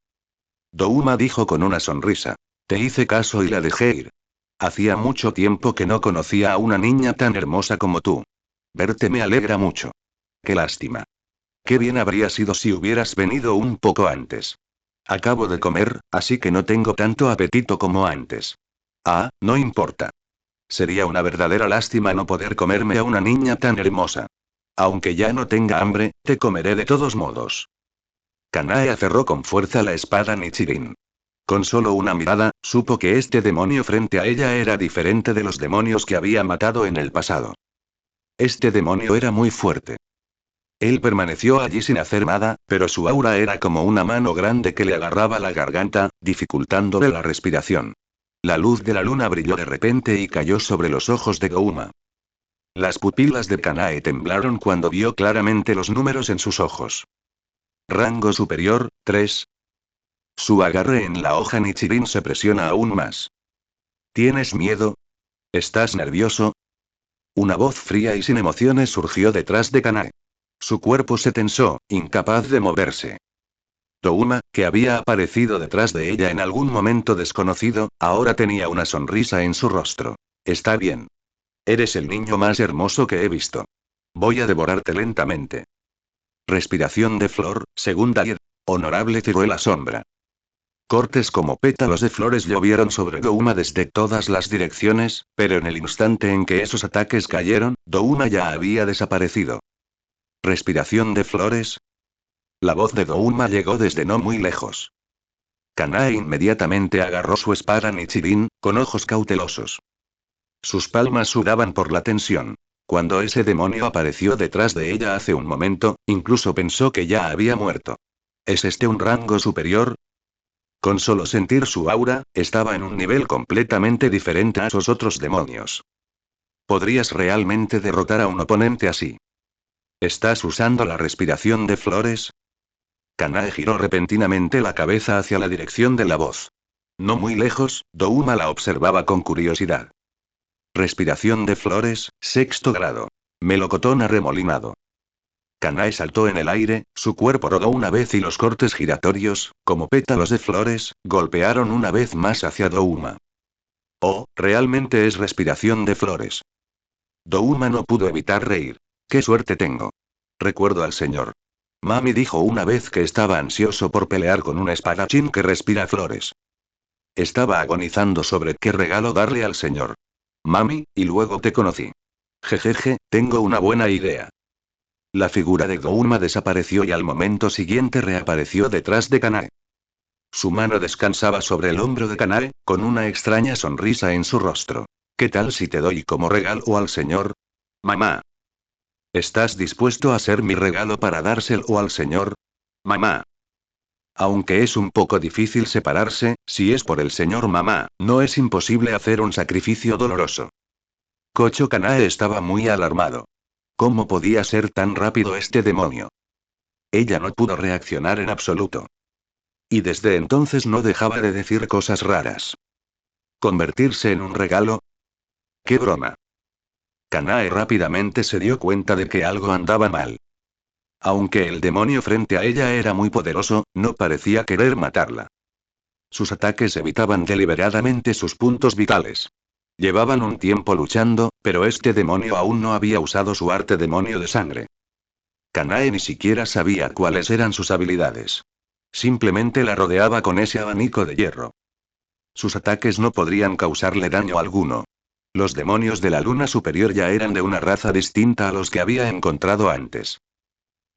Douma dijo con una sonrisa. Te hice caso y la dejé ir. Hacía mucho tiempo que no conocía a una niña tan hermosa como tú. Verte me alegra mucho. Qué lástima. Qué bien habría sido si hubieras venido un poco antes. Acabo de comer, así que no tengo tanto apetito como antes. Ah, no importa. Sería una verdadera lástima no poder comerme a una niña tan hermosa. Aunque ya no tenga hambre, te comeré de todos modos. Kanae aferró con fuerza la espada Nichirin. Con solo una mirada, supo que este demonio frente a ella era diferente de los demonios que había matado en el pasado. Este demonio era muy fuerte. Él permaneció allí sin hacer nada, pero su aura era como una mano grande que le agarraba la garganta, dificultándole la respiración. La luz de la luna brilló de repente y cayó sobre los ojos de Douma. Las pupilas de Kanae temblaron cuando vio claramente los números en sus ojos. Rango superior, 3. Su agarre en la hoja Nichirin se presiona aún más. ¿Tienes miedo? ¿Estás nervioso? Una voz fría y sin emociones surgió detrás de Kanae. Su cuerpo se tensó, incapaz de moverse. Douma, que había aparecido detrás de ella en algún momento desconocido, ahora tenía una sonrisa en su rostro. Está bien. Eres el niño más hermoso que he visto. Voy a devorarte lentamente. Respiración de flor, segunda y... Honorable ciruela sombra. Cortes como pétalos de flores llovieron sobre Douma desde todas las direcciones, pero en el instante en que esos ataques cayeron, Douma ya había desaparecido. Respiración de flores. La voz de Douma llegó desde no muy lejos. Kanae inmediatamente agarró su espada Nichirin, con ojos cautelosos. Sus palmas sudaban por la tensión. Cuando ese demonio apareció detrás de ella hace un momento, incluso pensó que ya había muerto. ¿Es este un rango superior? Con solo sentir su aura, estaba en un nivel completamente diferente a esos otros demonios. ¿Podrías realmente derrotar a un oponente así? ¿Estás usando la respiración de flores? Kanae giró repentinamente la cabeza hacia la dirección de la voz. No muy lejos, Douma la observaba con curiosidad. Respiración de flores, sexto grado. Melocotón arremolinado. Kanae saltó en el aire, su cuerpo rodó una vez y los cortes giratorios, como pétalos de flores, golpearon una vez más hacia Douma. Oh, realmente es respiración de flores. Douma no pudo evitar reír. ¡Qué suerte tengo! Recuerdo al señor. Mami dijo una vez que estaba ansioso por pelear con un espadachín que respira flores. Estaba agonizando sobre qué regalo darle al señor. Mami, y luego te conocí. Jejeje, tengo una buena idea. La figura de Douma desapareció y al momento siguiente reapareció detrás de Kanae. Su mano descansaba sobre el hombro de Kanae, con una extraña sonrisa en su rostro. ¿Qué tal si te doy como regalo al señor? Mamá. ¿Estás dispuesto a ser mi regalo para dárselo al señor? Mamá. Aunque es un poco difícil separarse, si es por el señor mamá, no es imposible hacer un sacrificio doloroso. Kocho Kanae estaba muy alarmado. ¿Cómo podía ser tan rápido este demonio? Ella no pudo reaccionar en absoluto. Y desde entonces no dejaba de decir cosas raras. ¿Convertirse en un regalo? ¡Qué broma! Kanae rápidamente se dio cuenta de que algo andaba mal. Aunque el demonio frente a ella era muy poderoso, no parecía querer matarla. Sus ataques evitaban deliberadamente sus puntos vitales. Llevaban un tiempo luchando, pero este demonio aún no había usado su arte demonio de sangre. Kanae ni siquiera sabía cuáles eran sus habilidades. Simplemente la rodeaba con ese abanico de hierro. Sus ataques no podrían causarle daño alguno. Los demonios de la luna superior ya eran de una raza distinta a los que había encontrado antes.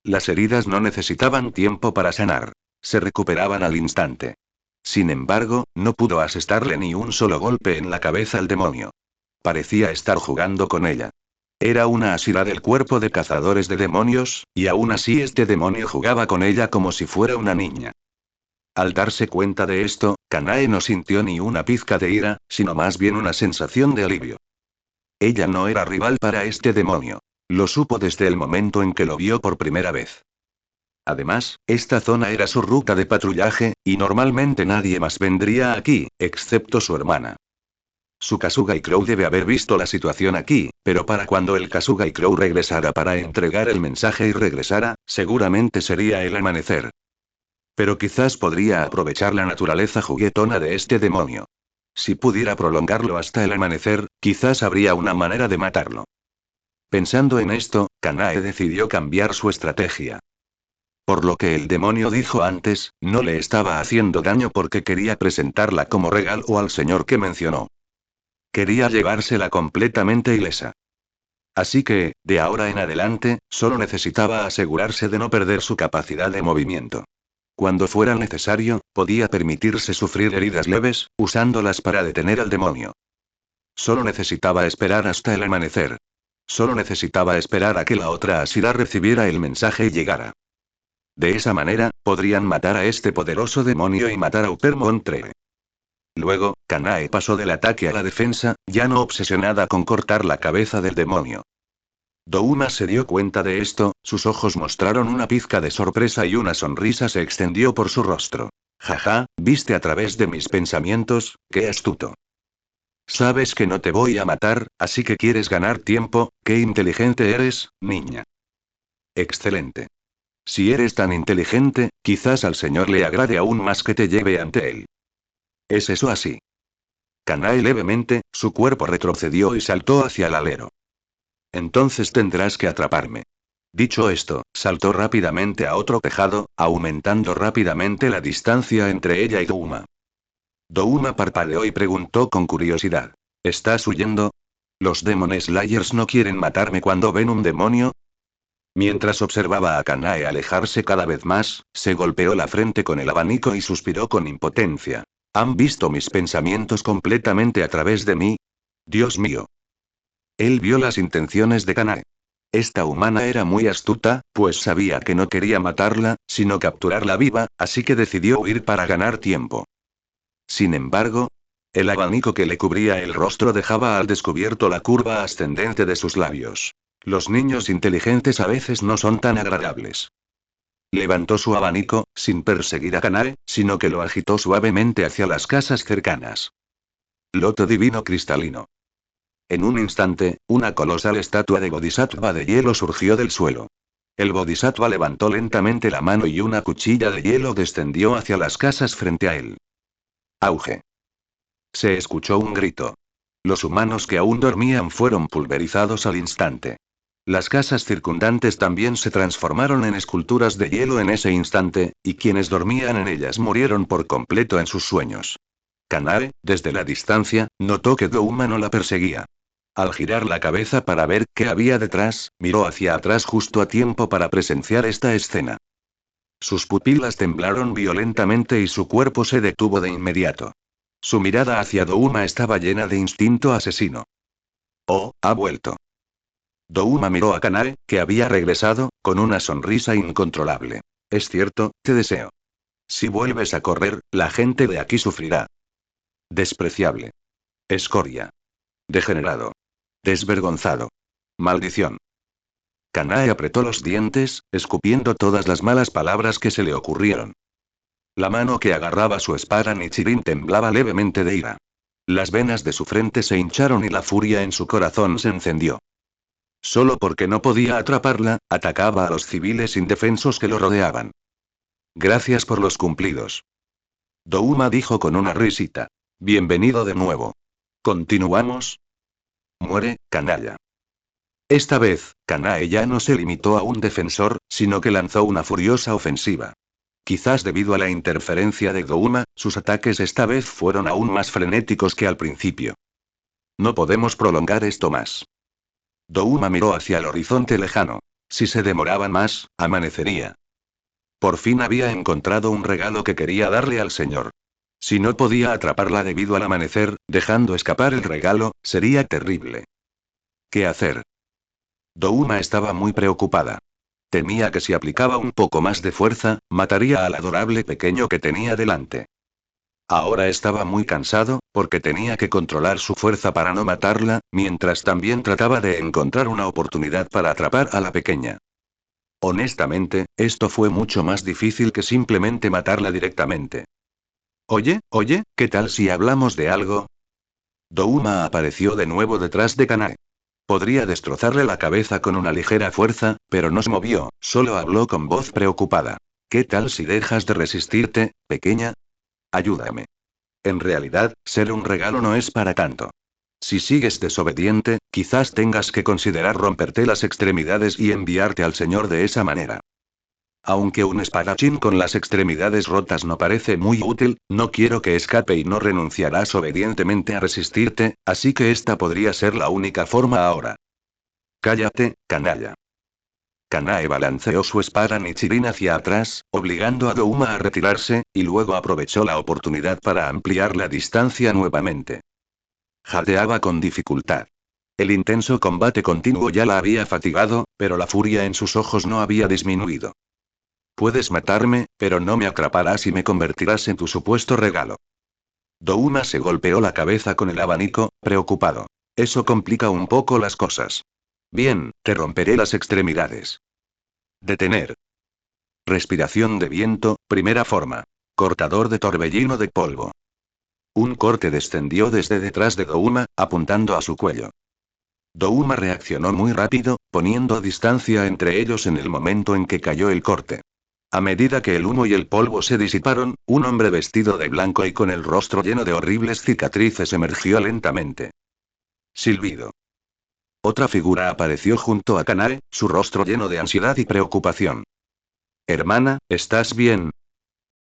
Las heridas no necesitaban tiempo para sanar. Se recuperaban al instante. Sin embargo, no pudo asestarle ni un solo golpe en la cabeza al demonio. Parecía estar jugando con ella. Era una asira del cuerpo de cazadores de demonios, y aún así este demonio jugaba con ella como si fuera una niña. Al darse cuenta de esto, Kanae no sintió ni una pizca de ira, sino más bien una sensación de alivio. Ella no era rival para este demonio. Lo supo desde el momento en que lo vio por primera vez. Además, esta zona era su ruta de patrullaje, y normalmente nadie más vendría aquí, excepto su hermana. Su Kasuga y Crow debe haber visto la situación aquí, pero para cuando el Kasuga y Crow regresara para entregar el mensaje y regresara, seguramente sería el amanecer. Pero quizás podría aprovechar la naturaleza juguetona de este demonio. Si pudiera prolongarlo hasta el amanecer, quizás habría una manera de matarlo. Pensando en esto, Kanae decidió cambiar su estrategia. Por lo que el demonio dijo antes, no le estaba haciendo daño porque quería presentarla como regalo al señor que mencionó. Quería llevársela completamente ilesa. Así que, de ahora en adelante, solo necesitaba asegurarse de no perder su capacidad de movimiento. Cuando fuera necesario, podía permitirse sufrir heridas leves, usándolas para detener al demonio. Solo necesitaba esperar hasta el amanecer. Solo necesitaba esperar a que la otra Asira recibiera el mensaje y llegara. De esa manera, podrían matar a este poderoso demonio y matar a Uppermontre. Luego, Kanae pasó del ataque a la defensa, ya no obsesionada con cortar la cabeza del demonio. Douma se dio cuenta de esto, sus ojos mostraron una pizca de sorpresa y una sonrisa se extendió por su rostro. Jaja, viste a través de mis pensamientos, qué astuto. Sabes que no te voy a matar, así que quieres ganar tiempo, qué inteligente eres, niña. Excelente. Si eres tan inteligente, quizás al señor le agrade aún más que te lleve ante él. ¿Es eso así? Kanae levemente, su cuerpo retrocedió y saltó hacia el alero. Entonces tendrás que atraparme. Dicho esto, saltó rápidamente a otro tejado, aumentando rápidamente la distancia entre ella y Douma. Douma parpadeó y preguntó con curiosidad. ¿Estás huyendo? ¿Los Demon Slayers no quieren matarme cuando ven un demonio? Mientras observaba a Kanae alejarse cada vez más, se golpeó la frente con el abanico y suspiró con impotencia. ¿Han visto mis pensamientos completamente a través de mí? Dios mío. Él vio las intenciones de Kanae. Esta humana era muy astuta, pues sabía que no quería matarla, sino capturarla viva, así que decidió huir para ganar tiempo. Sin embargo, el abanico que le cubría el rostro dejaba al descubierto la curva ascendente de sus labios. Los niños inteligentes a veces no son tan agradables. Levantó su abanico, sin perseguir a Kanae, sino que lo agitó suavemente hacia las casas cercanas. Loto divino cristalino. En un instante, una colosal estatua de Bodhisattva de hielo surgió del suelo. El Bodhisattva levantó lentamente la mano y una cuchilla de hielo descendió hacia las casas frente a él. Auge. Se escuchó un grito. Los humanos que aún dormían fueron pulverizados al instante. Las casas circundantes también se transformaron en esculturas de hielo en ese instante, y quienes dormían en ellas murieron por completo en sus sueños. Kanae, desde la distancia, notó que Douma no la perseguía. Al girar la cabeza para ver qué había detrás, miró hacia atrás justo a tiempo para presenciar esta escena. Sus pupilas temblaron violentamente y su cuerpo se detuvo de inmediato. Su mirada hacia Douma estaba llena de instinto asesino. Oh, ha vuelto. Douma miró a Kanae, que había regresado, con una sonrisa incontrolable. Es cierto, te deseo. Si vuelves a correr, la gente de aquí sufrirá. Despreciable. Escoria. Degenerado. Desvergonzado. Maldición. Kanae apretó los dientes, escupiendo todas las malas palabras que se le ocurrieron. La mano que agarraba su espada Nichirin temblaba levemente de ira. Las venas de su frente se hincharon y la furia en su corazón se encendió. Solo porque no podía atraparla, atacaba a los civiles indefensos que lo rodeaban. Gracias por los cumplidos. Douma dijo con una risita. Bienvenido de nuevo. ¿Continuamos? Muere, canalla. Esta vez, Kanae ya no se limitó a un defensor, sino que lanzó una furiosa ofensiva. Quizás debido a la interferencia de Douma, sus ataques esta vez fueron aún más frenéticos que al principio. No podemos prolongar esto más. Douma miró hacia el horizonte lejano. Si se demoraban más, amanecería. Por fin había encontrado un regalo que quería darle al señor. Si no podía atraparla debido al amanecer, dejando escapar el regalo, sería terrible. ¿Qué hacer? Douma estaba muy preocupada. Temía que si aplicaba un poco más de fuerza, mataría al adorable pequeño que tenía delante. Ahora estaba muy cansado, porque tenía que controlar su fuerza para no matarla, mientras también trataba de encontrar una oportunidad para atrapar a la pequeña. Honestamente, esto fue mucho más difícil que simplemente matarla directamente. Oye, ¿qué tal si hablamos de algo? Douma apareció de nuevo detrás de Kanae. Podría destrozarle la cabeza con una ligera fuerza, pero no se movió, solo habló con voz preocupada. ¿Qué tal si dejas de resistirte, pequeña? Ayúdame. En realidad, ser un regalo no es para tanto. Si sigues desobediente, quizás tengas que considerar romperte las extremidades y enviarte al señor de esa manera. Aunque un espadachín con las extremidades rotas no parece muy útil, no quiero que escape y no renunciarás obedientemente a resistirte, así que esta podría ser la única forma ahora. Cállate, canalla. Kanae balanceó su espada Nichirin hacia atrás, obligando a Douma a retirarse, y luego aprovechó la oportunidad para ampliar la distancia nuevamente. Jadeaba con dificultad. El intenso combate continuo ya la había fatigado, pero la furia en sus ojos no había disminuido. Puedes matarme, pero no me atraparás y me convertirás en tu supuesto regalo. Douma se golpeó la cabeza con el abanico, preocupado. Eso complica un poco las cosas. Bien, te romperé las extremidades. Detener. Respiración de viento, primera forma. Cortador de torbellino de polvo. Un corte descendió desde detrás de Douma, apuntando a su cuello. Douma reaccionó muy rápido, poniendo distancia entre ellos en el momento en que cayó el corte. A medida que el humo y el polvo se disiparon, un hombre vestido de blanco y con el rostro lleno de horribles cicatrices emergió lentamente. Silbido. Otra figura apareció junto a Kanae, su rostro lleno de ansiedad y preocupación. Hermana, ¿estás bien?